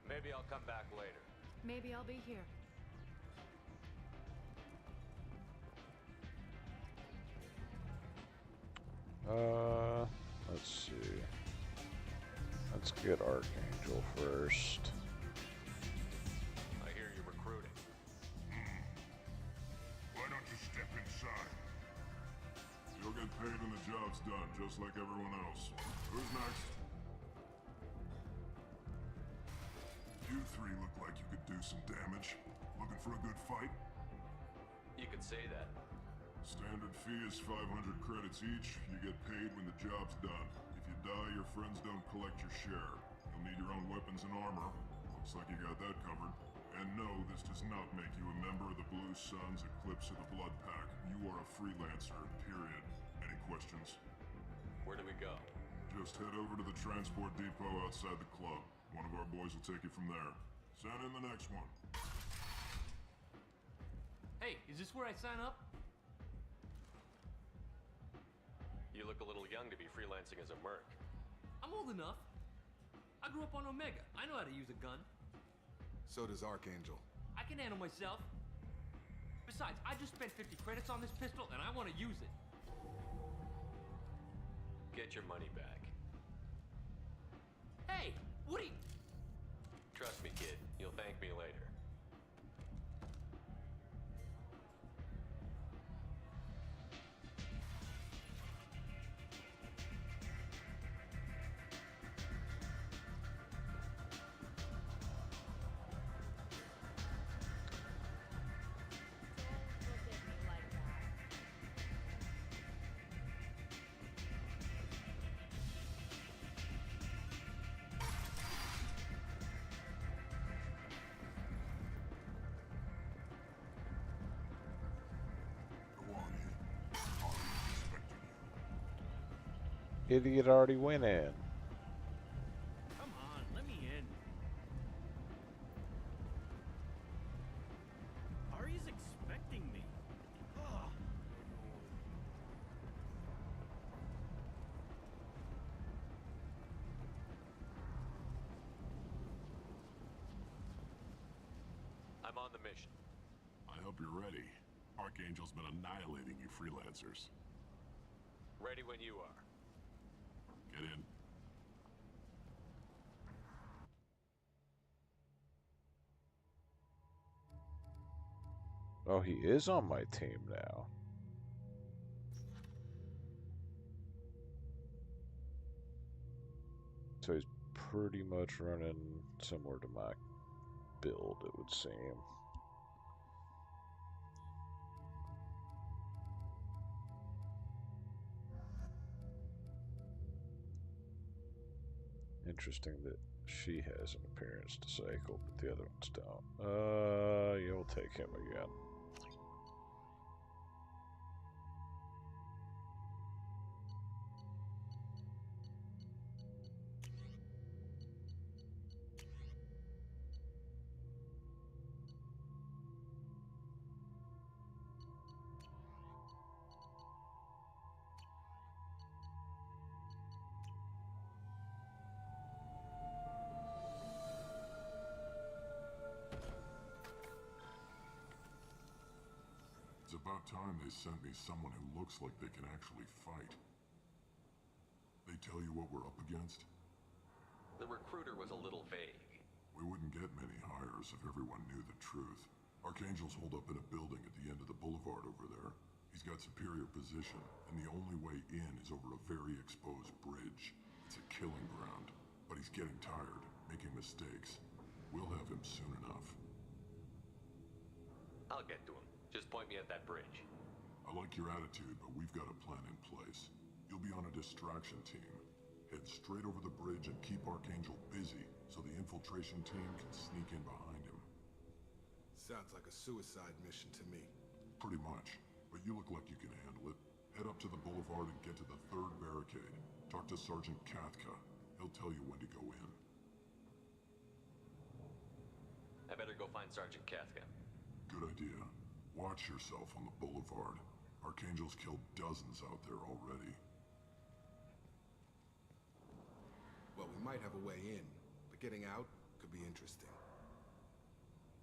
Maybe I'll come back later. Maybe I'll be here. Let's see. Let's get Archangel first. I hear you're recruiting. Why don't you step inside? You'll get paid when the job's done, just like everyone else. Who's next? You three look like you could do some damage. Looking for a good fight? You could say that. Standard fee is 500 credits each. You get paid when the job's done. If you die, your friends don't collect your share. You'll need your own weapons and armor. Looks like you got that covered. And no, this does not make you a member of the Blue Suns Eclipse of the Blood Pack. You are a freelancer, period. Any questions? Where do we go? Just head over to the transport depot outside the club. One of our boys will take you from there. Send in the next one. Hey, is this where I sign up? You look a little young to be freelancing as a merc. I'm old enough. I grew up on Omega. I know how to use a gun. So does Archangel. I can handle myself. Besides, I just spent 50 credits on this pistol and I want to use it. Get your money back. Hey, what are you... Trust me, kid. You'll thank me later. Idiot already went in. Come on, let me in. Ari's expecting me. Ugh. I'm on the mission. I hope you're ready. Archangel's been annihilating you freelancers. Ready when you are. Get in. Oh, he is on my team now. So he's pretty much running similar to my build, it would seem. Interesting that she has an appearance to cycle, but the other ones don't. You'll take him again. About time they sent me someone who looks like they can actually fight. They tell you what we're up against? The recruiter was a little vague. We wouldn't get many hires if everyone knew the truth. Archangel's holed up in a building at the end of the boulevard over there. He's got superior position, and the only way in is over a very exposed bridge. It's a killing ground, but he's getting tired, making mistakes. We'll have him soon enough. I'll get to him. Just point me at that bridge. I like your attitude, but we've got a plan in place. You'll be on a distraction team. Head straight over the bridge and keep Archangel busy, so the infiltration team can sneak in behind him. Sounds like a suicide mission to me. Pretty much, but you look like you can handle it. Head up to the boulevard and get to the third barricade. Talk to Sergeant Kathka. He'll tell you when to go in. I better go find Sergeant Kathka. Good idea. Watch yourself on the boulevard. Archangel's killed dozens out there already. Well, we might have a way in, but getting out could be interesting.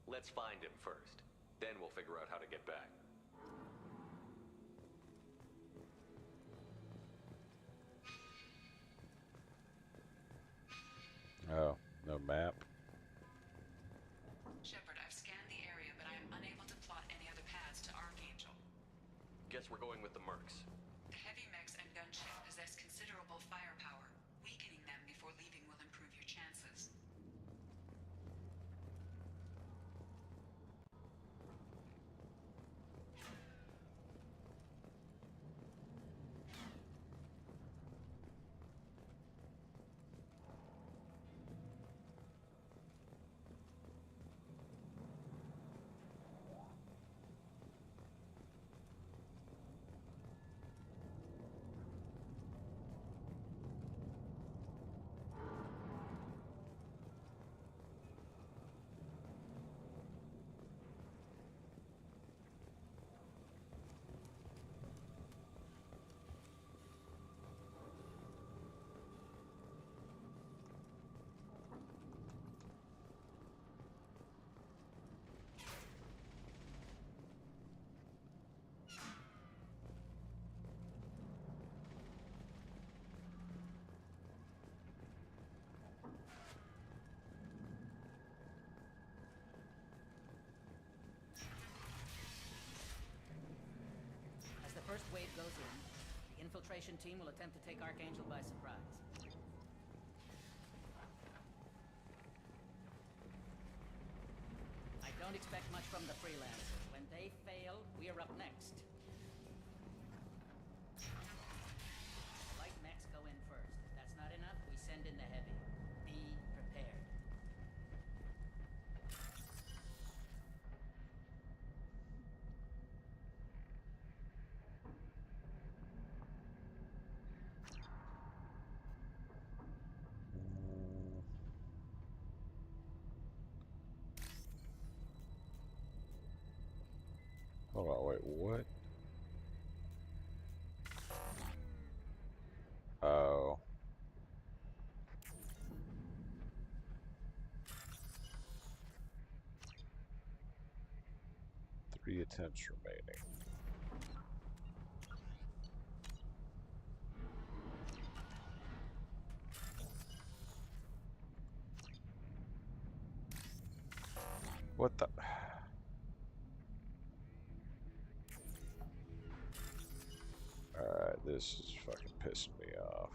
Let's find him first. Then we'll figure out how to get back. Oh, no map. Shepard, I've scanned the area, but I am unable to plot any other paths to Archangel. Guess we're going with the Mercs. The heavy mechs and gunship possess considerable firepower. Weakening them before leaving will improve your chances. As the first wave goes in, the infiltration team will attempt to take Archangel by surprise. I don't expect much from the freelancers. When they fail, we're up next. The light mechs go in first. If that's not enough, we send in the heavy. Be prepared. Hold on, wait, what? Oh. Three attempts remaining. What the? Alright, this is fucking pissing me off.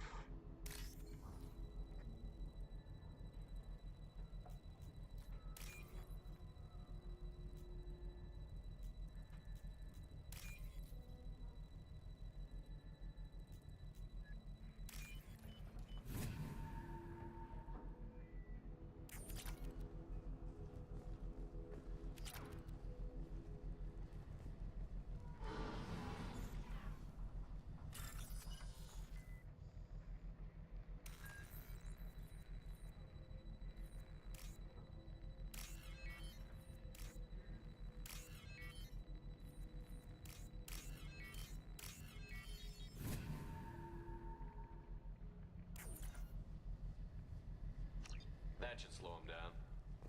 That should slow them down.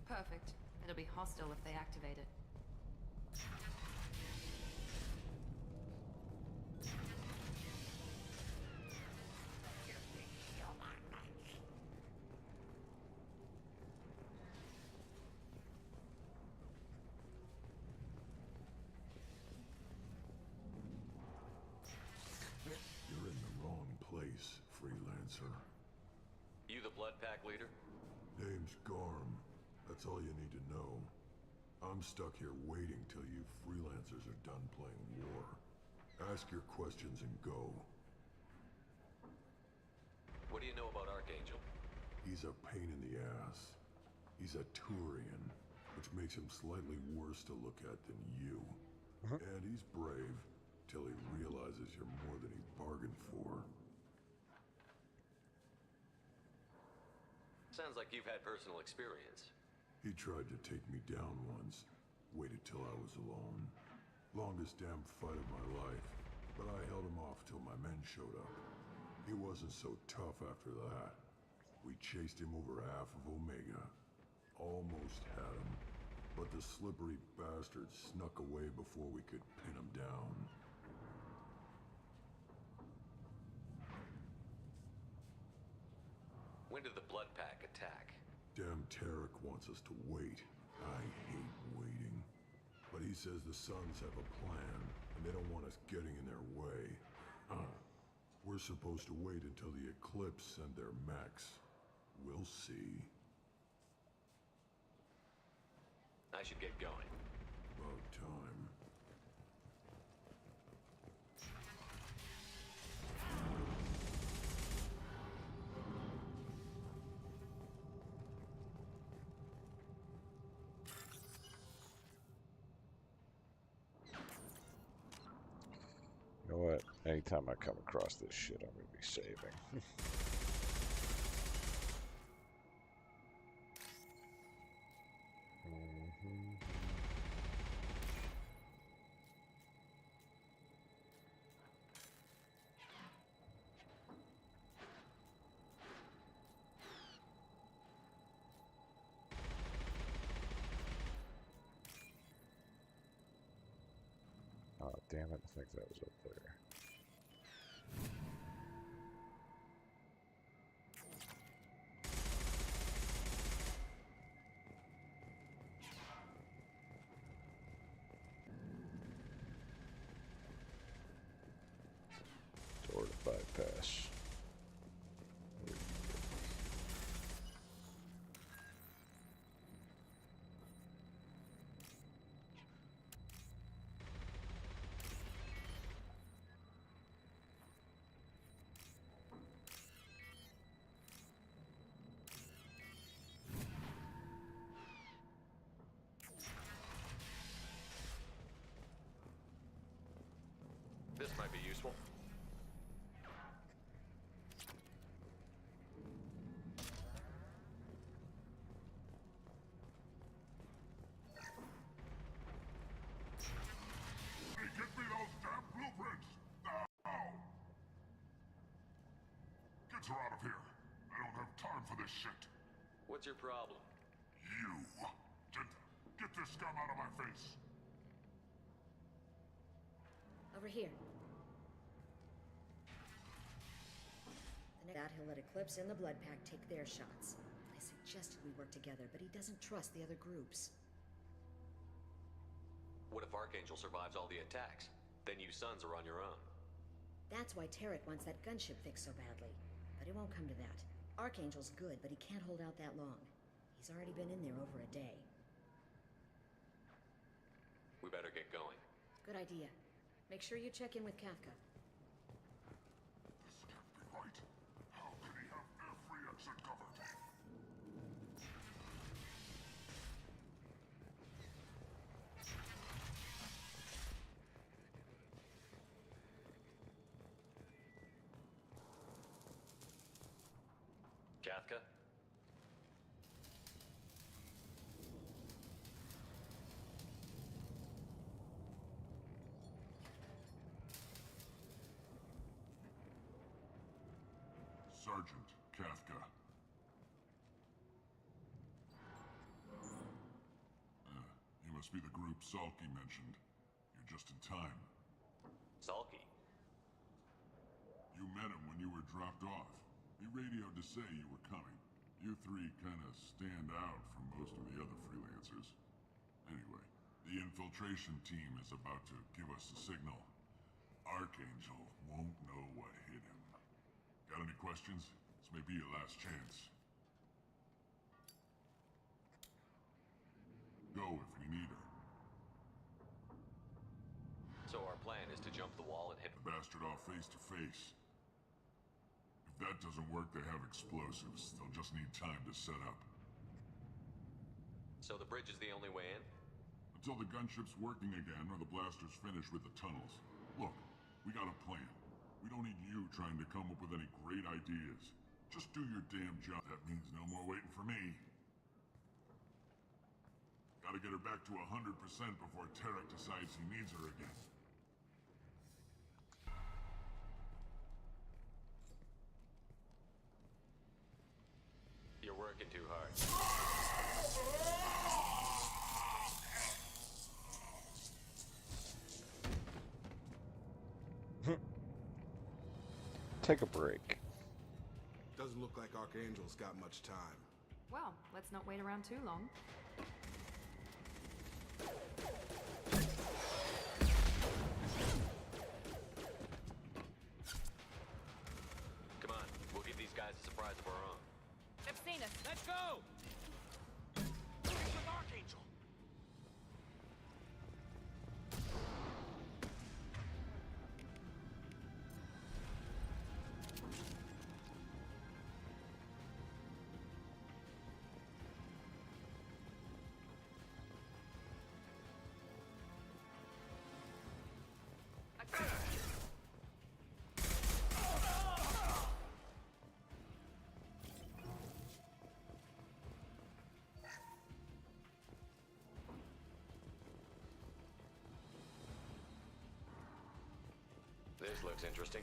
Perfect. It'll be hostile if they activate it. Blood Pack leader? Name's Garm. That's all you need to know. I'm stuck here waiting till you freelancers are done playing war. Ask your questions and go. What do you know about Archangel? He's a pain in the ass. He's a Turian, which makes him slightly worse to look at than you. And he's brave, till he realizes you're more than he bargained for. Sounds like you've had personal experience. He tried to take me down once. Waited till I was alone. Longest damn fight of my life. But I held him off till my men showed up. He wasn't so tough after that. We chased him over half of Omega. Almost had him. But the slippery bastard snuck away before we could pin him down. When did the Blood Pack attack? Damn Tarek wants us to wait. I hate waiting. But he says the Suns have a plan, and they don't want us getting in their way. We're supposed to wait until the Eclipse send their mechs. We'll see. I should get going. About time. You know what? Anytime I come across this shit, I'm gonna be saving. Oh, damn it, I think that was up there. Door to bypass. This might be useful. Hey, get me those damn blueprints! Now! Get her out of here. I don't have time for this shit. What's your problem? You! Get this scum out of my face! Over here. That he'll let Eclipse and the Blood Pack take their shots. I suggested we work together, but he doesn't trust the other groups. What if Archangel survives all the attacks? Then you Sons are on your own. That's why Tarek wants that gunship fixed so badly. But it won't come to that. Archangel's good, but he can't hold out that long. He's already been in there over a day. We better get going. Good idea. Make sure you check in with Kafka. This can't be right. How can he have every exit covered? Kafka? Sergeant Kafka. You must be the group Salky mentioned. You're just in time. Salky? You met him when you were dropped off. He radioed to say you were coming. You three kind of stand out from most of the other freelancers. Anyway, the infiltration team is about to give us a signal. Archangel won't know what hit him. Got any questions? This may be your last chance. go if we need her. So our plan is to jump the wall and hit The bastard off face to face. If that doesn't work, they have explosives. They'll just need time to set up. So the bridge is the only way in? Until the gunship's working again or the blasters finish with the tunnels. Look, we got a plan. We don't need you trying to come up with any great ideas. Just do your damn job. That means no more waiting for me. Gotta get her back to 100% before Tarek decides he needs her again. You're working too hard. Take a break. Doesn't look like Archangel's got much time. Well, let's not wait around too long. Come on, we'll give these guys a surprise of our own. They've seen us. Let's go! It's with Archangel! This looks interesting.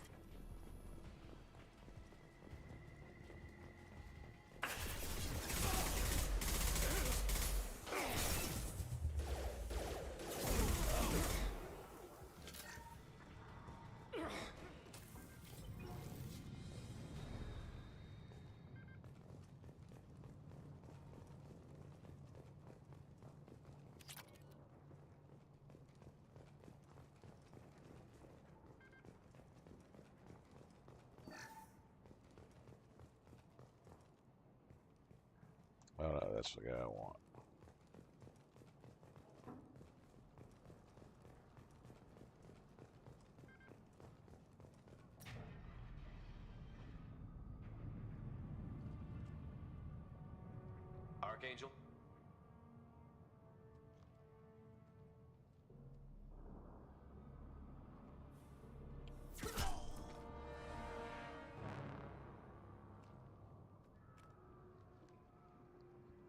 Oh no, that's the guy I want. Archangel?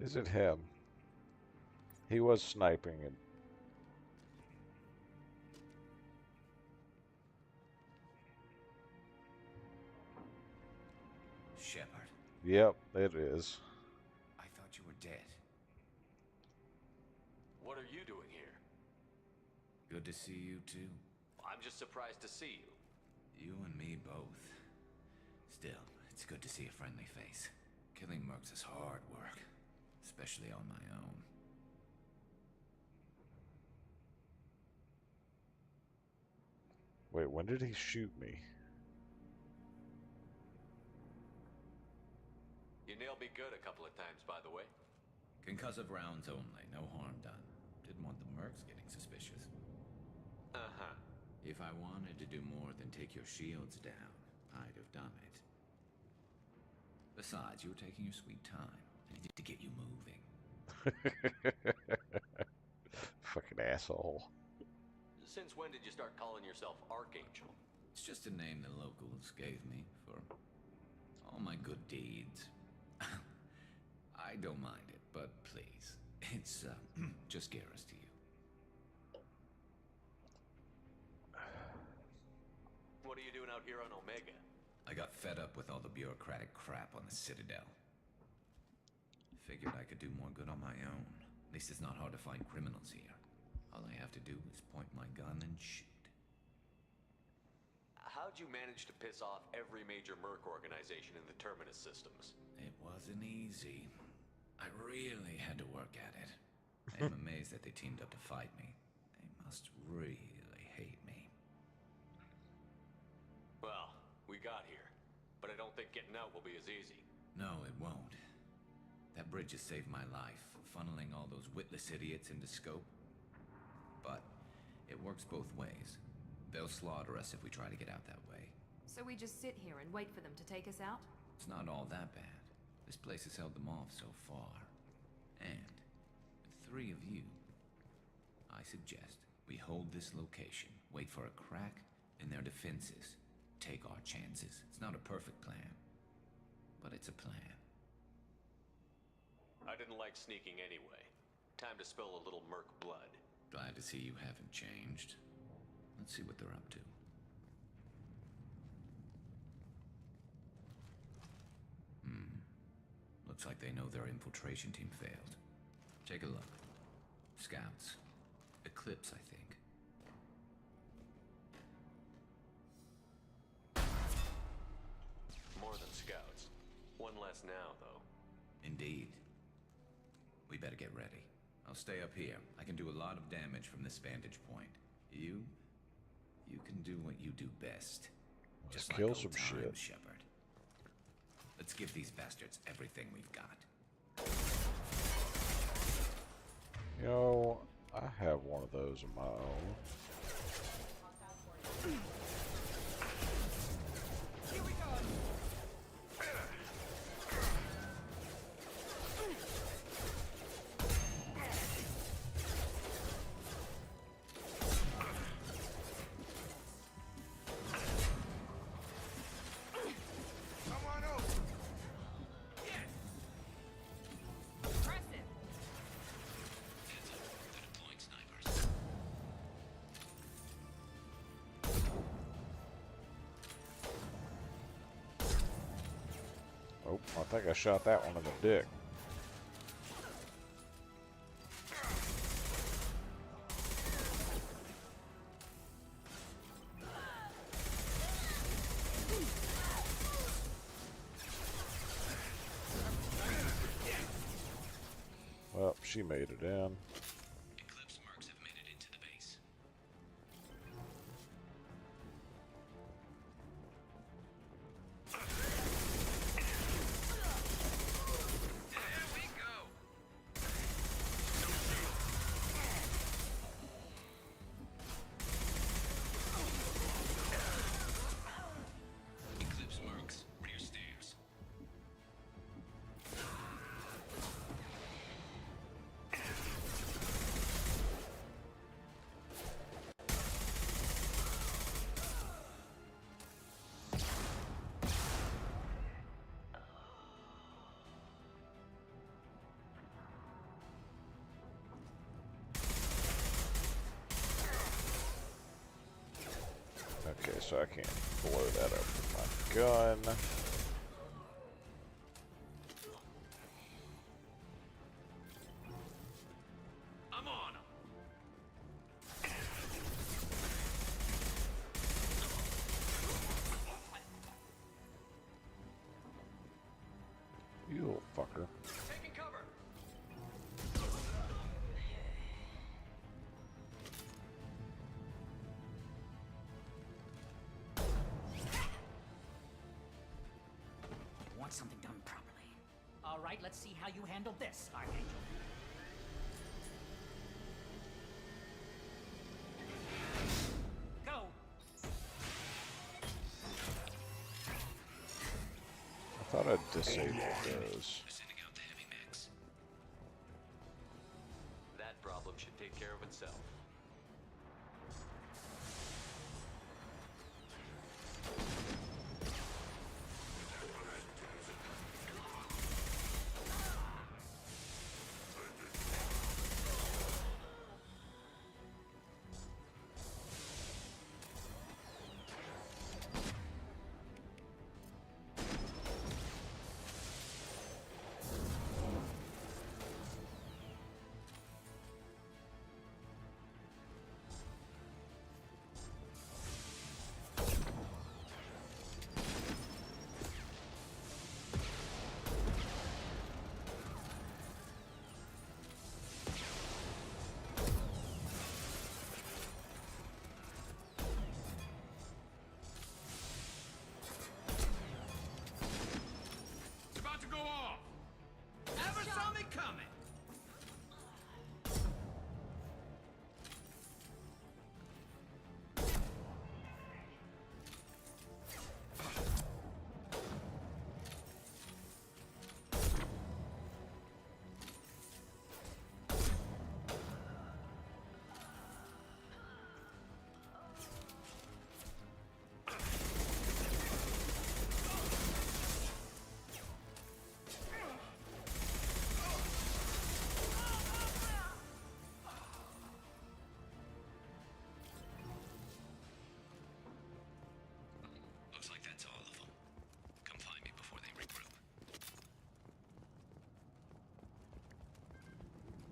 Is it him? He was sniping it. Shepard, Yep, it is. I thought you were dead. What are you doing here? Good to see you too. I'm just surprised to see you. You and me both. Still, it's good to see a friendly face. Killing mercs is hard work, especially on my own. Wait, when did he shoot me? You nailed me good a couple of times, by the way. Concussive rounds only, no harm done. Didn't want the mercs getting suspicious. Uh-huh. If I wanted to do more than take your shields down, I'd have done it. Besides, you were taking your sweet time. I needed to get you moving. Fucking asshole. Since when did you start calling yourself Archangel? It's just a name the locals gave me for all my good deeds. I don't mind it, but please, it's just Garrus to you. What are you doing out here on Omega? I got fed up with all the bureaucratic crap on the Citadel. Figured I could do more good on my own. At least it's not hard to find criminals here. All I have to do is point my gun and shoot. How'd you manage to piss off every major merc organization in the Terminus systems? It wasn't easy. I really had to work at it. I'm amazed that they teamed up to fight me. They must really hate me. Well, we got here, but I don't think getting out will be as easy. No, it won't. That bridge has saved my life, funneling all those witless idiots into scope. But it works both ways. They'll slaughter us if we try to get out that way. So we just sit here and wait for them to take us out? It's not all that bad. This place has held them off so far. And with 3 of you, I suggest we hold this location, wait for a crack in their defenses, take our chances. It's not a perfect plan, but it's a plan. I didn't like sneaking anyway. Time to spill a little merc blood. Glad to see you haven't changed. Let's see what they're up to. Looks like they know their infiltration team failed. Take a look. Scouts. Eclipse, I think. More than scouts. One less now, though. Indeed. We better get ready. I'll stay up here. I can do a lot of damage from this vantage point. You can do what you do best. Let's Just kill like some old times, shit. Shepard. Let's give these bastards everything we've got. You know, I have one of those of my own. Here we go. Oh, I think I shot that one in the dick. Well, she made it in. Eclipse mercs have made it into the base. Eclipse mercs, rear stairs. Okay, so I can't blow that up with my gun. I'm on 'em. You little fucker. Taking cover. Want something done properly. All right, let's see how you handle this, Archangel. Go. I thought I'd disabled those. Sending out the heavy mechs. That problem should take care of itself.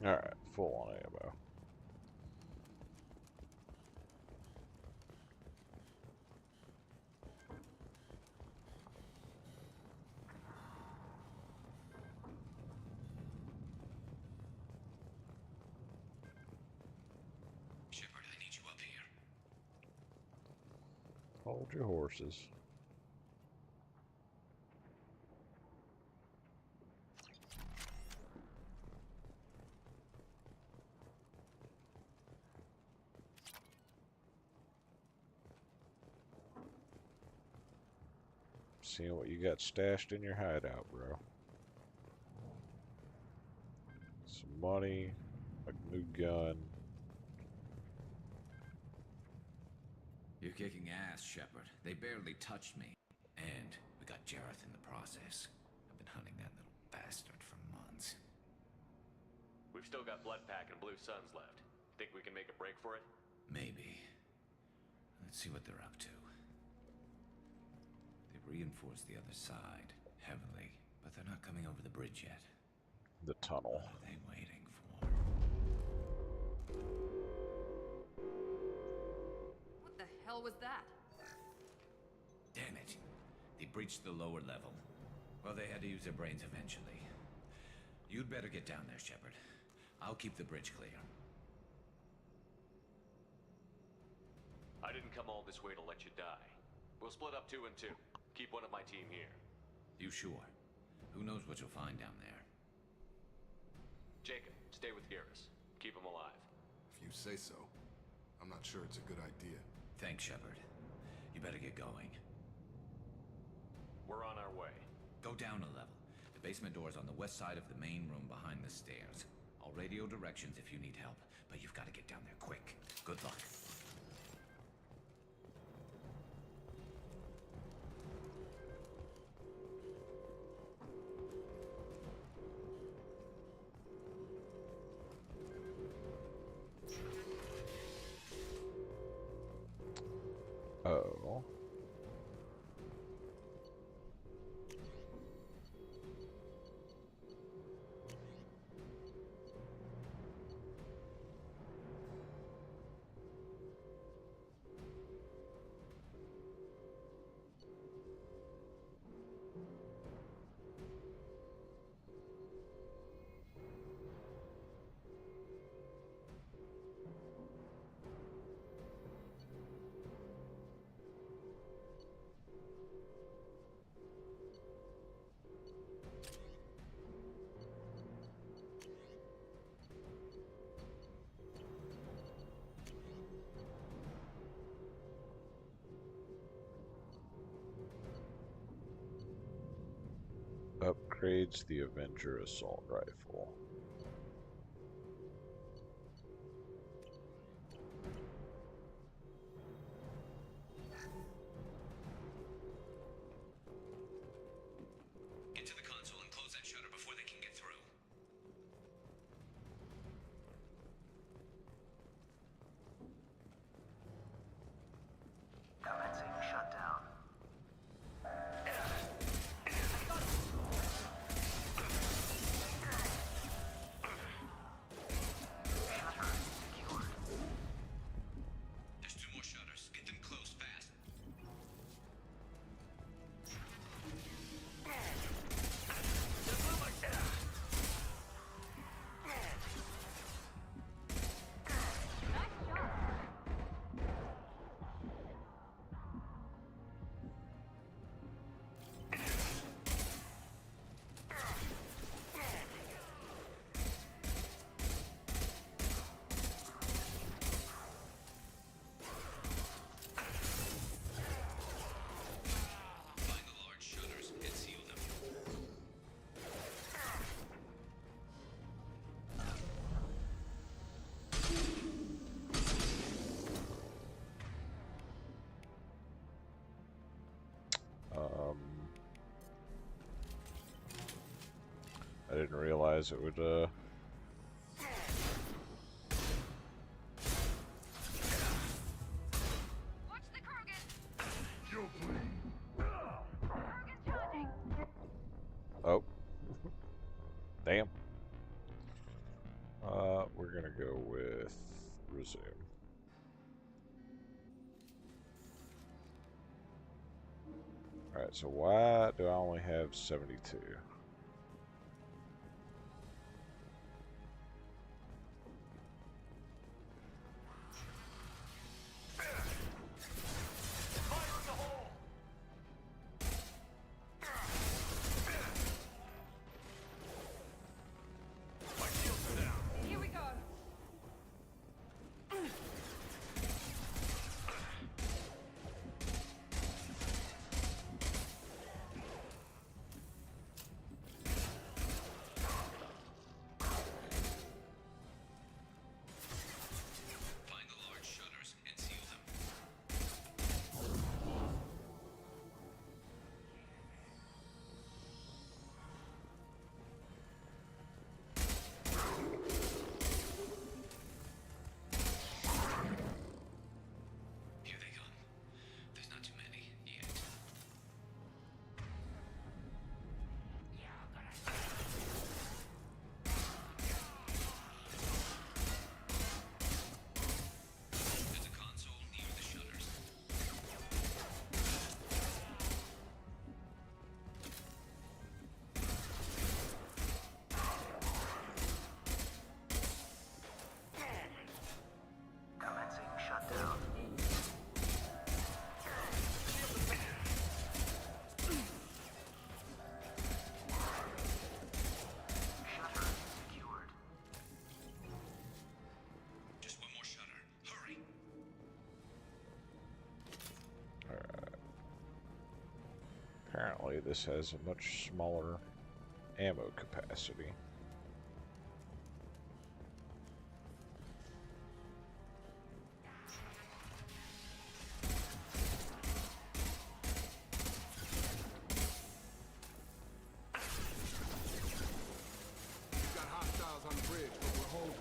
Alright, full on ammo. Shepard, I need you up here. Hold your horses. Seeing what you got stashed in your hideout, bro. Some money, a new gun. You're kicking ass, Shepard. They barely touched me. And we got Jareth in the process. I've been hunting that little bastard for months. We've still got Bloodpack and Blue Suns left. Think we can make a break for it? Maybe. Let's see what they're up to. They've reinforced the other side heavily, but they're not coming over the bridge yet. The tunnel. What are they waiting for? What the hell was that? Damn it. They breached the lower level. Well, they had to use their brains eventually. You'd better get down there, Shepard. I'll keep the bridge clear. I didn't come all this way to let you die. We'll split up 2 and 2. Keep one of my team here. You sure? Who knows what you'll find down there? Jacob, stay with Garrus. Keep him alive. If you say so. I'm not sure it's a good idea. Thanks, Shepard. You better get going. We're on our way. Go down a level. The basement door's on the west side of the main room behind the stairs. I'll radio directions if you need help, but you've got to get down there quick. Good luck. Oh. Upgrades the Avenger assault rifle. Get to the console and close that shutter before they can get through. Commencing shutdown. There's 2 more shutters. Get them closed fast. Find the large shutters and seal them. I didn't realize it would, Watch the Krogan! You're clean. Krogan charging! oh. Damn. resume. Alright, so why do I only have 72? Here we go. Find the large shutters and seal them. Here they come. There's not too many yet. There's a console near the shutters. Commencing shutdown. Shutter secured. Just one more shutter. Hurry. Apparently this has a much smaller ammo capacity. We've got hostiles on the bridge, but we're holding.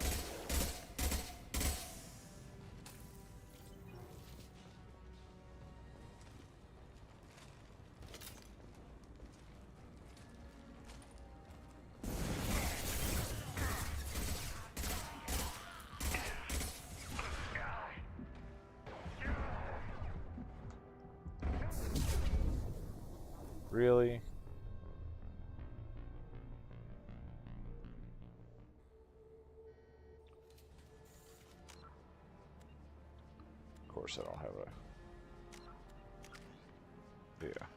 Really? Of course I don't have a... Yeah.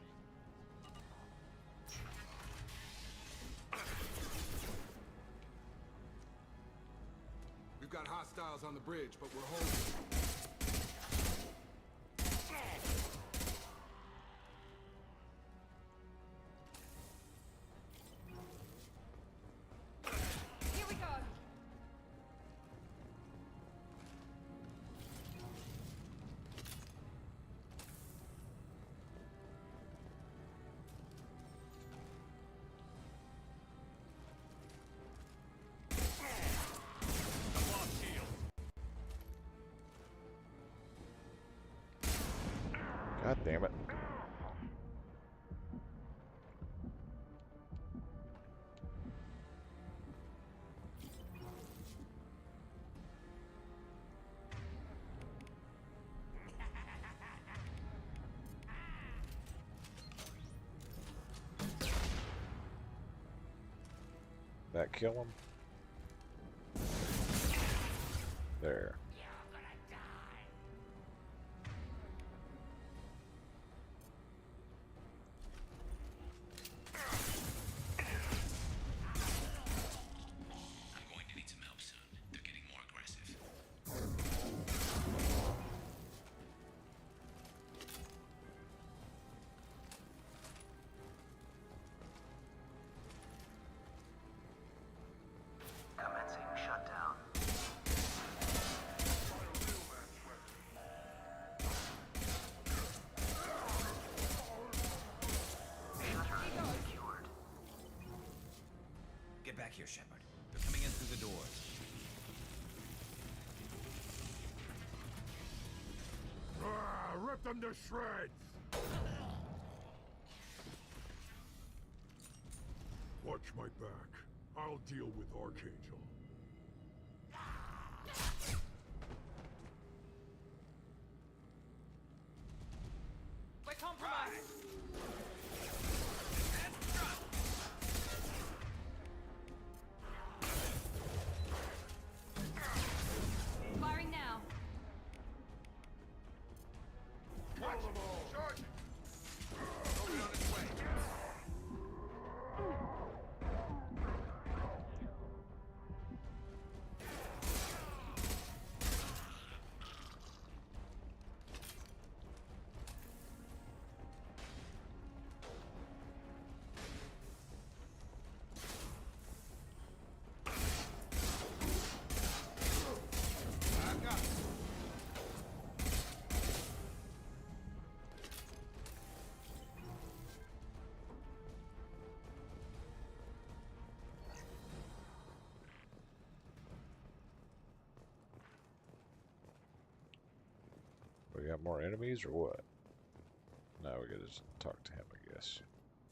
We've got hostiles on the bridge, but we're holding. Here we go. God damn it. That kill him? There. I'm going to need some help soon. They're getting more aggressive. Commencing shutdown. Shutter secured. Get back here, Shepard. They're coming in through the doors. Rip them to shreds! Watch my back. I'll deal with Archangel. got more enemies or what? Now we gotta just talk to him, I guess.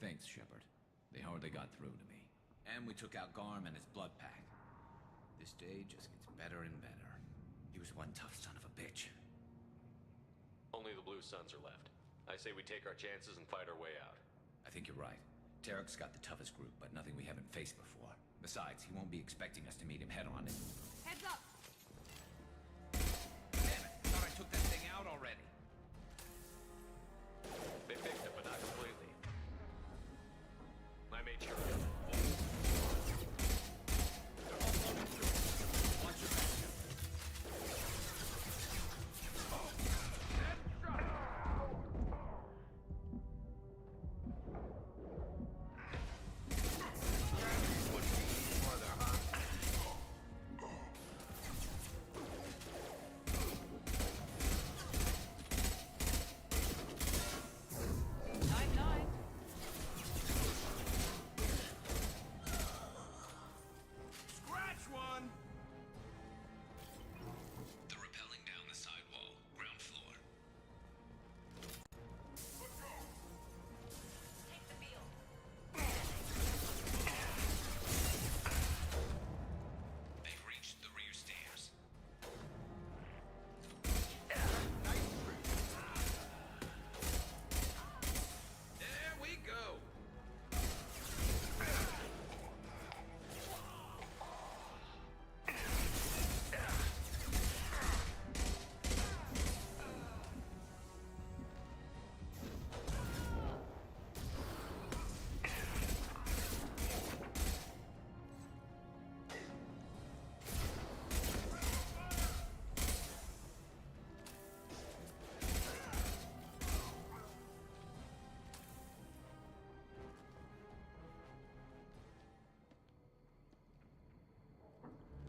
Thanks, Shepard. They hardly got through to me. And we took out Garm and his blood pack. This day just gets better and better. He was one tough son of a bitch. Only the Blue Suns are left. I say we take our chances and fight our way out. I think you're right. Tarek's got the toughest group, but nothing we haven't faced before. Besides, he won't be expecting us to meet him head-on. Heads up! Damn it! I thought I took that thing out already. They fixed it, but not completely. I made sure. Watch your back.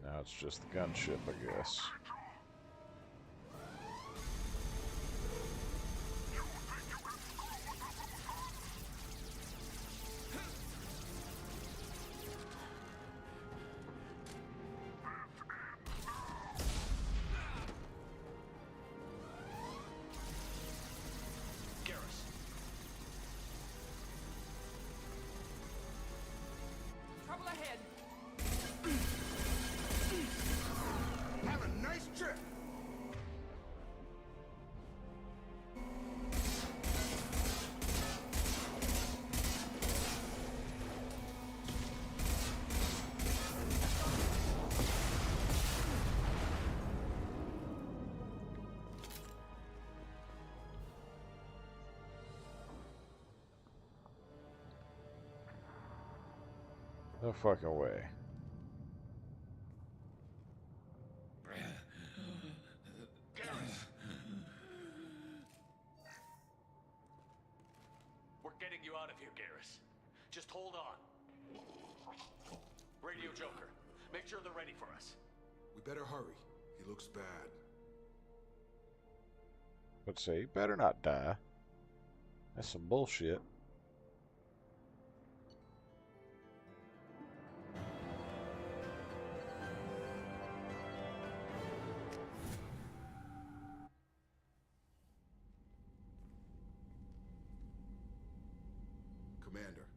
Now it's just the gunship, I guess. Trouble ahead. Have a nice trip. No fucking way. We're getting you out of here, Garrus. Just hold on. Radio Joker, make sure they're ready for us. We better hurry. He looks bad. Let's say, better not die. That's some bullshit. Commander,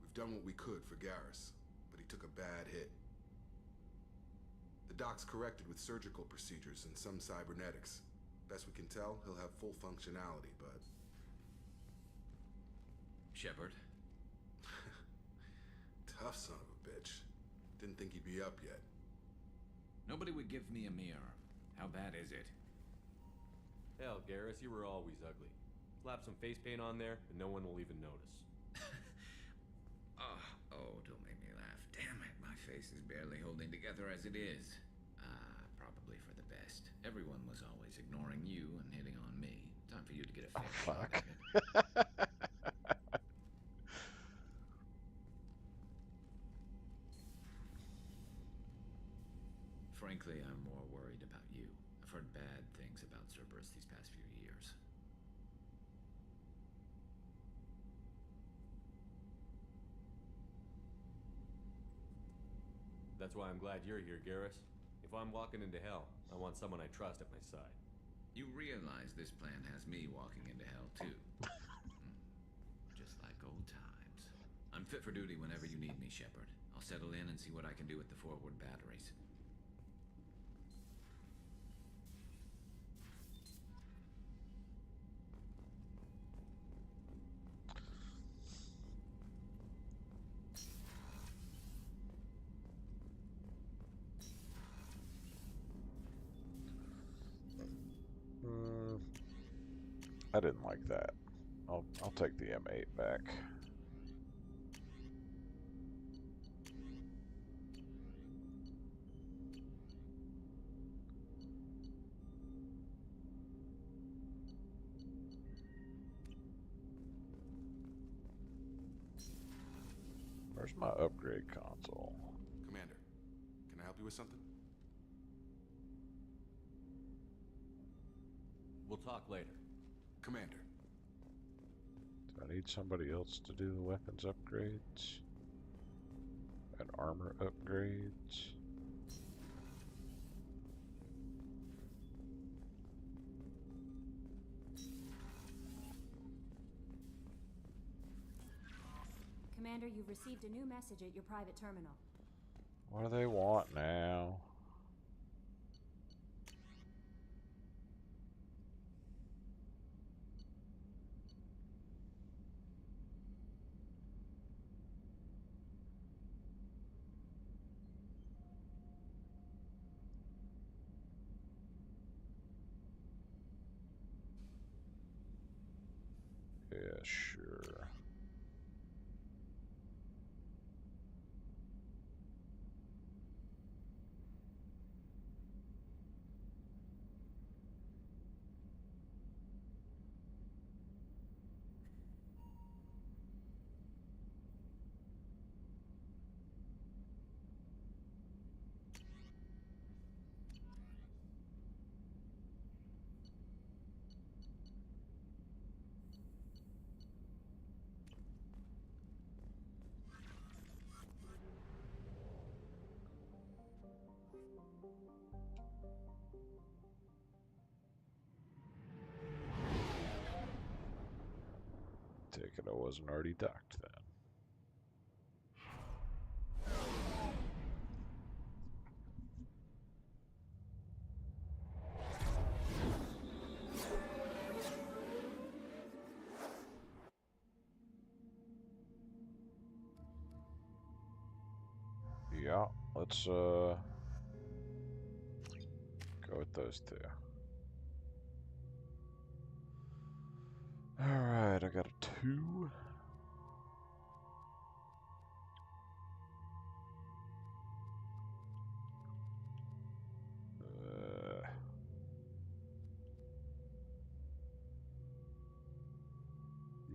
we've done what we could for Garrus, but he took a bad hit. The doc's corrected with surgical procedures and some cybernetics. Best we can tell, he'll have full functionality, but... Shepard? Tough son of a bitch. Didn't think he'd be up yet. Nobody would give me a mirror. How bad is it? Hell, Garrus, you were always ugly. Slap some face paint on there, and no one will even notice. Oh, don't make me laugh. Damn it, my face is barely holding together as it is. Probably for the best. Everyone was always ignoring you and hitting on me. Time for you to get a fair shot at it. Frankly, I'm more worried about you. I've heard bad things about Cerberus these past few years. That's why I'm glad you're here, Garrus. If I'm walking into hell, I want someone I trust at my side. You realize this plan has me walking into hell, too. Just like old times. I'm fit for duty whenever you need me, Shepard. I'll settle in and see what I can do with the forward batteries. I didn't like that. I'll take the M8 back. Where's my upgrade console? Commander, can I help you with something? We'll talk later. Commander. Do I need somebody else to do the weapons upgrades? And armor upgrades? Commander, you've received a new message at your private terminal. What do they want now? Yeah, sure. Take it I wasn't already docked then. Yeah, let's go with those two. Alright, I got a 2.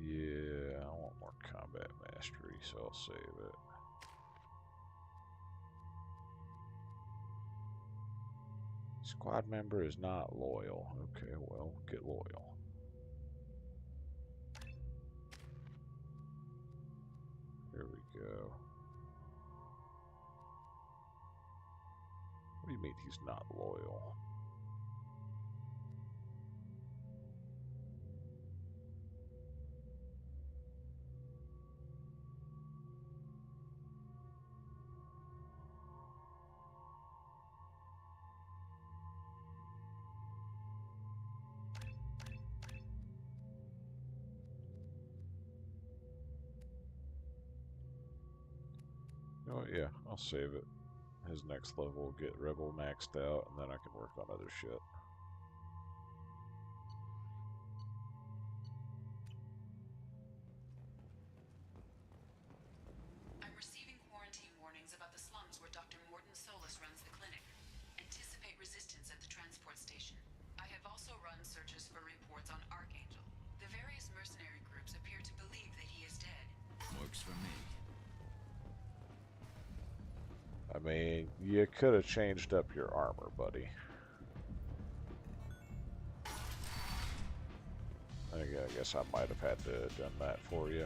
Yeah, I want more combat mastery, so I'll save it. Squad member is not loyal. Okay, well, get loyal. Here we go. What do you mean he's not loyal? Oh yeah, I'll save it. His next level will get Rebel maxed out, and then I can work on other shit. I'm receiving quarantine warnings about the slums where Dr. Morton Solus runs the clinic. Anticipate resistance at the transport station. I have also run searches for reports on Archangel. The various mercenary groups appear to believe that he is dead. Works for me. I mean, you could have changed up your armor, buddy. I guess I might have had to have done that for you.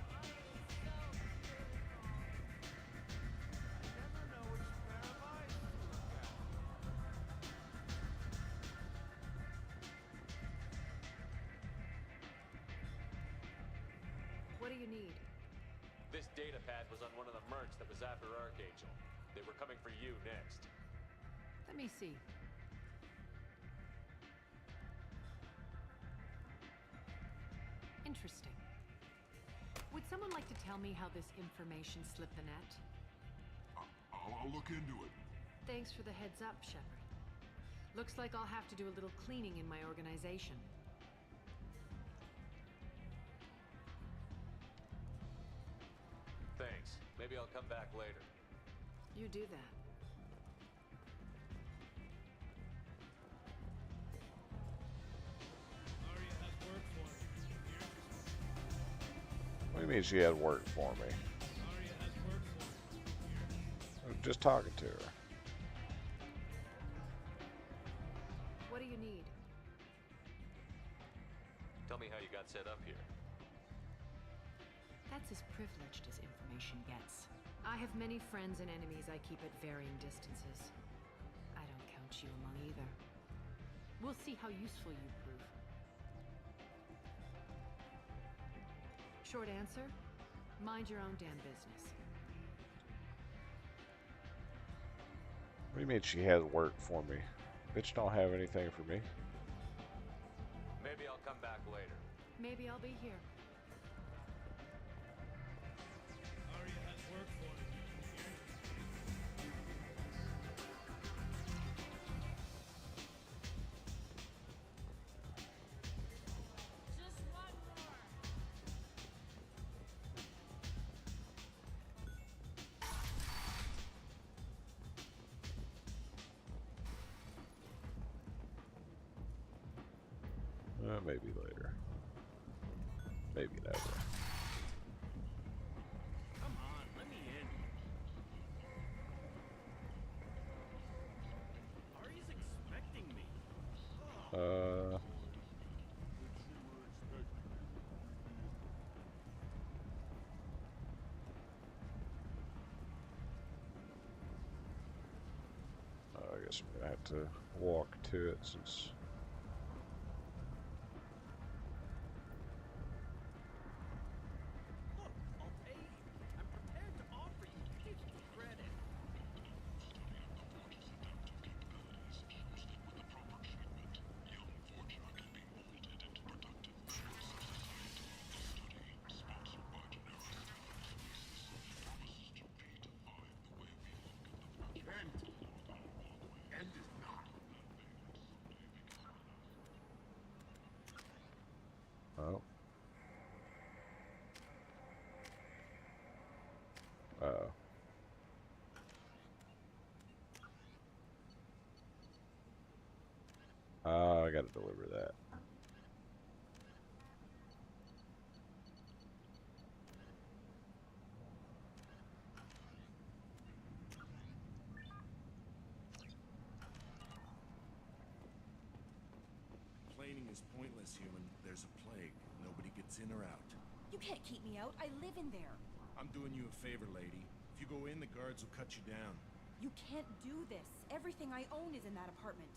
you need? This data pad was on one of the mercs that was after Archangel. They were coming for you next. Let me see. Interesting. Would someone like to tell me how this information slipped the net? I'll look into it. Thanks for the heads up, Shepard. Looks like I'll have to do a little cleaning in my organization. Thanks. Maybe I'll come back later. You do that. What do you mean she had work for me? I was just talking to her. What do you need? Tell me how you got set up here. That's as privileged as information gets. I have many friends and enemies I keep at varying distances. I don't count you among either. We'll see how useful you prove. Short answer, mind your own damn business. What do you mean she has work for me? Bitch don't have anything for me. Maybe I'll come back later. Maybe I'll be here. Maybe later. Maybe never. Come on, let me in. Ari's expecting me. I guess I'm gonna have to walk to it since. Oh. Uh-oh. I gotta deliver that. Complaining is pointless, human. There's a plague. Nobody gets in or out. You can't keep me out. I live in there. I'm doing you a favor, lady. If you go in, the guards will cut you down. You can't do this. Everything I own is in that apartment.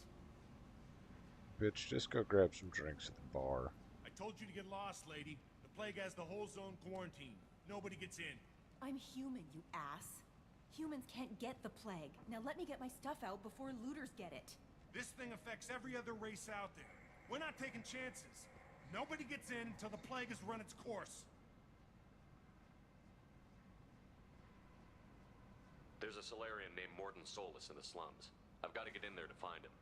Bitch, just go grab some drinks at the bar. I told you to get lost, lady. The plague has the whole zone quarantined. Nobody gets in. I'm human, you ass. Humans can't get the plague. Now let me get my stuff out before looters get it. This thing affects every other race out there. We're not taking chances. Nobody gets in until the plague has run its course. There's a Solarian named Mordin Solus in the slums. I've got to get in there to find him.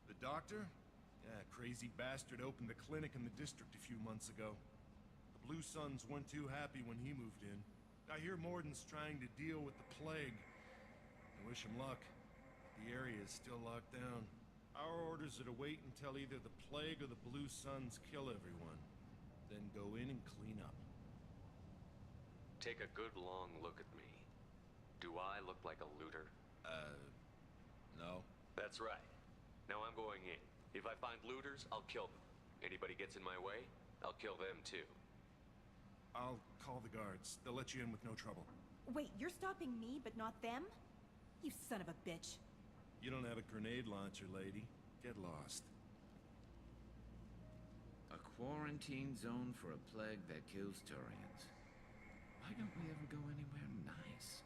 The doctor? Yeah, crazy bastard opened a clinic in the district a few months ago. The Blue Suns weren't too happy when he moved in. I hear Mordin's trying to deal with the plague. I wish him luck. The area is still locked down. Our orders are to wait until either the plague or the Blue Suns kill everyone. Then go in and clean up. Take a good long look at me. Do I look like a looter? No. That's right. Now I'm going in. If I find looters, I'll kill them. Anybody gets in my way, I'll kill them too. I'll call the guards. They'll let you in with no trouble. Wait, you're stopping me, but not them? You son of a bitch. You don't have a grenade launcher, lady. Get lost. A Quarantine zone for a plague that kills Turians. Why don't we ever go anywhere nice?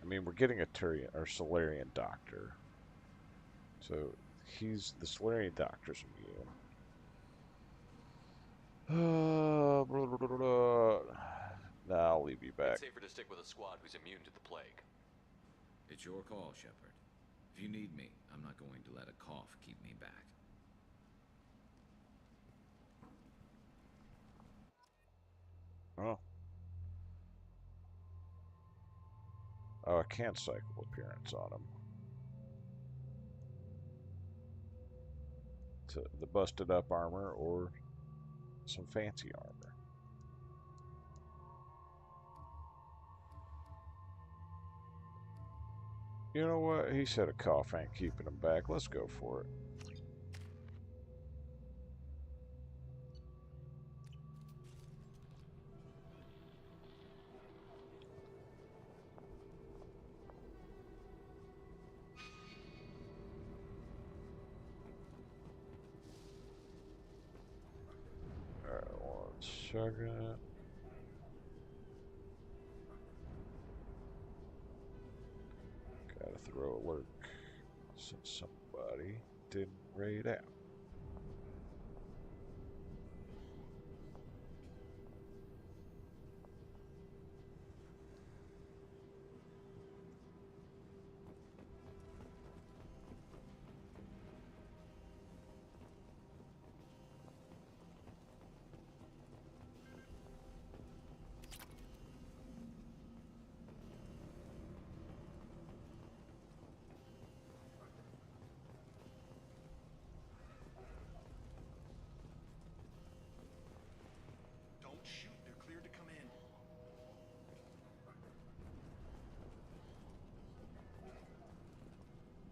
I mean, we're getting a Turian or Solarian doctor. So he's the Solarian doctor's immune. Nah, I'll leave you back. It's safer to stick with a squad who's immune to the plague. It's your call, Shepard. If you need me, I'm not going to let a cough keep me back. Oh. Oh, I can't cycle appearance on him. To the busted up armor or some fancy armor. You know what? He said a cough ain't keeping him back. Let's go for it. Alright, 1 second. Gotta throw a lurk since somebody didn't raid out. Don't shoot. They're cleared to come in.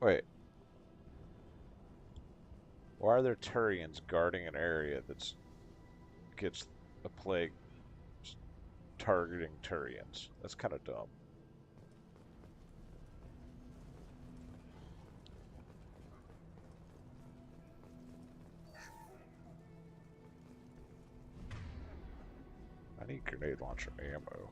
Wait. Why are there Turians guarding an area that's gets a plague targeting Turians? That's kind of dumb. I need grenade launcher ammo.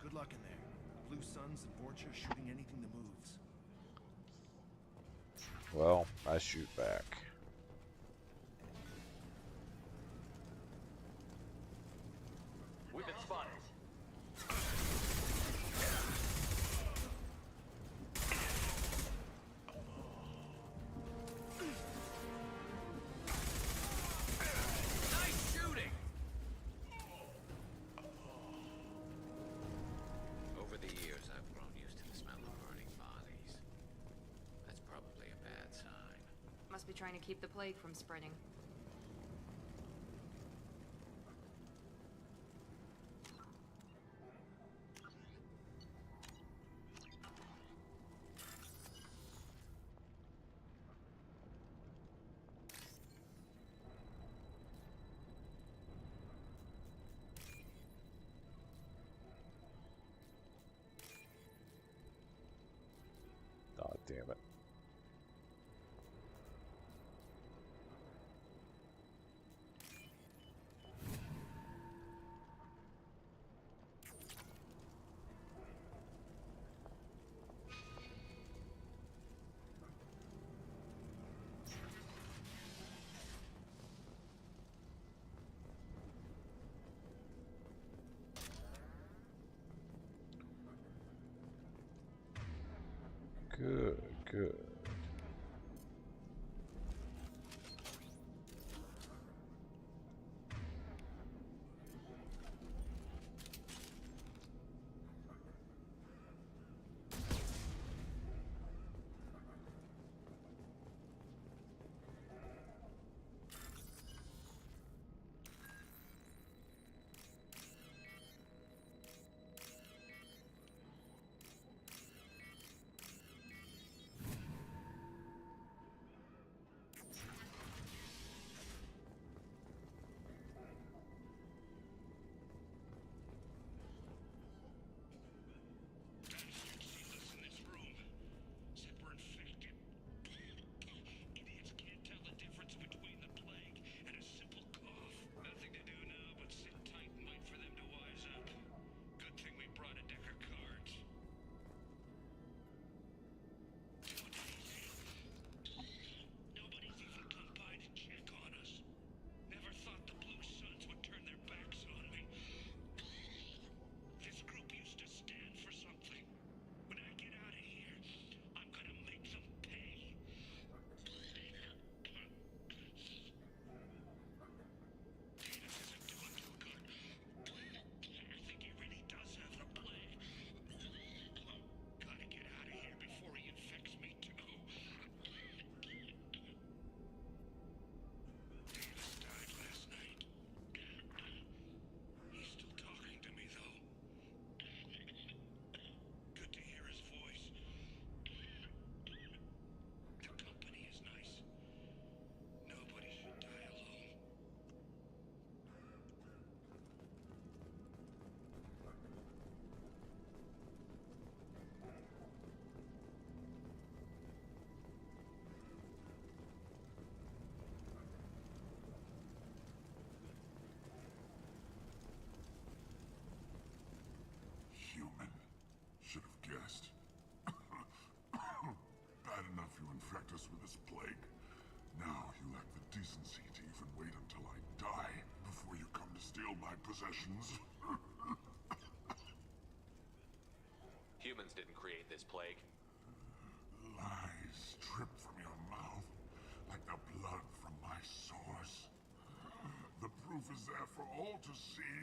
Good luck in there. Blue Suns and Vorcha shooting anything that moves. Well, I shoot back. We've been spotted. Nice shooting! Over the years, I've grown used to the smell of burning bodies. That's probably a bad sign. Must be trying to keep the plague from spreading. Oh, damn it. Good, good. guessed. Bad enough you infect us with this plague. Now you lack the decency to even wait until I die before you come to steal my possessions. Humans didn't create this plague. Lies drip from your mouth like the blood from my source. The proof is there for all to see.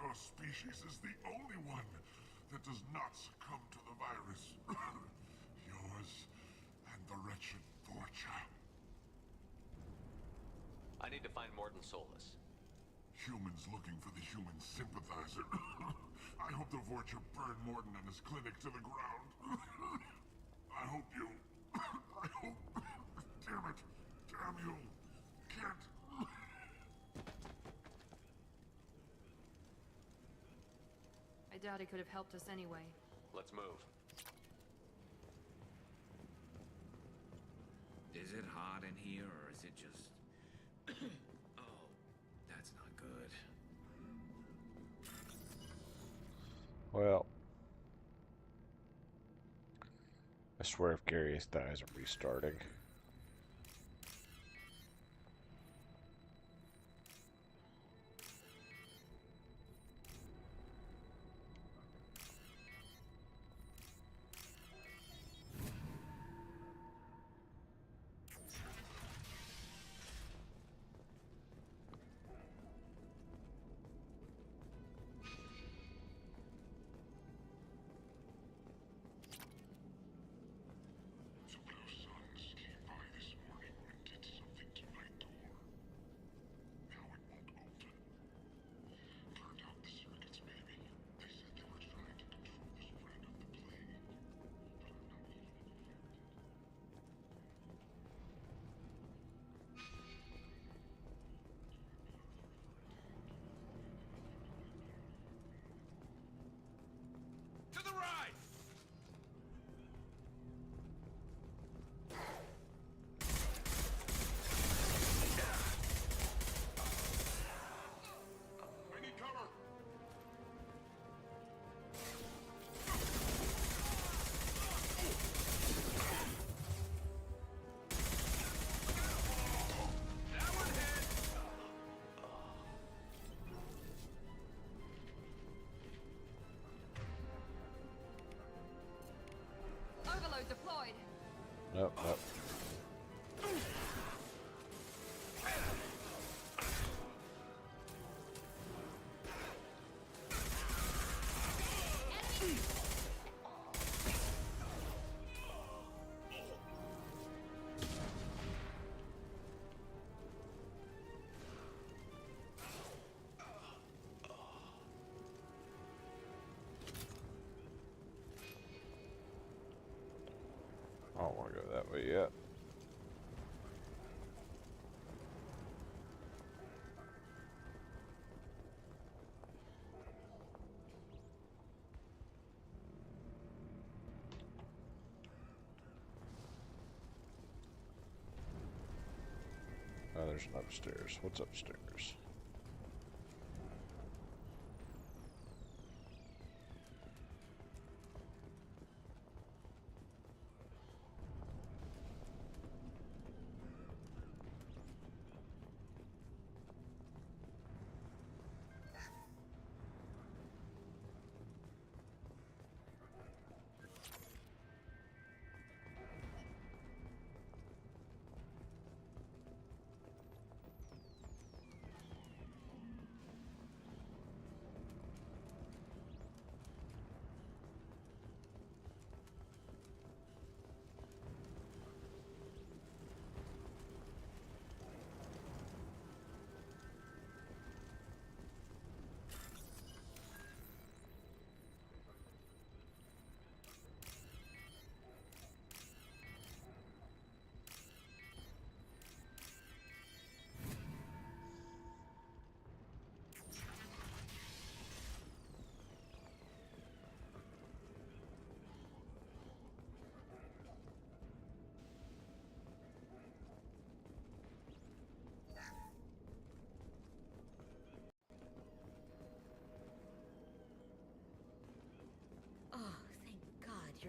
Your species is the only one that does not succumb to the virus. Yours and the wretched Vorcha. I need to find Morton Solus. Humans looking for the human sympathizer. I hope the Vorcha burn Morton and his clinic to the ground. I hope you... I hope... Damn it. Damn you. Can't... I doubt he could have helped us anyway. Let's move. Is it hot in here, or is it just... Oh, that's not good. Well, I swear if Garius dies, I'm restarting. To the right! I need cover! That one hit! Overload deployed. Nope, nope. I don't want to go that way yet. Oh, there's an upstairs. What's upstairs?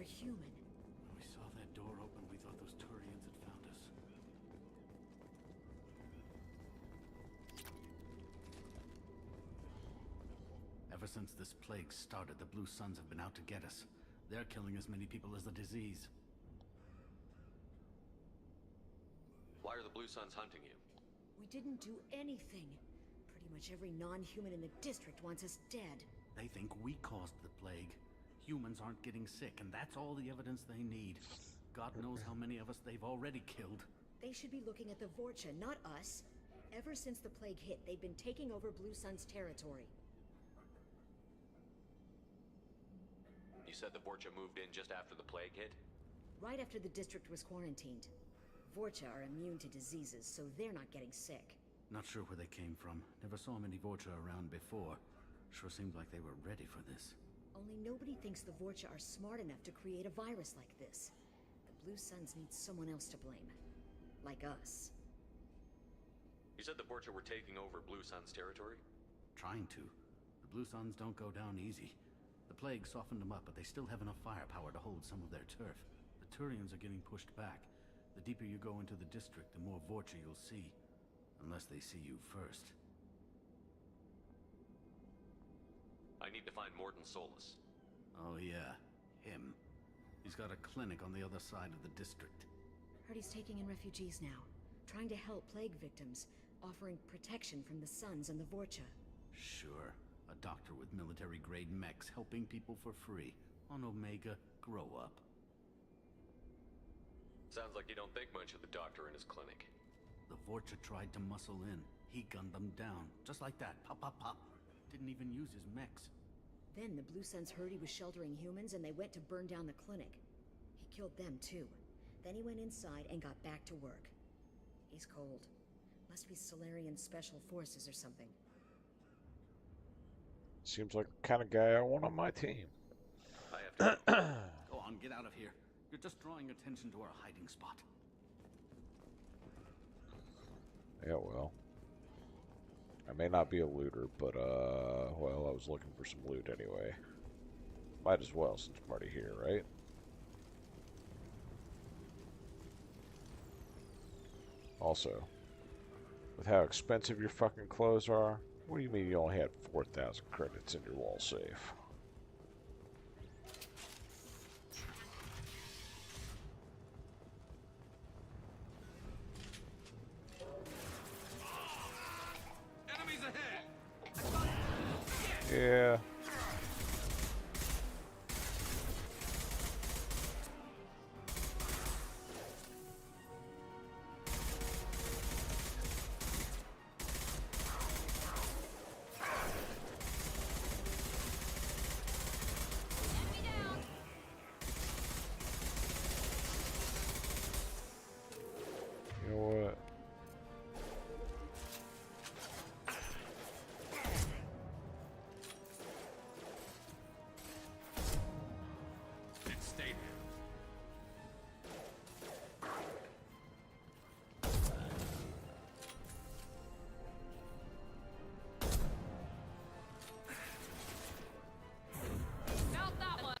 they're human. When we saw that door open, we thought those Turians had found us. Ever since this plague started, the Blue Suns have been out to get us. They're killing as many people as the disease. Why are the Blue Suns hunting you? We didn't do anything. Pretty much every non-human in the district wants us dead. They think we caused the plague. Humans aren't getting sick, and that's all the evidence they need. God knows how many of us they've already killed. They should be looking at the Vorcha, not us. Ever since the plague hit, they've been taking over Blue Sun's territory. You said the Vorcha moved in just after the plague hit? Right after the district was quarantined. Vorcha are immune to diseases, so they're not getting sick. Not sure where they came from. Never saw many Vorcha around before. Sure seemed like they were ready for this. Only nobody thinks the Vorcha are smart enough to create a virus like this. The Blue Suns need someone else to blame. Like us. You said the Vorcha were taking over Blue Sun's territory? Trying to. The Blue Suns don't go down easy. The plague softened them up, but they still have enough firepower to hold some of their turf. The Turians are getting pushed back. The deeper you go into the district, the more Vorcha you'll see. Unless they see you first. I need to find Mordin Solus. Oh yeah, him. He's got a clinic on the other side of the district. Heard he's taking in refugees now. Trying to help plague victims. Offering protection from the Suns and the Vorcha. Sure. A doctor with military-grade mechs helping people for free. On Omega, grow up. Sounds like you don't think much of the doctor in his clinic. The Vorcha tried to muscle in. He gunned them down. Just like that. Pop, pop, pop. Didn't even use his mechs. Then the Blue Suns heard he was sheltering humans and they went to burn down the clinic. He killed them too. Then he went inside and got back to work. He's cold. Must be Solarian Special Forces or something. Seems like the kind of guy I want on my team. I have to go. Go on, get out of here. You're just drawing attention to our hiding spot. Yeah, well. I may not be a looter, but, well, I was looking for some loot anyway. Might as well, since I'm already here, right? Also, with how expensive your fucking clothes are, what do you mean you only had 4,000 credits in your wall safe? Enemies ahead! Yeah. You know what? It stayed there. Felt that one.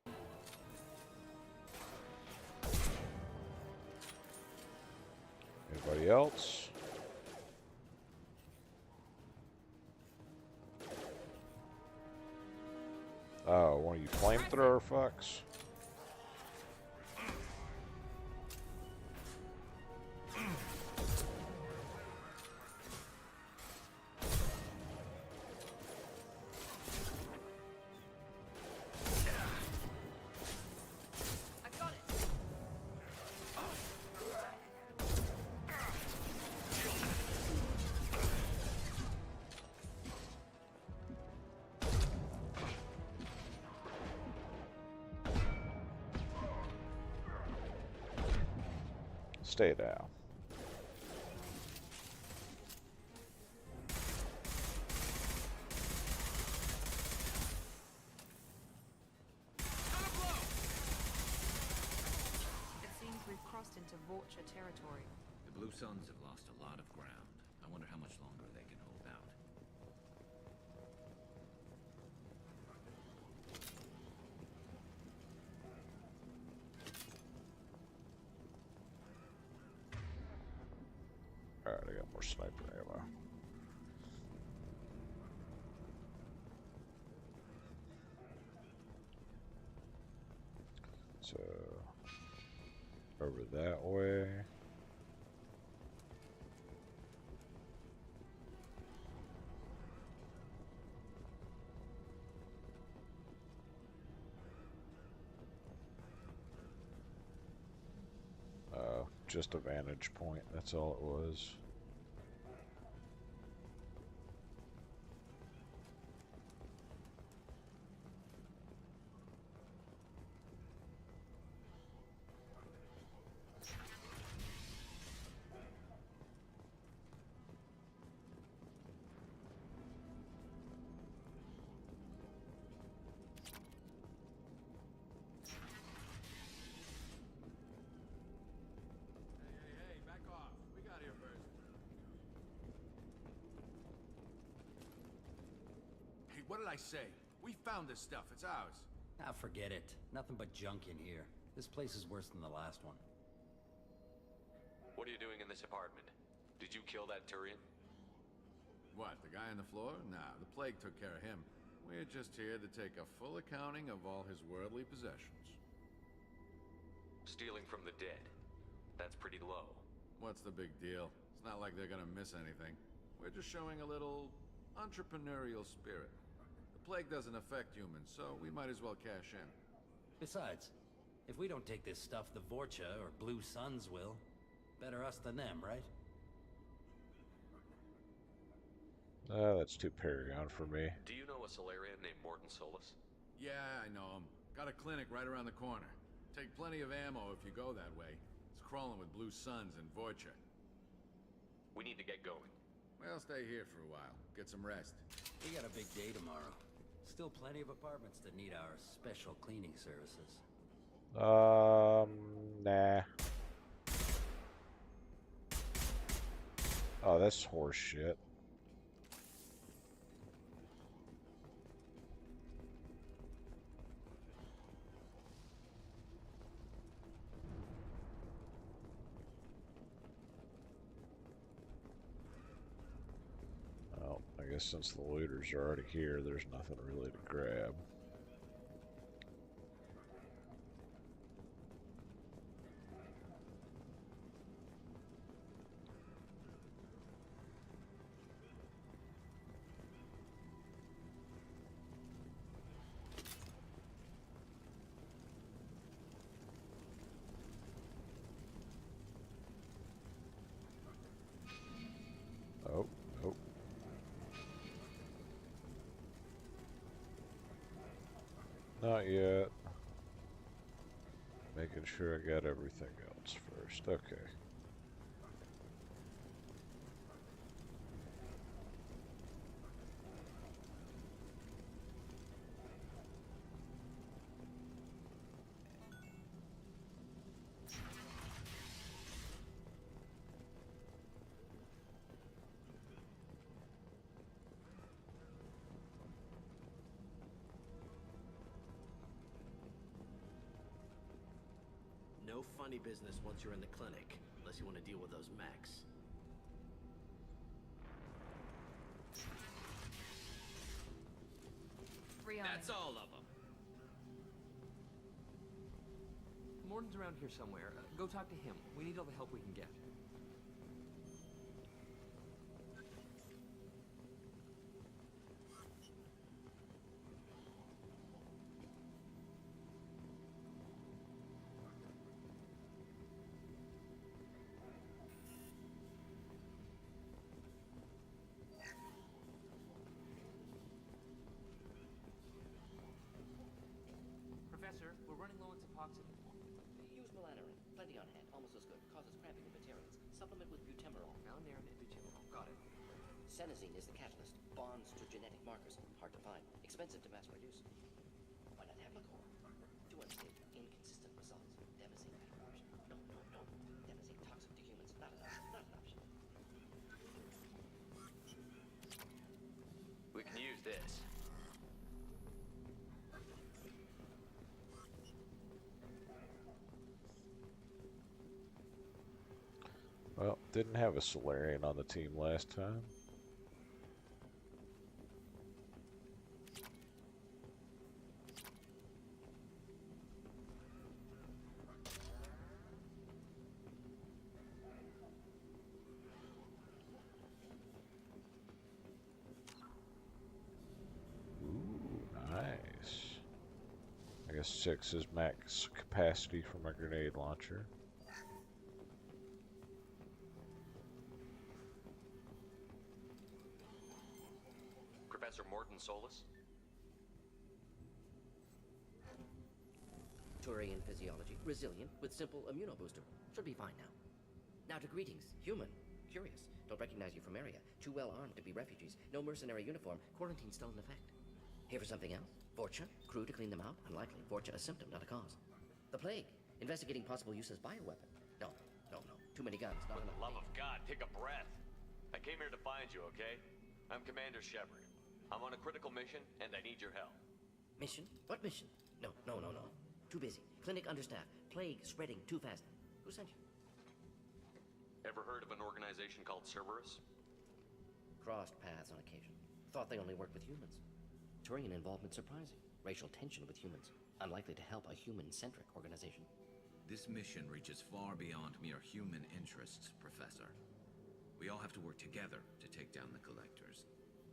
Anybody else? Oh, one of you flamethrower fucks? I got it. Stay down. It seems we've crossed into Vorcha territory. The Blue Suns have lost a lot of ground. I wonder how much longer they can hold out. I got more sniper ammo. So, over that way. Just a vantage point, that's all it was. What did I say? We found this stuff. It's ours. Ah, forget it. Nothing but junk in here. This place is worse than the last one. What are you doing in this apartment? Did you kill that Turian? What, the guy on the floor? Nah, the plague took care of him. We're just here to take a full accounting of all his worldly possessions. Stealing from the dead. That's pretty low. What's the big deal? It's not like they're gonna miss anything. We're just showing a little entrepreneurial spirit. The plague doesn't affect humans, so we might as well cash in. Besides, if we don't take this stuff, the Vorcha or Blue Suns will. Better us than them, right? That's too Paragon for me. Do you know a Solarian named Morton Solus? Yeah, I know him. Got a clinic right around the corner. Take plenty of ammo if you go that way. It's crawling with Blue Suns and Vorcha. We need to get going. Well, stay here for a while. Get some rest. We got a big day tomorrow. Still plenty of apartments that need our special cleaning services. Nah. Oh, that's horse shit. Well, I guess since the looters are already here, there's nothing really to grab. Oh, oh. Not yet. Making sure I got everything else first. Okay. No funny business once you're in the clinic, unless you want to deal with those mechs. That's all of them. Morton's around here somewhere. Go talk to him. We need all the help we can get. Professor, we're running low on Suboxone. Use Melanorin. Plenty on hand. Almost as good. Causes cramping in Batarians. Supplement with butemerol. Malnarin and butemerol. Got it. Senesine is the catalyst. Bonds to genetic markers. Hard to find. Expensive to mass produce. Why not Hemlicore? Do understand. Inconsistent results. Demazine conversion. No, no, no. Demazine toxic to humans. Not an option. Not an option. We can use this. Well, didn't have a Solarian on the team last time. Nice. I guess 6 is max capacity for my grenade launcher. Professor Morton Solus? Turian physiology. Resilient with simple immunobooster. Should be fine now. Now to greetings. Human. Curious. Don't recognize you from area. Too well armed to be refugees. No mercenary uniform. Quarantine still in effect. Here for something else? Vorcha? Crew to clean them out? Unlikely. Vorcha a symptom, not a cause. The plague. Investigating possible use as bioweapon. No. Too many guns. Not For the enough. love of God, take a breath. I came here to find you, okay? I'm Commander Shepard. I'm on a critical mission, and I need your help. Mission? What mission? No. Too busy. Clinic understaffed. Plague spreading too fast. Who sent you? Ever heard of an organization called Cerberus? Crossed paths on occasion. Thought they only worked with humans. Turian involvement surprising. Racial tension with humans. Unlikely to help a human-centric organization. This mission reaches far beyond mere human interests, Professor. We all have to work together to take down the Collectors.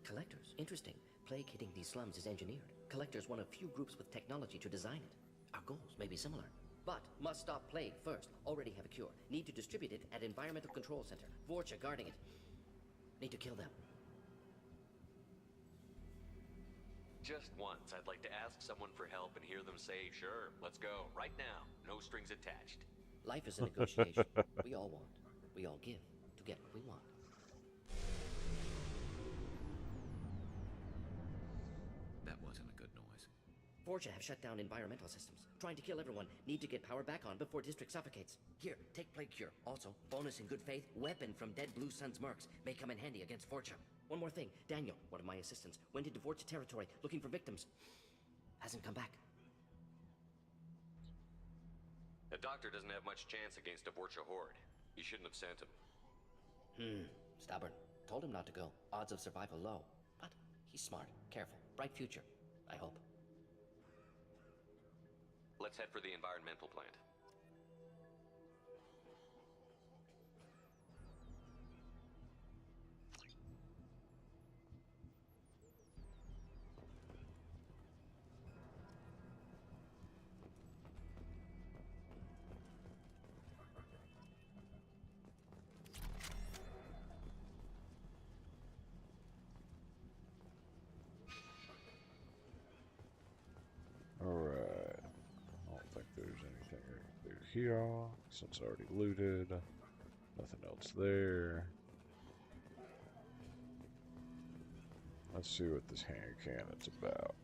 Collectors? Interesting. Plague hitting these slums is engineered. Collectors one of few groups with technology to design it. Our goals may be similar. But must stop plague first. Already have a cure. Need to distribute it at Environmental Control Center. Vorcha guarding it. Need to kill them. Just once, I'd like to ask someone for help and hear them say, sure, let's go, right now. No strings attached. Life is a negotiation. We all want. We all give to get what we want. That wasn't a good noise. Vorcha have shut down environmental systems. Trying to kill everyone. Need to get power back on before district suffocates. Here, take plague cure. Also, bonus in good faith, weapon from dead Blue Sun's mercs. May come in handy against Vorcha. One more thing. Daniel, one of my assistants, went into Vorcha territory looking for victims. Hasn't come back. The doctor doesn't have much chance against a Vorcha horde. You shouldn't have sent him. Stubborn. Told him not to go. Odds of survival low. But he's smart, careful, bright future. I hope. Let's head for the environmental plant. Alright. I don't think there's anything through here, since I already looted. Nothing else there. Let's see what this hand cannon's about.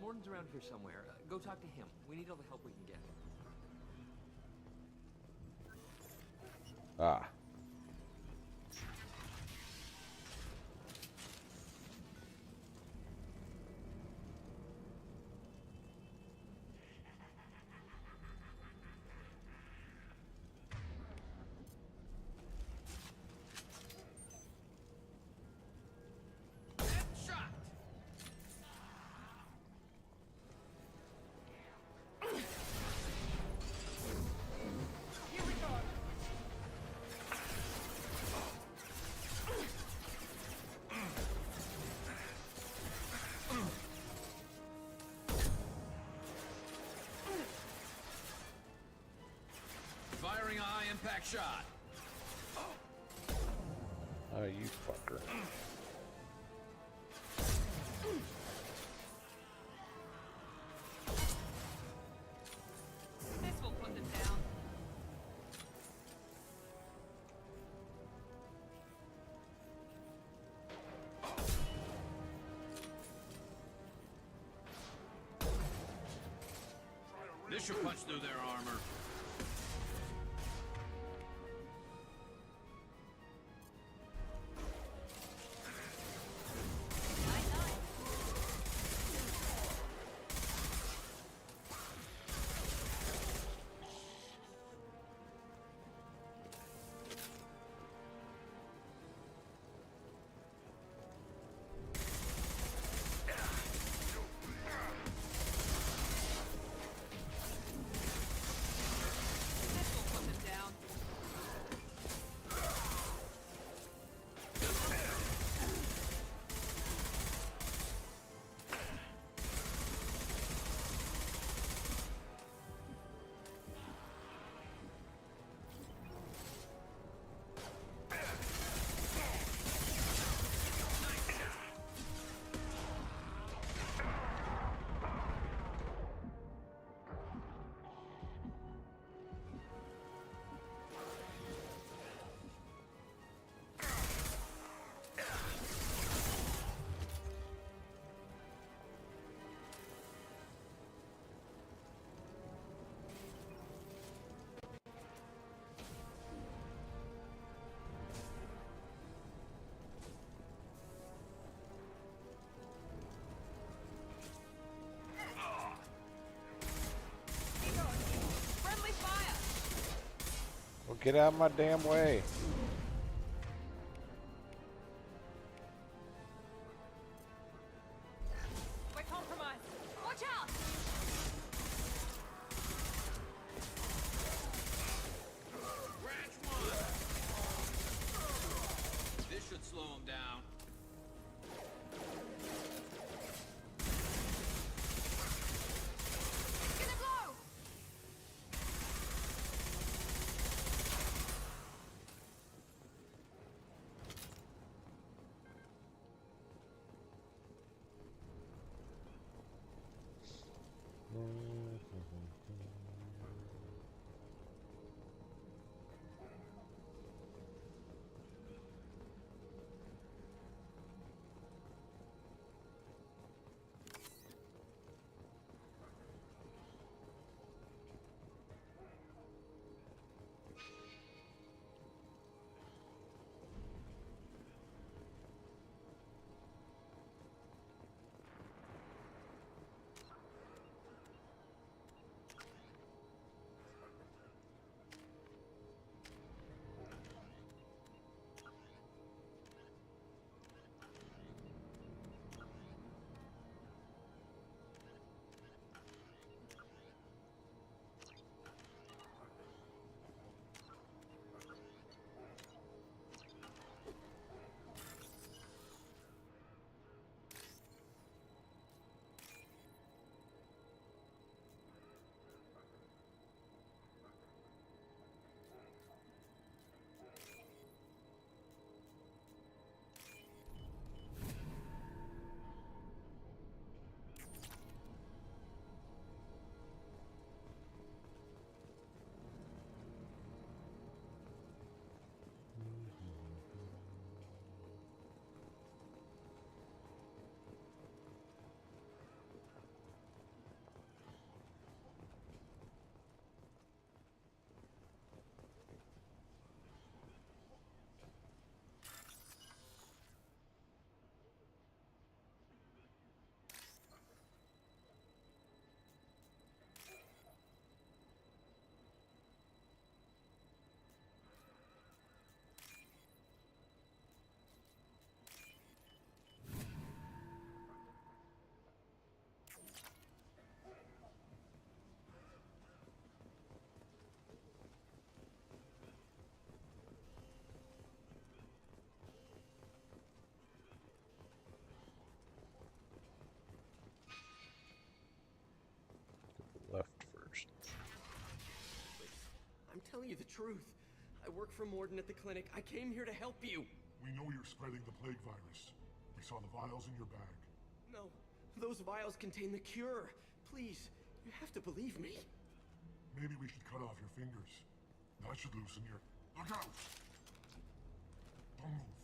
Morton's around here somewhere. Go talk to him. We need all the help we can get. Ah. Firing a high-impact shot. Oh, you fucker. This will put them down. pressure punch through their armor. Friendly fire! Well, get out of my damn way. We're compromised. Watch out! Branch one! This should slow him down. Gonna blow! Left first. I'm telling you the truth. I work for Morden at the clinic. I came here to help you. We know you're spreading the plague virus. We saw the vials in your bag. No, those vials contain the cure. Please, you have to believe me. Maybe we should cut off your fingers. That should loosen your... Look out! Don't move.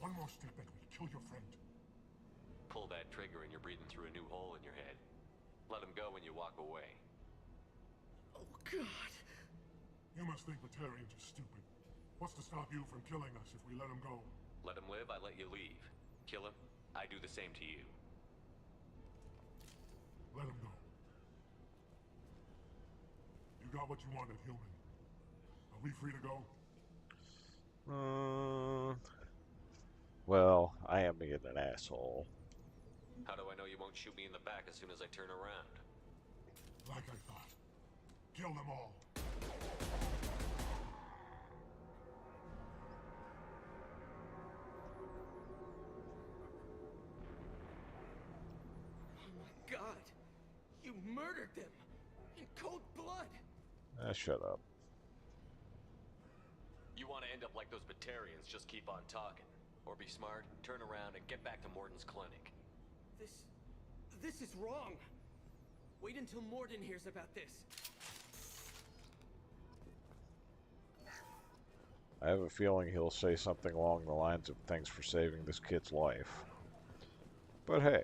One more step and we'll kill your friend. Pull that trigger and you're breathing through a new hole in your head. Let him go when you walk away. God. You must think Batarians are stupid. What's to stop you from killing us if we let him go? Let him live, I let you leave. Kill him, I do the same to you. Let him go. You got what you wanted, human. Are we free to go? Well, I am being an asshole. How do I know you won't shoot me in the back as soon as I turn around? Like I thought. Kill them all. Oh my God! You murdered them! In cold blood! Shut up. You want to end up like those Batarians, just keep on talking. Or be smart, turn around, and get back to Morden's clinic. This is wrong. Wait until Morden hears about this. I have a feeling he'll say something along the lines of thanks for saving this kid's life. But hey.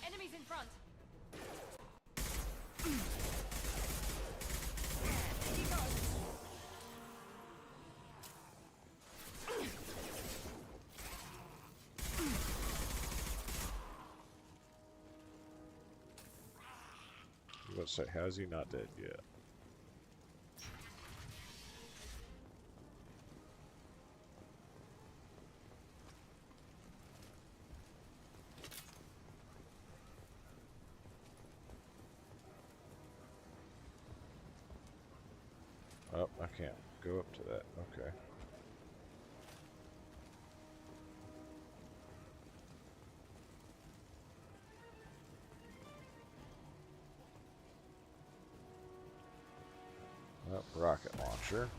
Enemies in front. I was going to say, how's he not dead yet? Oh, I can't go up to that. Okay. Rocket launcher.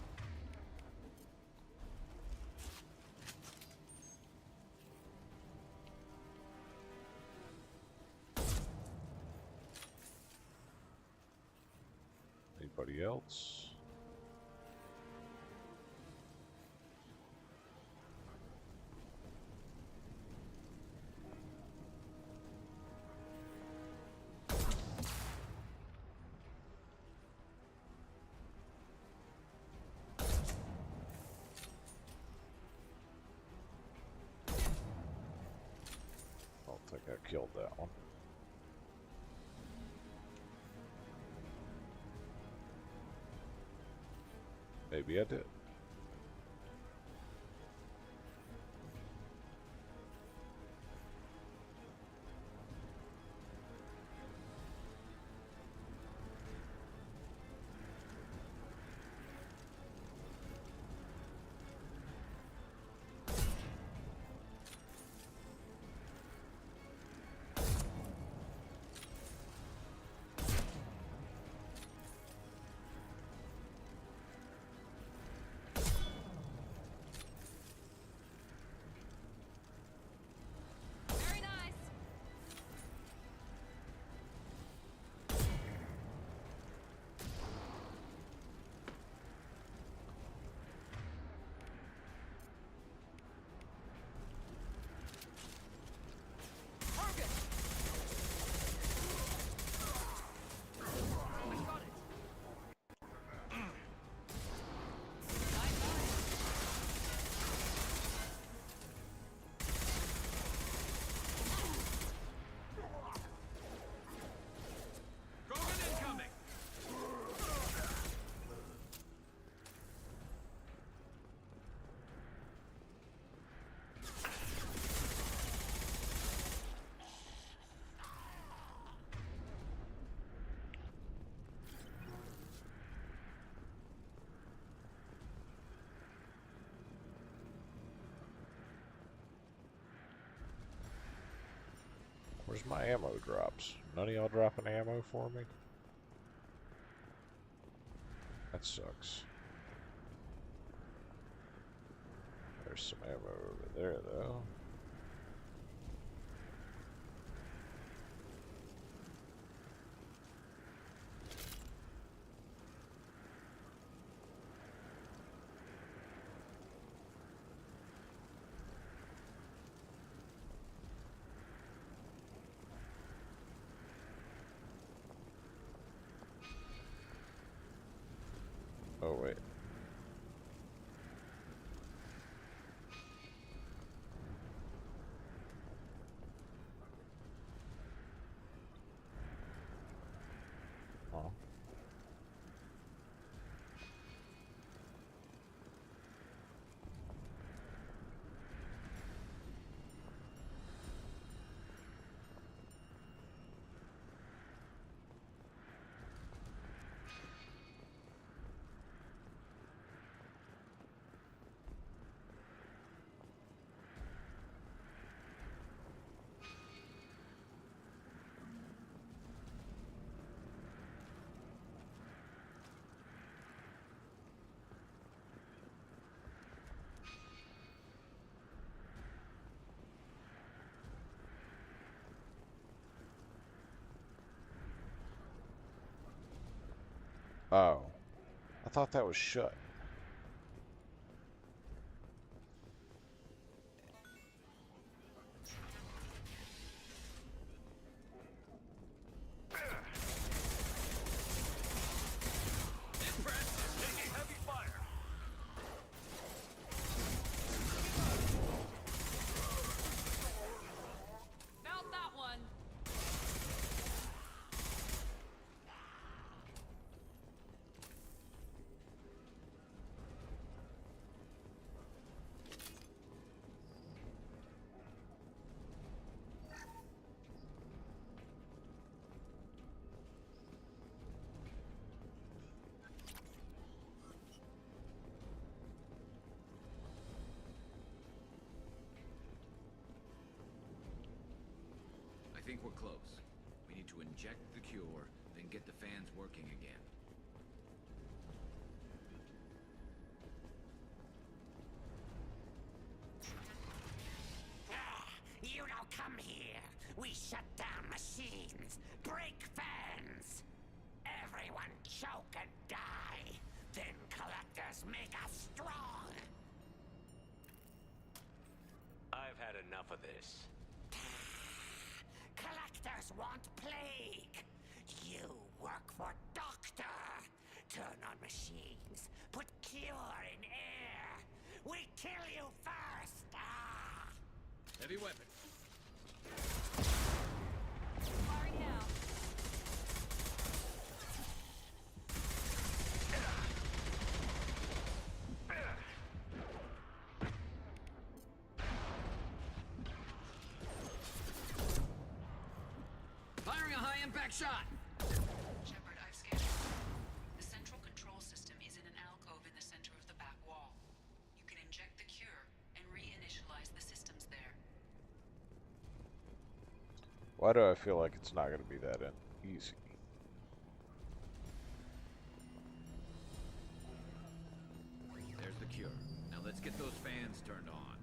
Anybody else? I think I killed that one. Maybe I did. Where's my ammo drops? None of y'all dropping ammo for me? That sucks. There's some ammo over there, though. Oh. I thought that was shut. Mount that one. I think we're close. We need to inject the cure, then get the fans working again. You don't come here. We shut down machines, break fans. Everyone choke and die. Then collectors make us strong. I've had enough of this. Collectors want plague. You work for Doctor. Turn on machines. Put cure in air. We kill you first. Ah! Heavy weapon. Firing now. Firing a high-impact shot! Shepard, I've scanned it. The central control system is in an alcove in the center of the back wall. You can inject the cure and reinitialize the systems there. Why do I feel like it's not going to be that easy? There's the cure. Now let's get those fans turned on.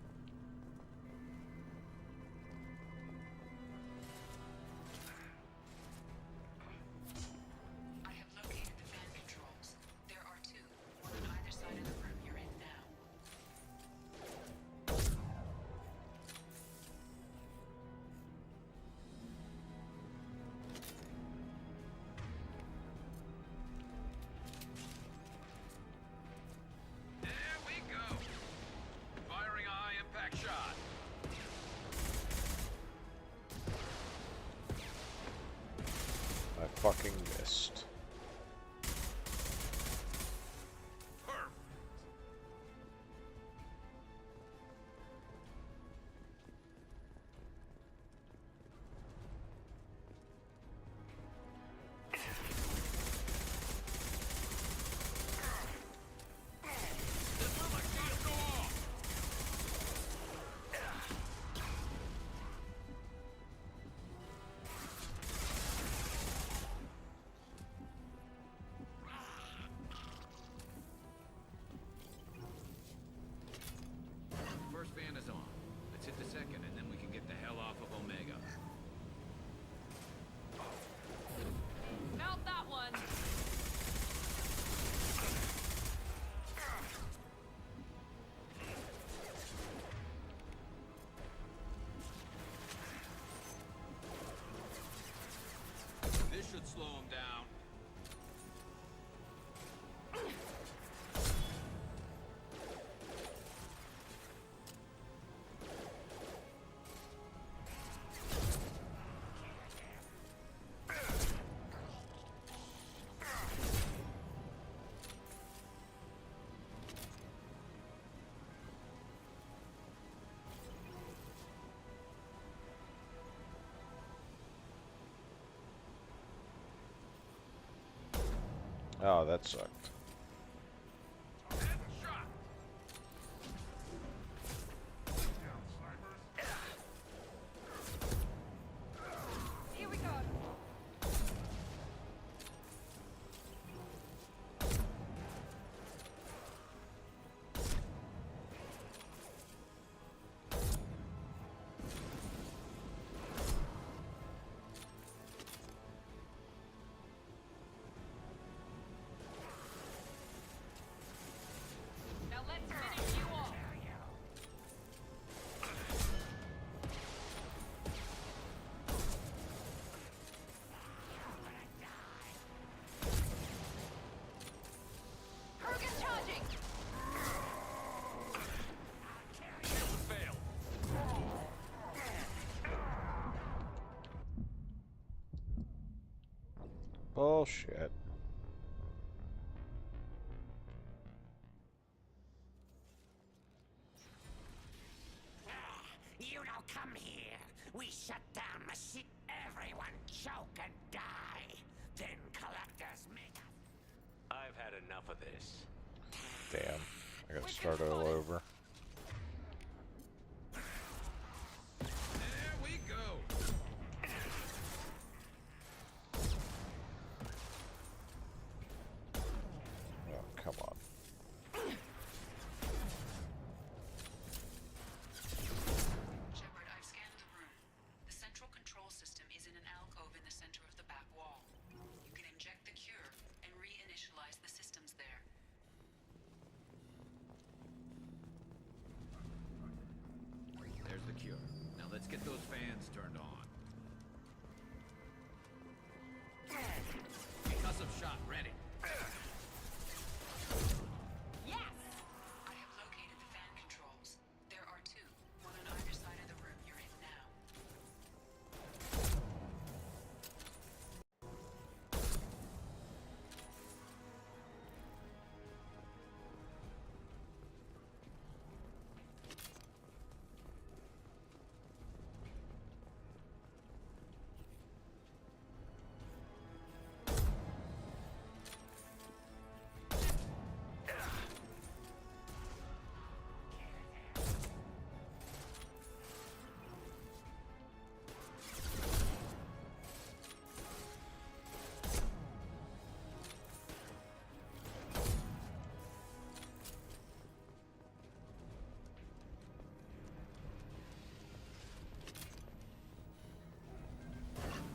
I have located the fan controls. There are two, one on either side of the room you're in now. There we go. Firing a high-impact shot. I fucking missed. Perfect. First fan is on. Let's hit the second, and then we can get the hell off of Omega. Mount that one. This should slow him down. Oh, that sucked. Here we go. Bullshit. You don't come here. We shut down machine. Everyone choke and die. Then collectors make us. I've had enough of this. Damn. I gotta start all over. There we go. Oh, come on. Shepard, I've scanned the room. The central control system is in an alcove in the center of the back wall. You can inject the cure and reinitialize the systems there. There's the cure. Now let's get those fans turned on. Concussive shot ready. Yes! I have located the fan controls. There are two, one on either side of the room you're in now.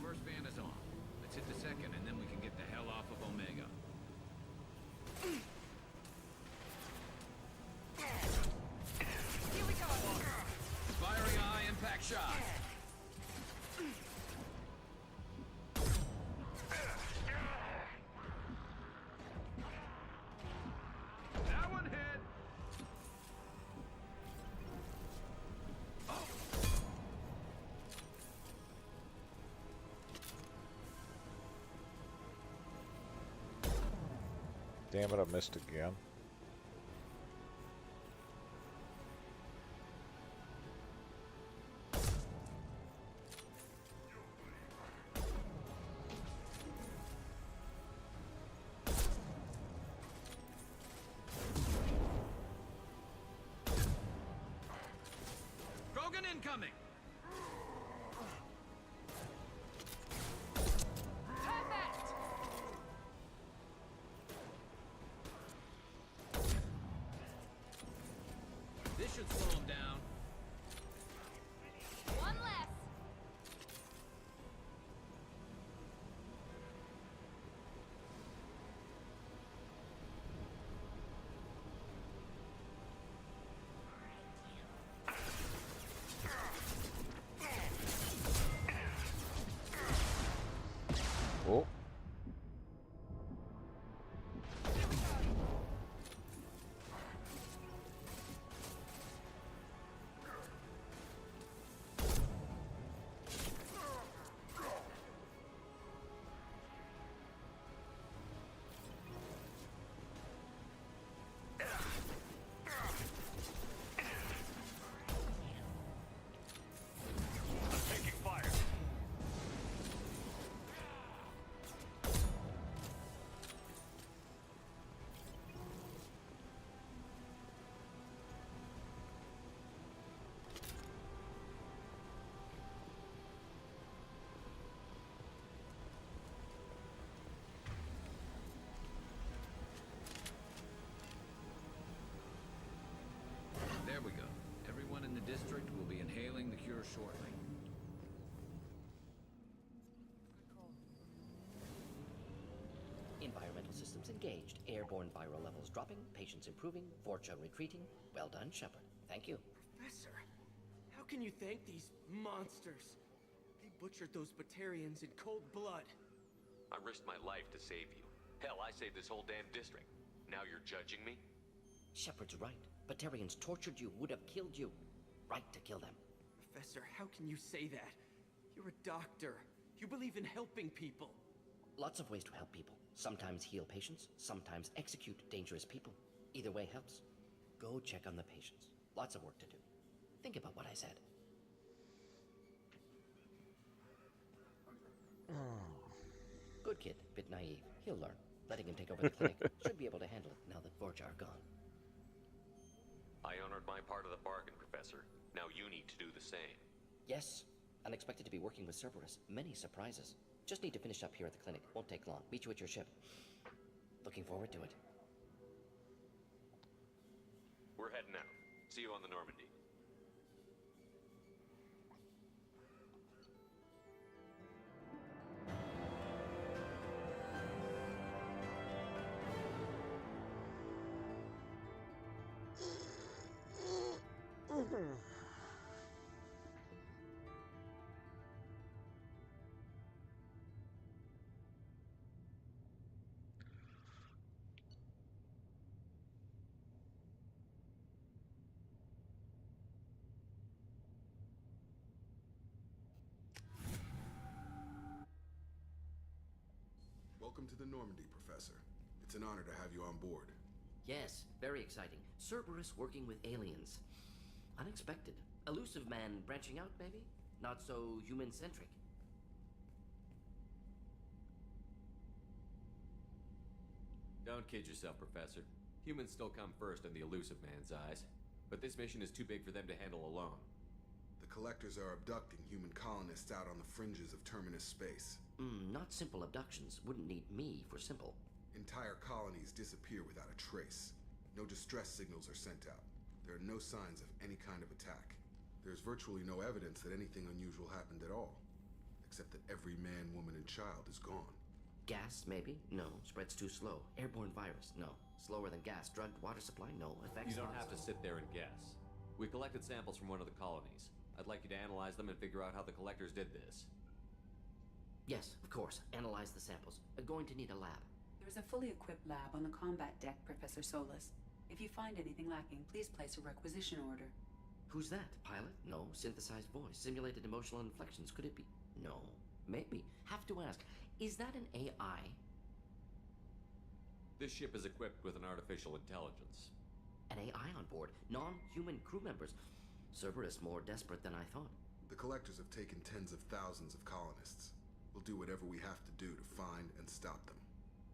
First fan is on. Let's hit the second, and then we can get the hell off of Omega. Here we go. Firing eye, impact shot. That one hit. Damn it, I missed again. Krogan incoming. This should slow him down. One less. Oh. I'm taking fire. There we go. Everyone in the district will be inhaling the cure shortly. Environmental systems engaged. Airborne viral levels dropping. Patients improving. Vorcha retreating. Well done, Shepard. Thank you. Professor, how can you thank these monsters? They butchered those Batarians in cold blood. I risked my life to save you. Hell, I saved this whole damn district. Now you're judging me? Shepard's right. Batarians tortured you, would have killed you. Right to kill them. Professor, how can you say that? You're a doctor. You believe in helping people. Lots of ways to help people. Sometimes heal patients, sometimes execute dangerous people. Either way helps. Go check on the patients. Lots of work to do. Think about what I said. Good kid, bit naive. He'll learn. Letting him take over the clinic should be able to handle it now that Vorcha are gone. I honored my part of the bargain, Professor. Now you need to do the same. Yes. Unexpected to be working with Cerberus. Many surprises. Just need to finish up here at the clinic. Won't take long. Meet you at your ship. Looking forward to it. We're heading out. See you on the Normandy. Welcome to the Normandy, Professor. It's an honor to have you on board. Yes, very exciting. Cerberus working with aliens. Unexpected. Elusive man branching out, maybe? Not so human-centric. Don't kid yourself, Professor. Humans still come first in the Elusive Man's eyes. But this mission is too big for them to handle alone. The Collectors are abducting human colonists out on the fringes of Terminus space. Not simple abductions. Wouldn't need me for simple. Entire colonies disappear without a trace. No distress signals are sent out. There are no signs of any kind of attack. There's virtually no evidence that anything unusual happened at all. Except that every man, woman, and child is gone. Gas, maybe? No. Spreads too slow. Airborne virus? No. Slower than gas. Drugged water supply? No. Effects? You don't have to sit there and guess. We collected samples from one of the colonies. I'd like you to analyze them and figure out how the Collectors did this. Yes, of course. Analyze the samples. Going to need a lab. There's a fully equipped lab on the combat deck, Professor Solis. If you find anything lacking, please place a requisition order. Who's that? Pilot? No. Synthesized voice. Simulated emotional inflections. Could it be? No. Maybe. Have to ask. Is that an AI? This ship is equipped with an artificial intelligence. An AI on board? Non-human crew members? Cerberus more desperate than I thought. The Collectors have taken tens of thousands of colonists. We'll do whatever we have to do to find and stop them.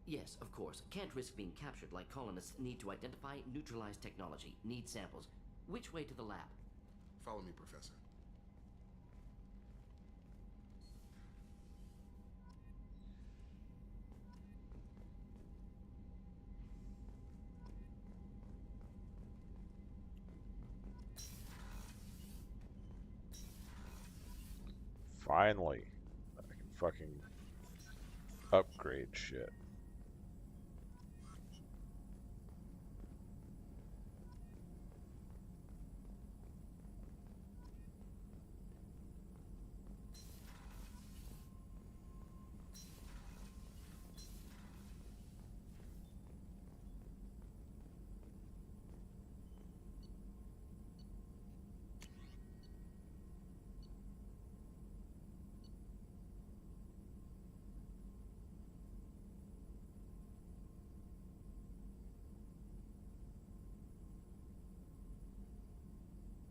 Yes, of course. Can't risk being captured like colonists need to identify, neutralize technology, need samples. Which way to the lab? Follow me, Professor. Finally, I can fucking upgrade shit.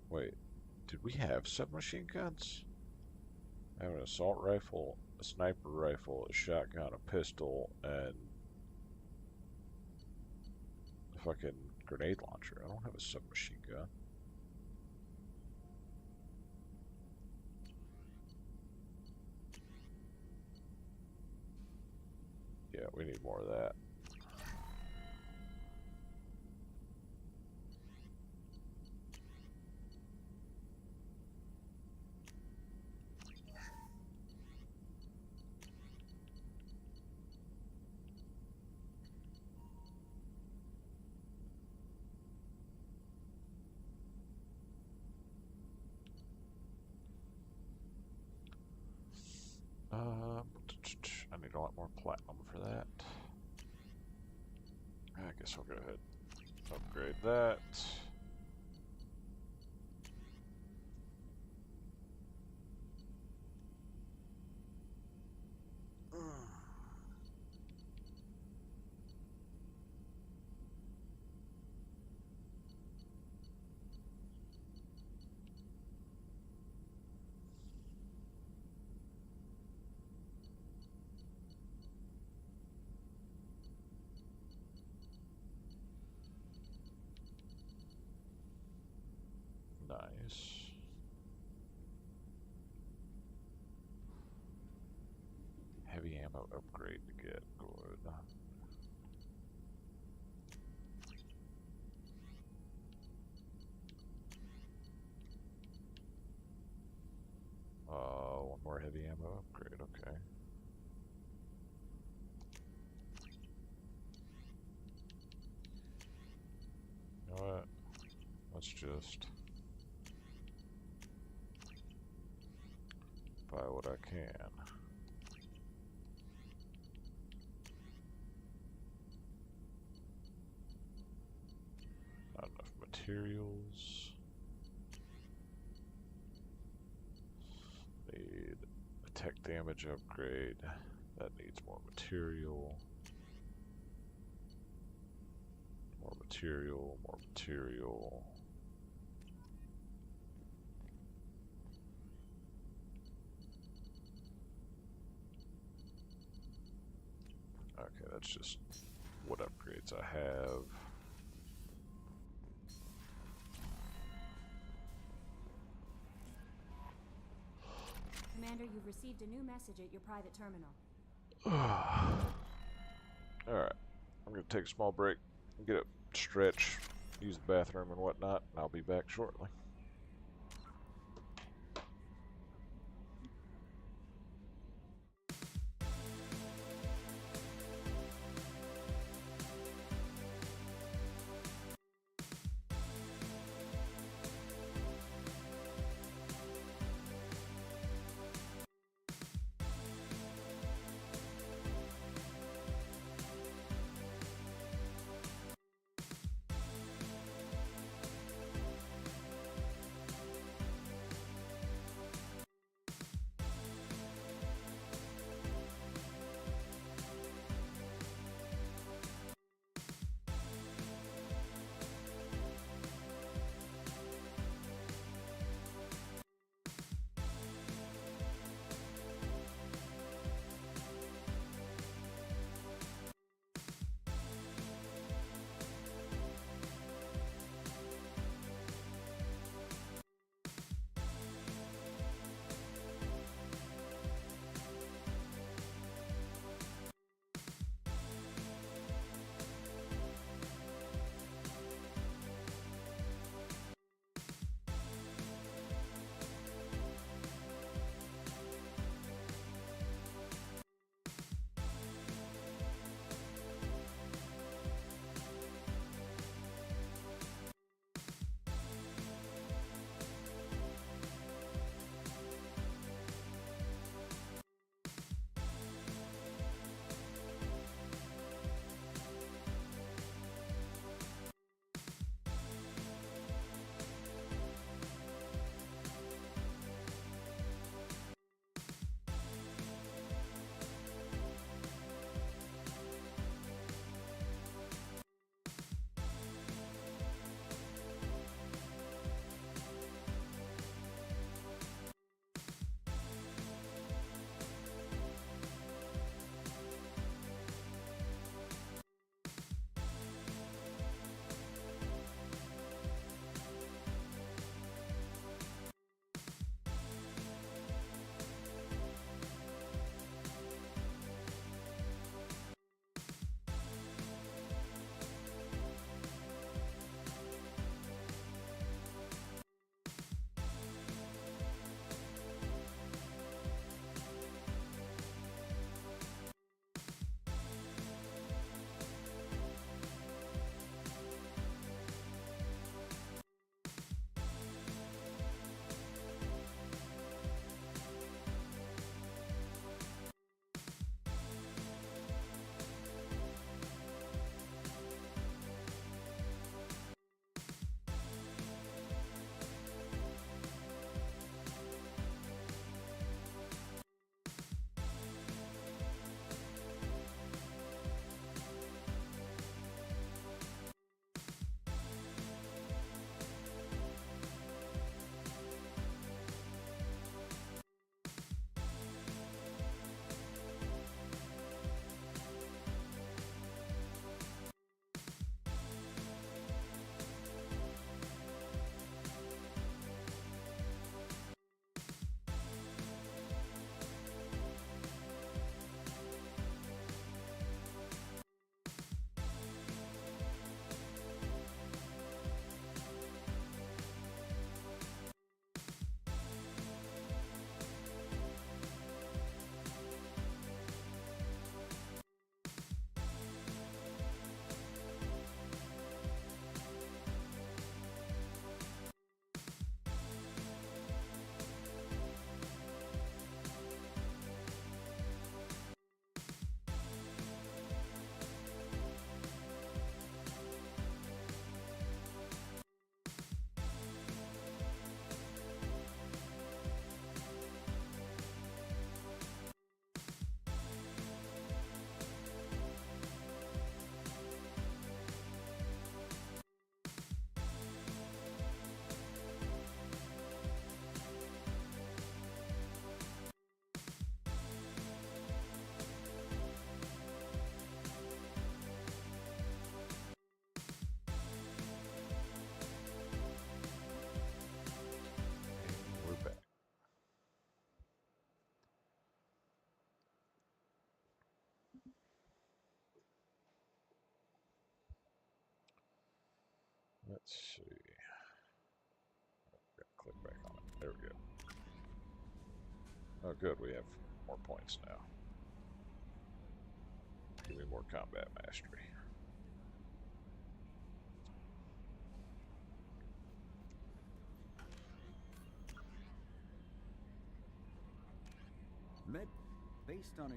Wait, did we have submachine guns? I have an assault rifle, a sniper rifle, a shotgun, a pistol, and a fucking grenade launcher. I don't have a submachine gun. Yeah, we need more of that. I need a lot more platinum for that. I guess I'll go ahead and upgrade that. Heavy ammo upgrade to get. Good. One more heavy ammo upgrade, okay. You know what? Let's just buy what I can. Not enough materials. Need attack damage upgrade. That needs more material. More material, more material. Okay, that's just what upgrades I have. Commander, you've received a new message at your private terminal. Alright, I'm going to take a small break, get a stretch, use the bathroom and whatnot, and I'll be back shortly. Let's see. Click back on it. There we go. Oh, good. We have more points now. Give me more combat mastery. Med based on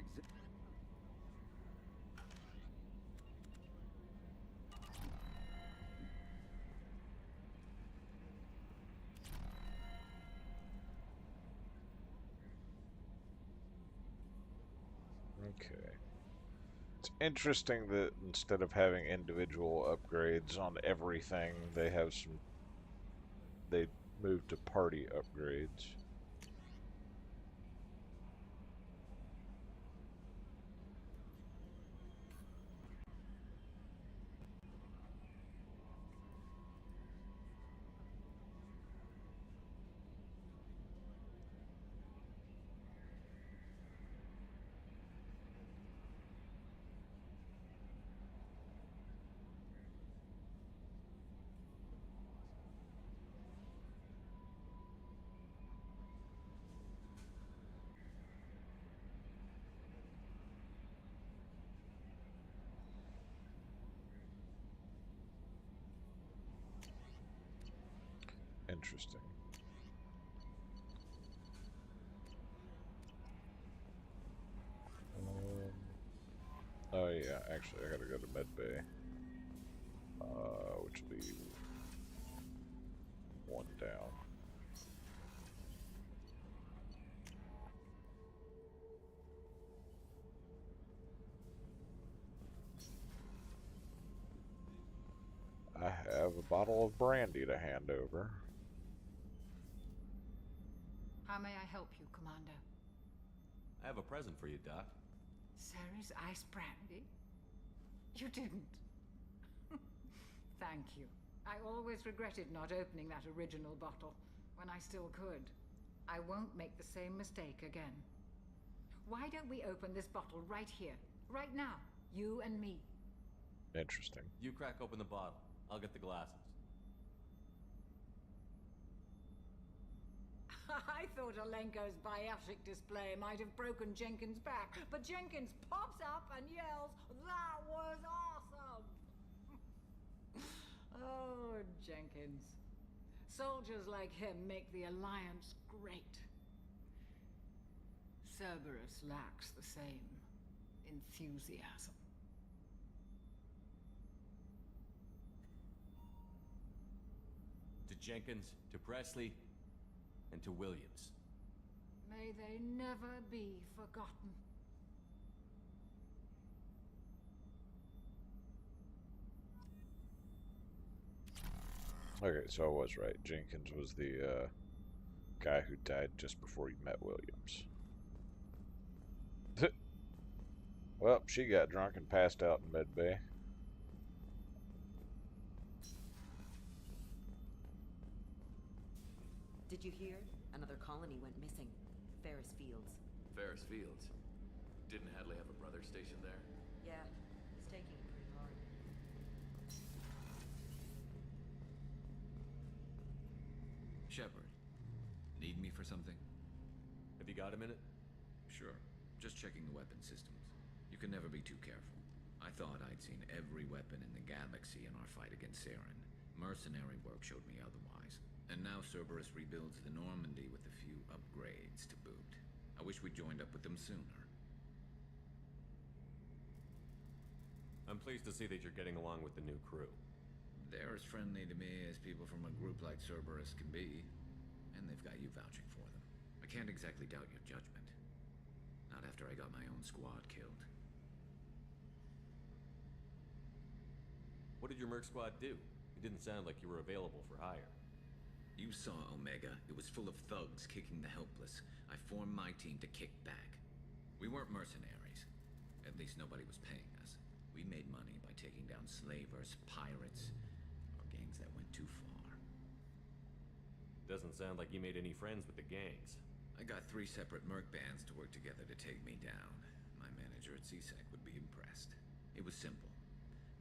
Okay. It's interesting that instead of having individual upgrades on everything, they have some. They moved to party upgrades. Interesting. Oh yeah, actually I gotta go to Medbay. Which will be one down. I have a bottle of brandy to hand over. How may I help you, Commander? I have a present for you, Doc. Ceres ice brandy? You didn't. Thank you. I always regretted not opening that original bottle when I still could. I won't make the same mistake again. Why don't we open this bottle right here, right now, you and me? Interesting. You crack open the bottle. I'll get the glasses. I thought Alenko's biotic display might have broken Jenkins' back, but Jenkins pops up and yells, "That was awesome!" Oh, Jenkins. Soldiers like him make the Alliance great. Cerberus lacks the same enthusiasm. To Jenkins, to Presley, and to Williams. May they never be forgotten. Okay, so I was right. Jenkins was the guy who died just before you met Williams. Well, she got drunk and passed out in Medbay. Did you hear? Another colony went missing. Ferris Fields. Ferris Fields? Didn't Hadley have a brother stationed there? Yeah, he's taking it pretty hard. Shepard, need me for something? Have you got a minute? Sure. Just checking the weapon systems. You can never be too careful. I thought I'd seen every weapon in the galaxy in our fight against Saren. Mercenary work showed me otherwise. And now Cerberus rebuilds the Normandy with a few upgrades to boot. I wish we'd joined up with them sooner. I'm pleased to see that you're getting along with the new crew. They're as friendly to me as people from a group like Cerberus can be. And they've got you vouching for them. I can't exactly doubt your judgment. Not after I got my own squad killed. What did your merc squad do? It didn't sound like you were available for hire. You saw Omega. It was full of thugs kicking the helpless. I formed my team to kick back. We weren't mercenaries. At least nobody was paying us. We made money by taking down slavers, pirates, or gangs that went too far. Doesn't sound like you made any friends with the gangs. I got 3 separate merc bands to work together to take me down. My manager at CSEC would be impressed. It was simple.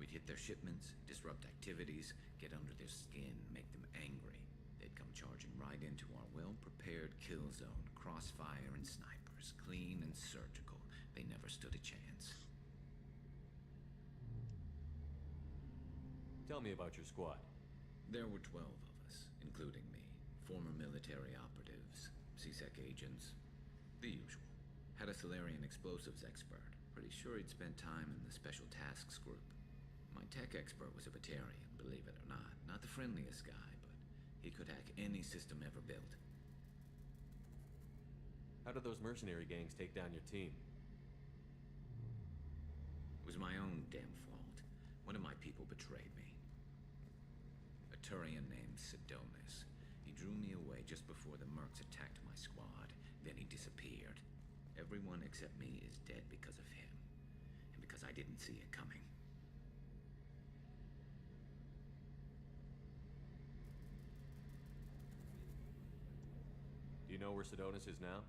We'd hit their shipments, disrupt activities, get under their skin, make them angry. They'd come charging right into our well-prepared kill zone, crossfire and snipers, clean and surgical. They never stood a chance. Tell me about your squad. There were 12 of us, including me. Former military operatives, CSEC agents, the usual. Had a Solarian explosives expert. Pretty sure he'd spent time in the Special Tasks Group. My tech expert was a Batarian, believe it or not. Not the friendliest guy, but he could hack any system ever built. How did those mercenary gangs take down your team? It was my own damn fault. One of my people betrayed me. A Turian named Sidonis. He drew me away just before the mercs attacked my squad. Then he disappeared. Everyone except me is dead because of him. And because I didn't see it coming. Do you know where Sidonis is now?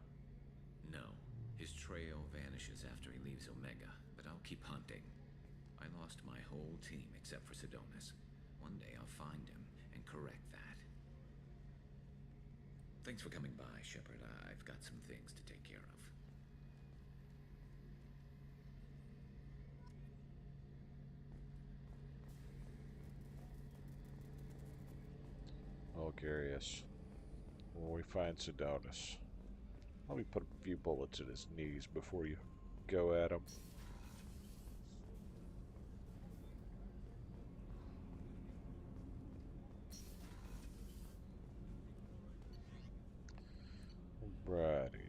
No. His trail vanishes after he leaves Omega, but I'll keep hunting. I lost my whole team except for Sidonis. One day I'll find him and correct that. Thanks for coming by, Shepard. I've got some things to take care of. Oh, curious. When we find Sidonis, let me put a few bullets in his knees before you go at him. Alrighty.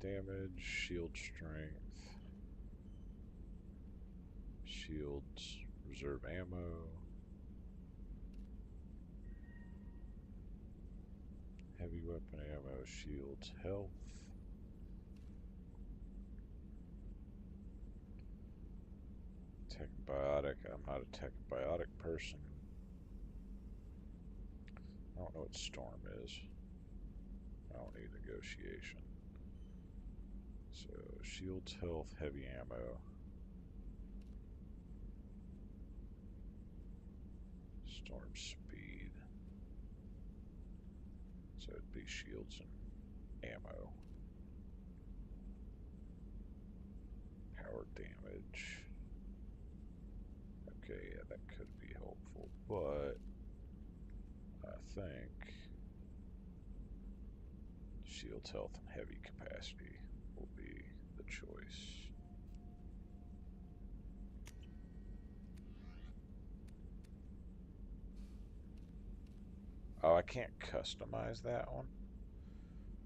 Damage, shield strength, shields, reserve ammo, heavy weapon ammo, shields, health, tech biotic. I'm not a tech biotic person. I don't know what storm is. I don't need negotiation. So, shields, health, heavy ammo. Storm speed. So it'd be shields and ammo. Power damage. Okay, yeah, that could be helpful, but I think shields, health, and heavy capacity will be the choice. Oh, I can't customize that one?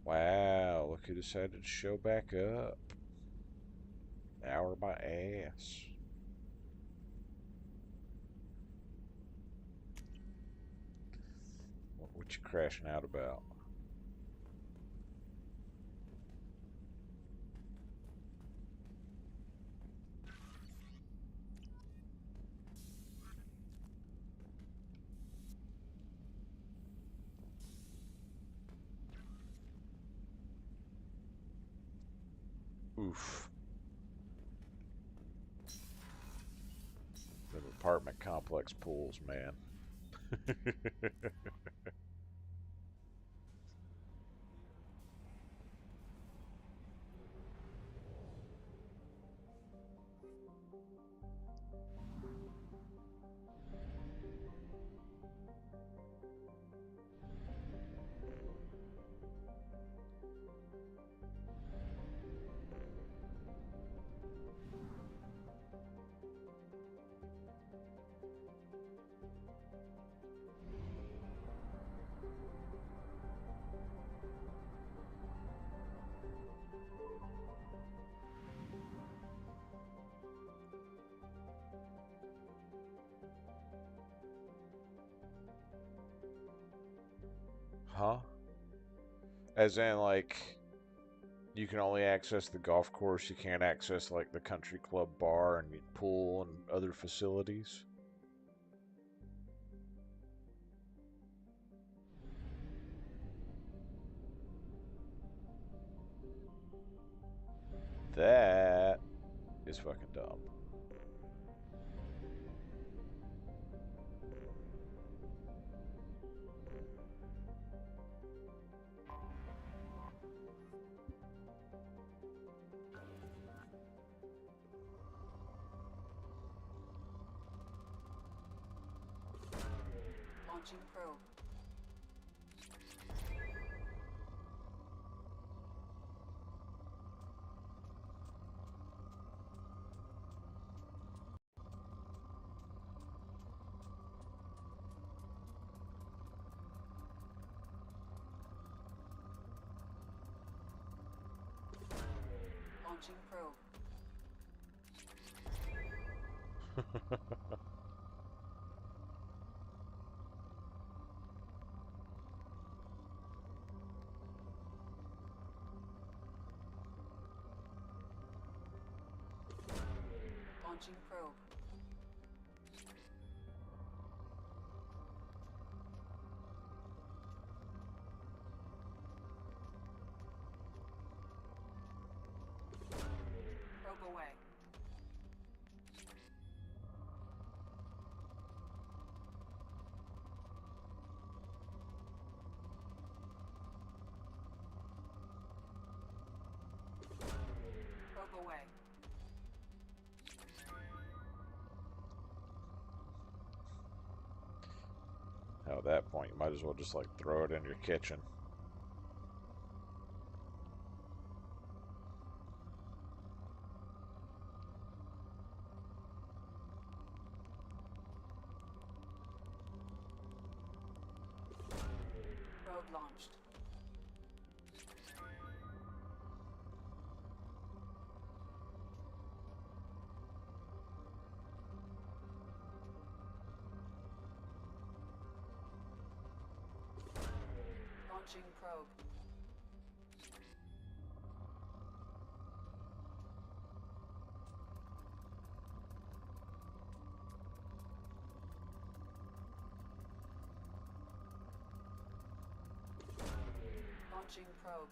Wow, look who decided to show back up. Hour my ass. What you crashing out about? Oof. The apartment complex pools, man. Huh? As in, like, You can only access the golf course. You can't access like the country club bar and pool and other facilities. That is fucking dumb. Launching probe. Launching probe. Launching probe. Probe away. Probe away. Now at that point, you might as well just like throw it in your kitchen. Probe launched. Launching probe. Launching probe.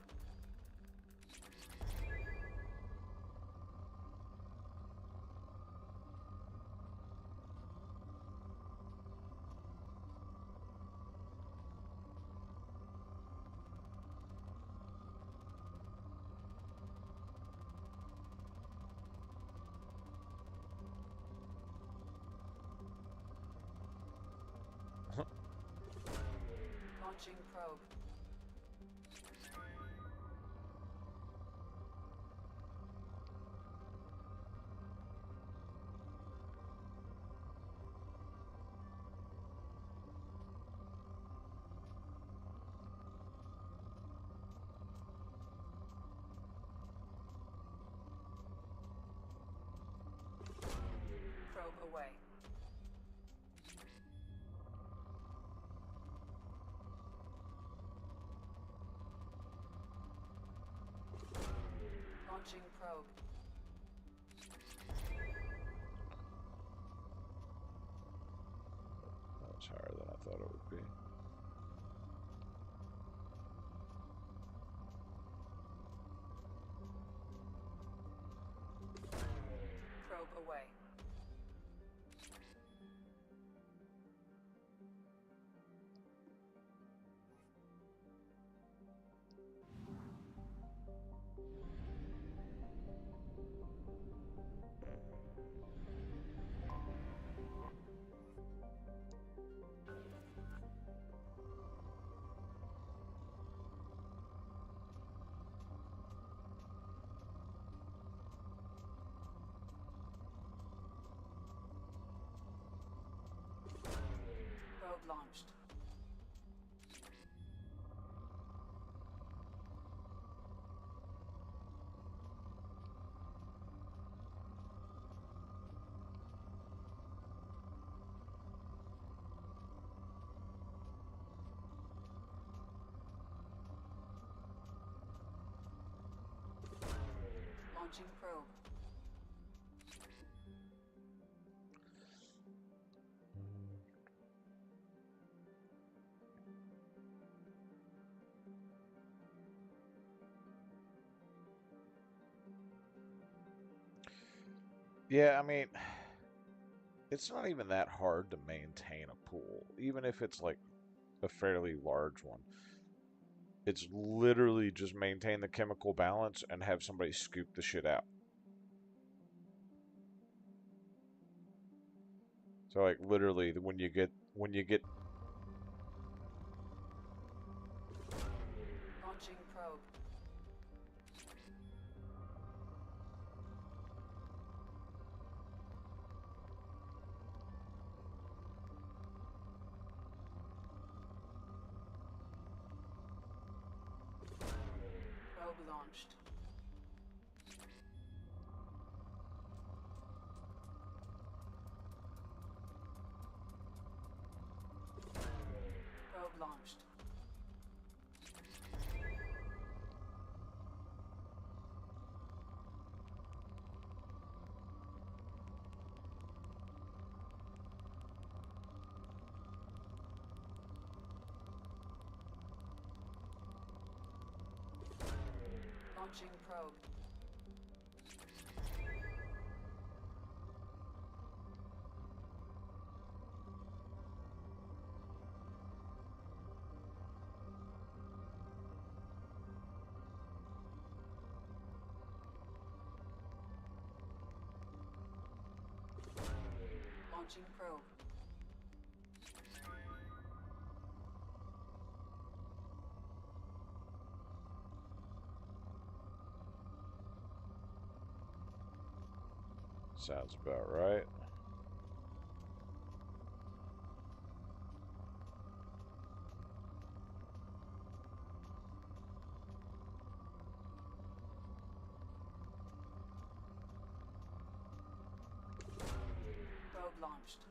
Launching probe. Probe away. Launching probe. That was higher than I thought it would be. Probe away. Probe launched. Launching probe. Yeah, I mean, it's not even that hard to maintain a pool, even if it's like a fairly large one. It's literally just maintain the chemical balance and have somebody scoop the shit out. So like literally when you get Launching probe. Probe launched. Probe launched. Launching probe. Launching probe. sounds about right. Probe launched.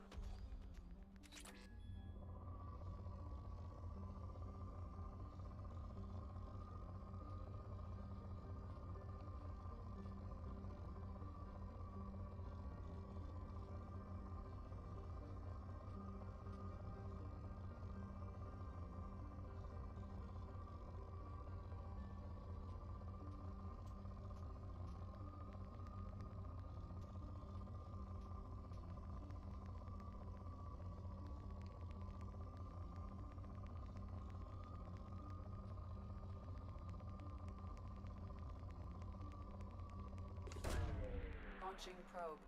Launching probe.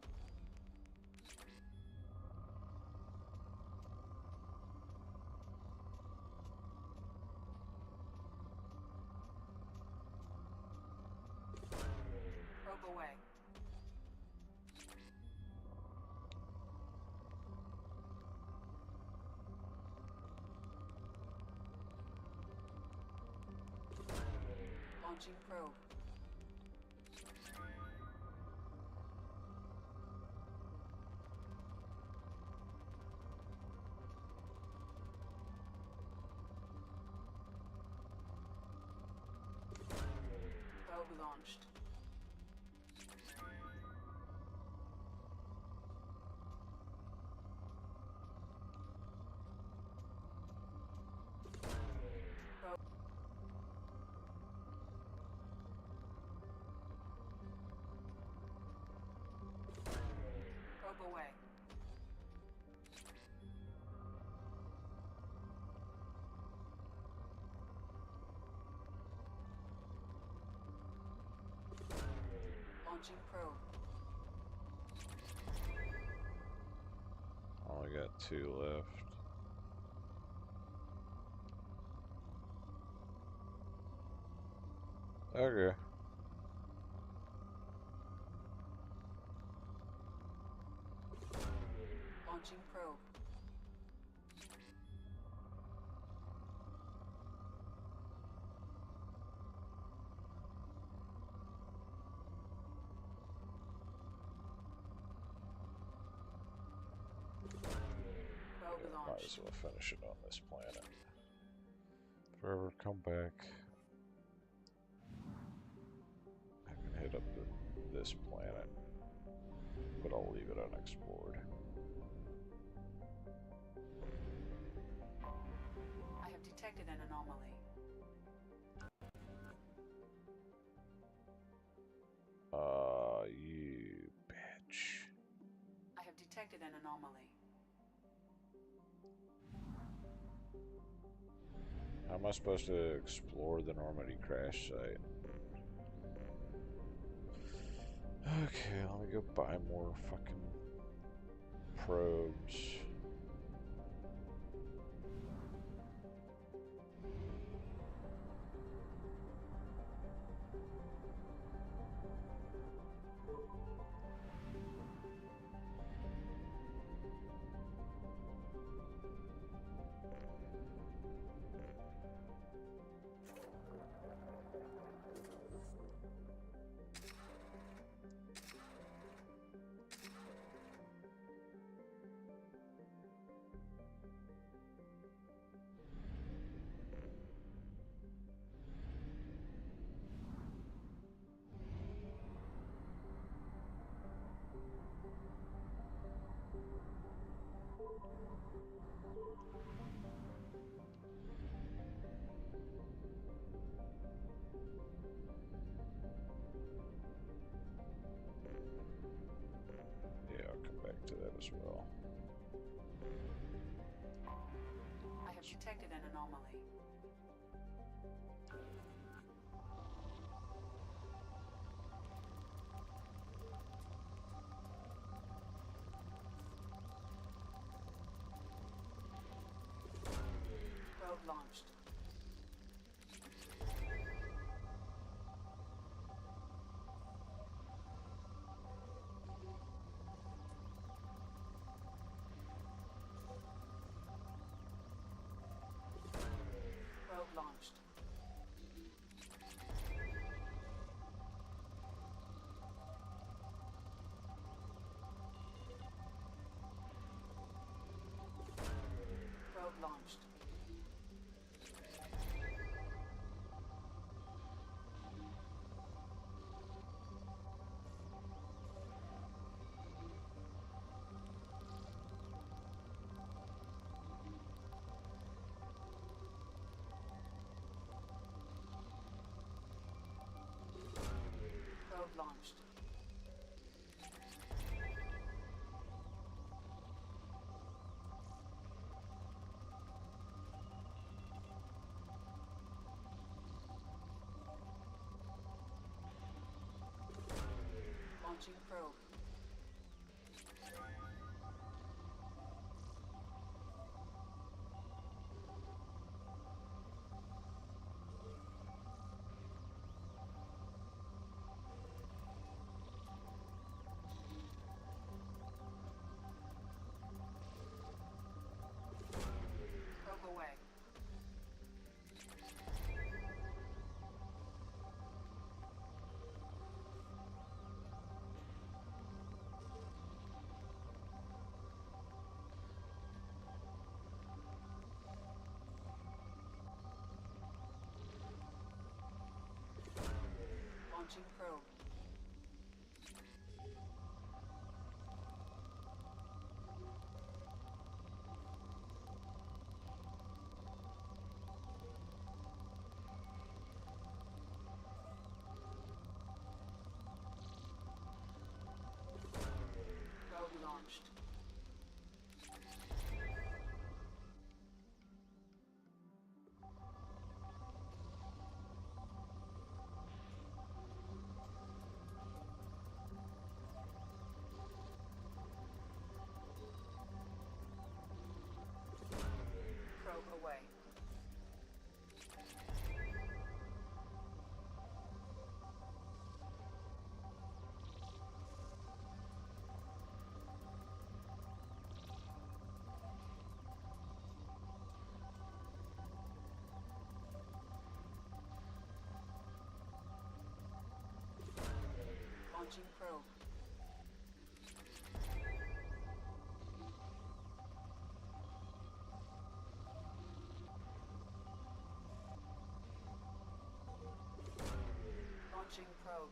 Probe away. Launching probe. Probe launched. Probe. Probe away. Launching probe. Only got 2 left. Okay. Launching probe. Probe Might launched. as well finish it on this planet. Forever come back. I can hit up the this planet, but I'll leave it unexplored. I have detected an anomaly. You bitch. I have detected an anomaly. How am I supposed to explore the Normandy crash site? Okay, let me go buy more fucking probes. Yeah, I'll come back to that as well. I have detected an anomaly. Probe launched. Probe launched. Probe launched. Probe launched. Launching probe. Probe away. Launching probe. Probe launched. Probe away. Launching probe. Launching probe.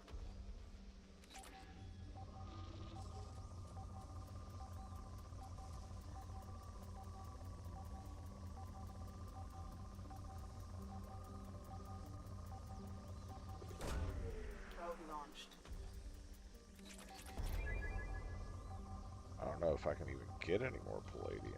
if I can even get any more palladium.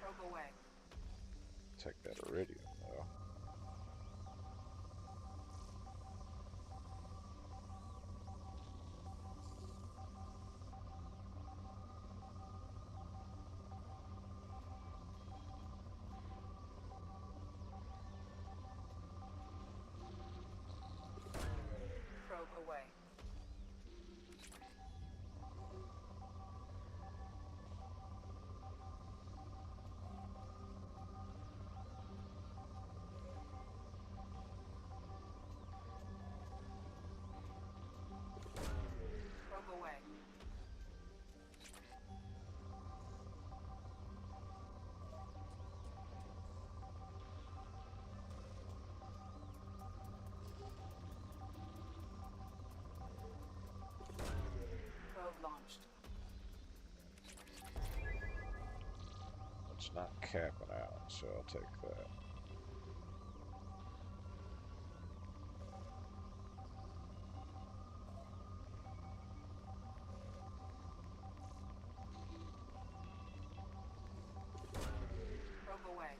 Probe away. Take that iridium, though. Probe away. Probe away. Probe launched. It's not capping out, so I'll take that. Probe away.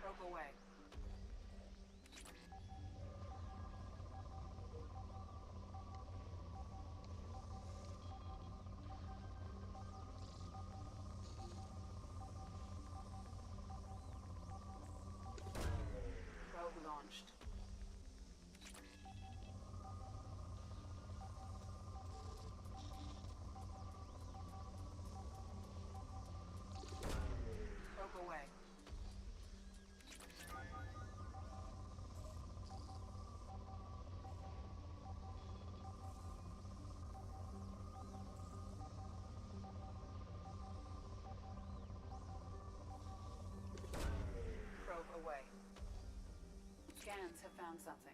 Probe away. Probe launched. Probe away. Probe away. Scans have found something.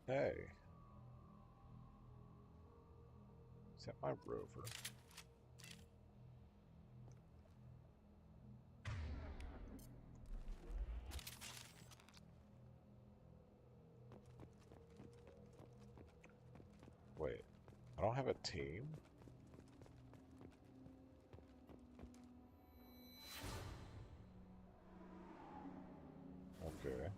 Hey. Is that my rover? Wait, I don't have a team? Okay.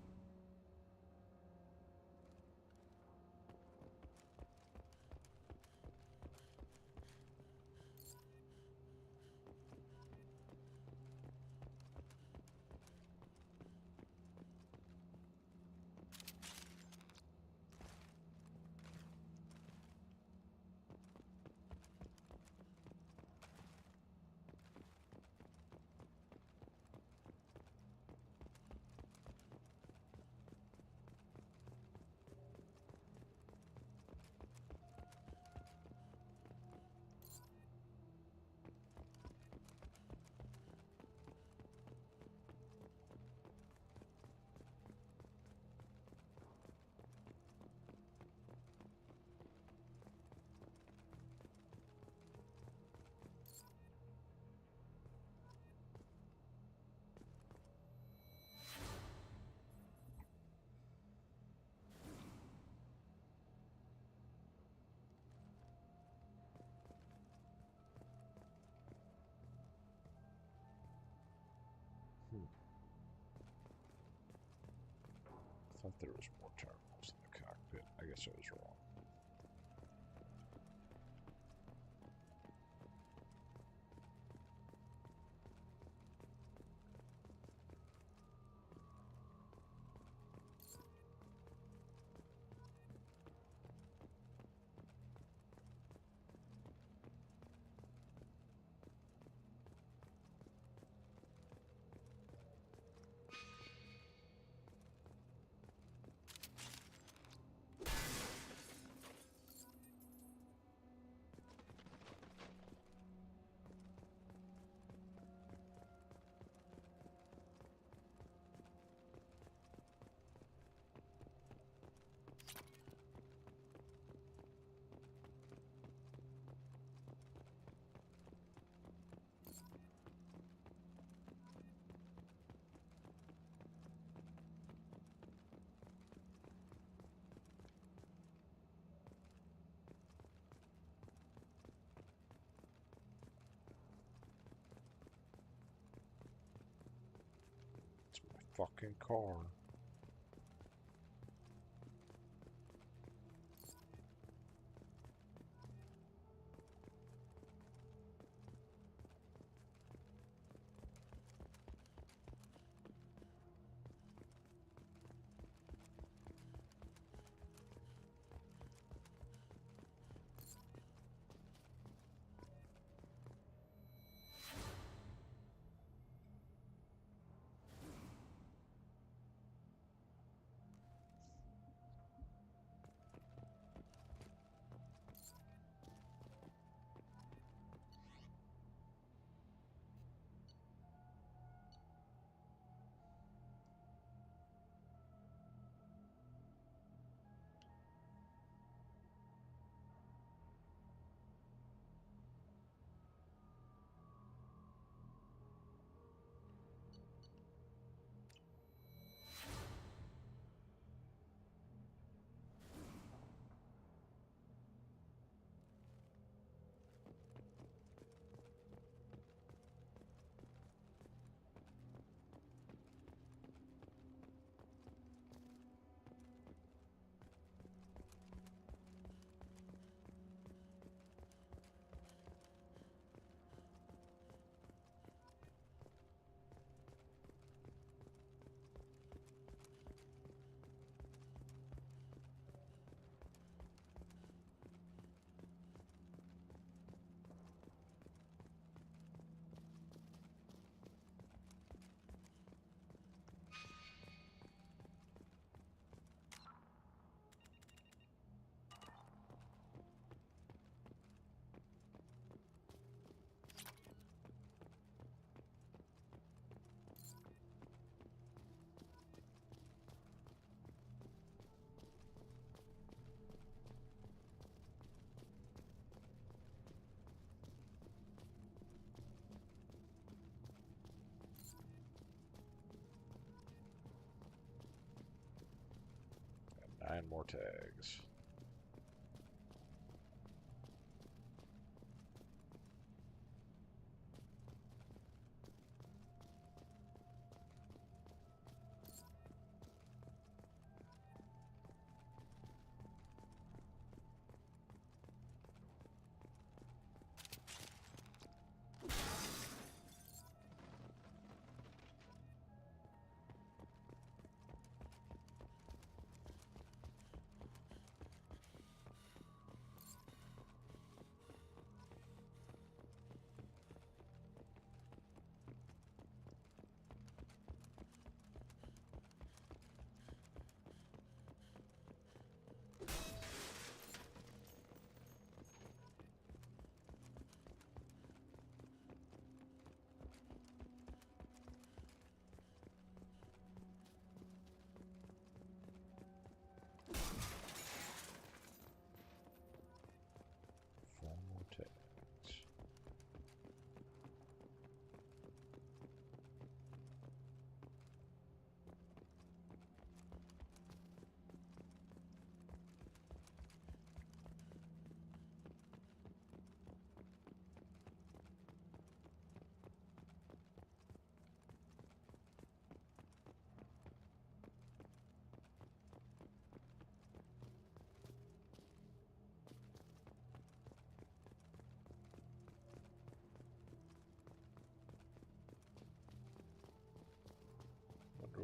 thought there was more terminals in the cockpit. I guess I was wrong. Fucking car. And 9 more tags.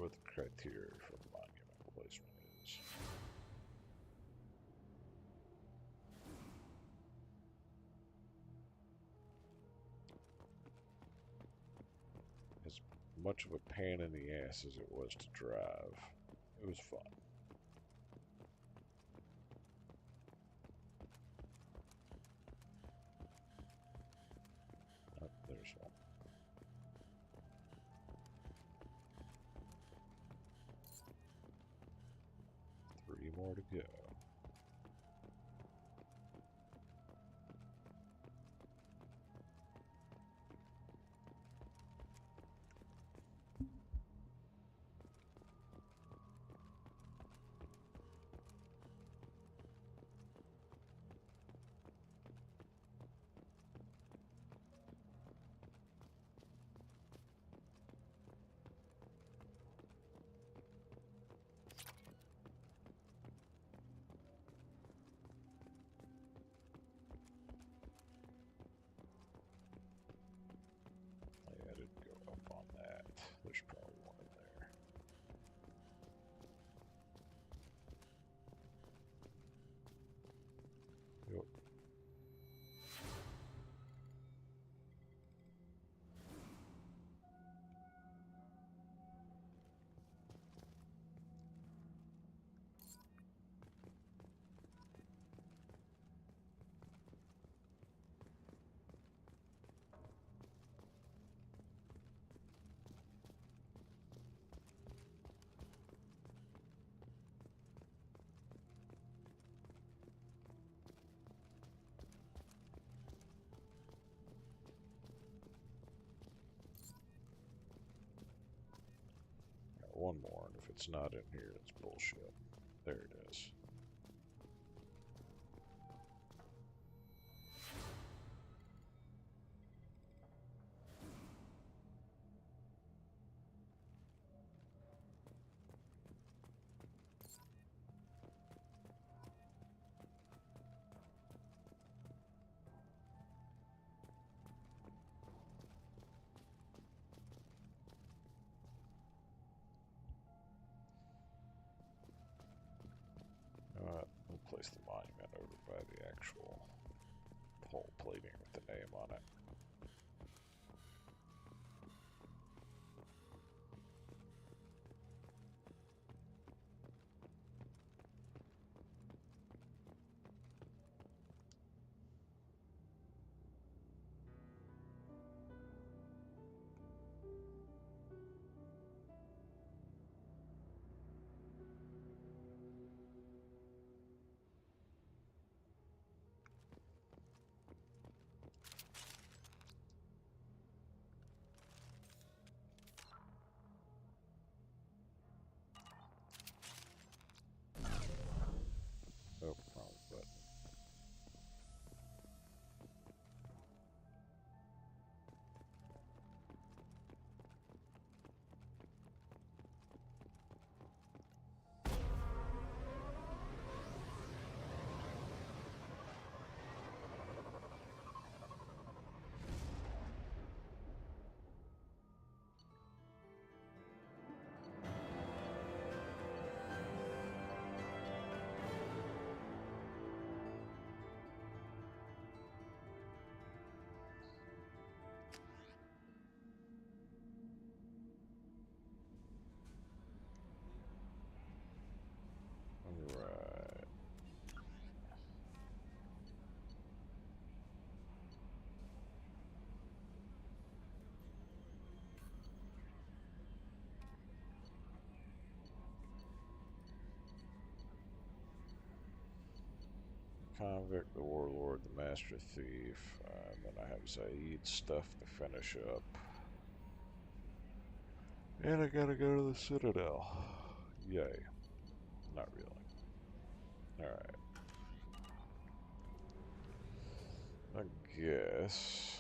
what the criteria for monument placement is. As much of a pain in the ass as it was to drive, it was fun. Oh, there's one. Three more to go. Yeah, I didn't go up on that. There's probably one in there. Yep. Got one more, and if it's not in here, it's bullshit. There it is. We'll place the monument over by the actual pole plating with the name on it. Oh, wrong button. Right. Convict, the warlord, the master thief, and then I have Zaid's stuff to finish up. And I gotta go to the Citadel. Yay. Not really. Alright. I guess.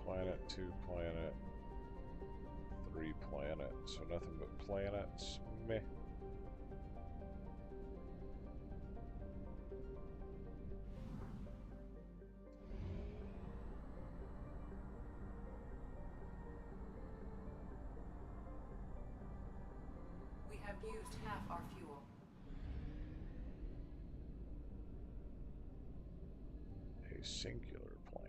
planet, 2 planet, 3 planet. So nothing but planets. Meh. We have used half our fuel. A singular planet.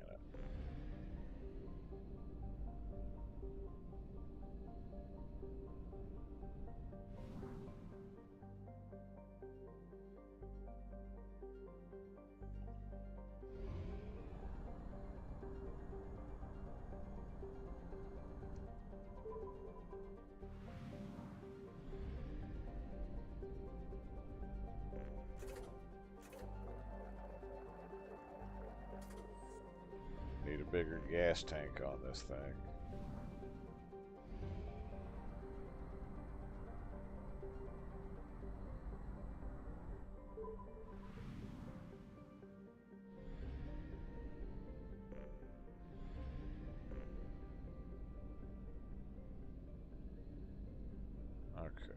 Need a bigger gas tank on this thing. Okay.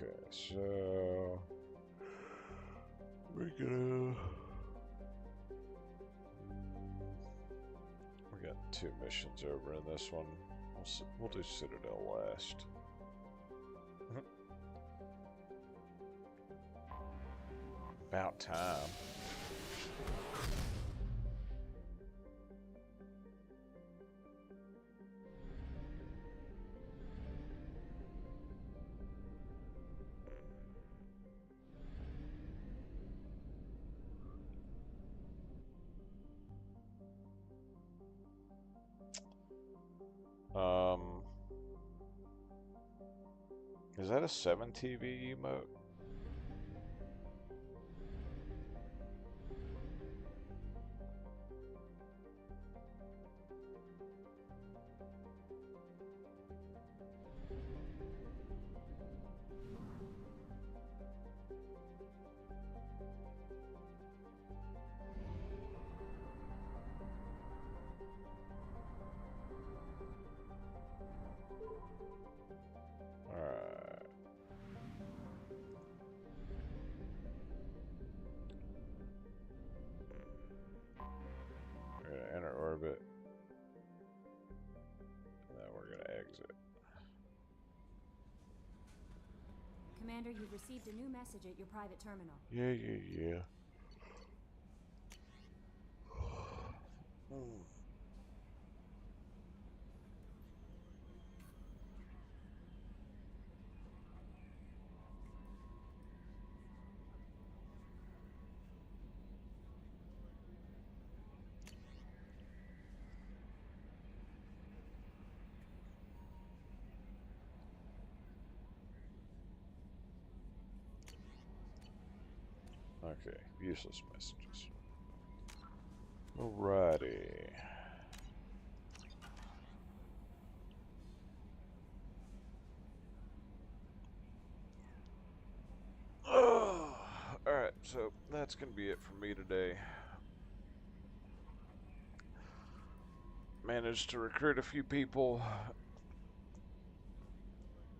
Okay, so we're gonna we got 2 missions over in this one. We'll do Citadel last. About time. Is that a 7 TV emote? Enter orbit. And then we're gonna exit. Commander, you've received a new message at your private terminal. Yeah. Okay, useless messages. Alrighty. Alright, so that's gonna be it for me today. managed to recruit a few people.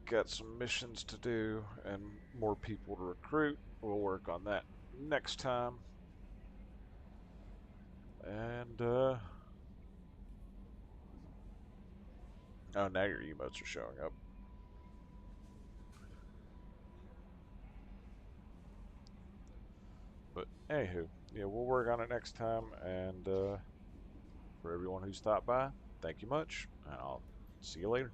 Got some missions to do and more people to recruit. We'll work on that next time. And oh, now your emotes are showing up. But anywho, yeah, we'll work on it next time. And for everyone who stopped by, thank you much, and I'll see you later.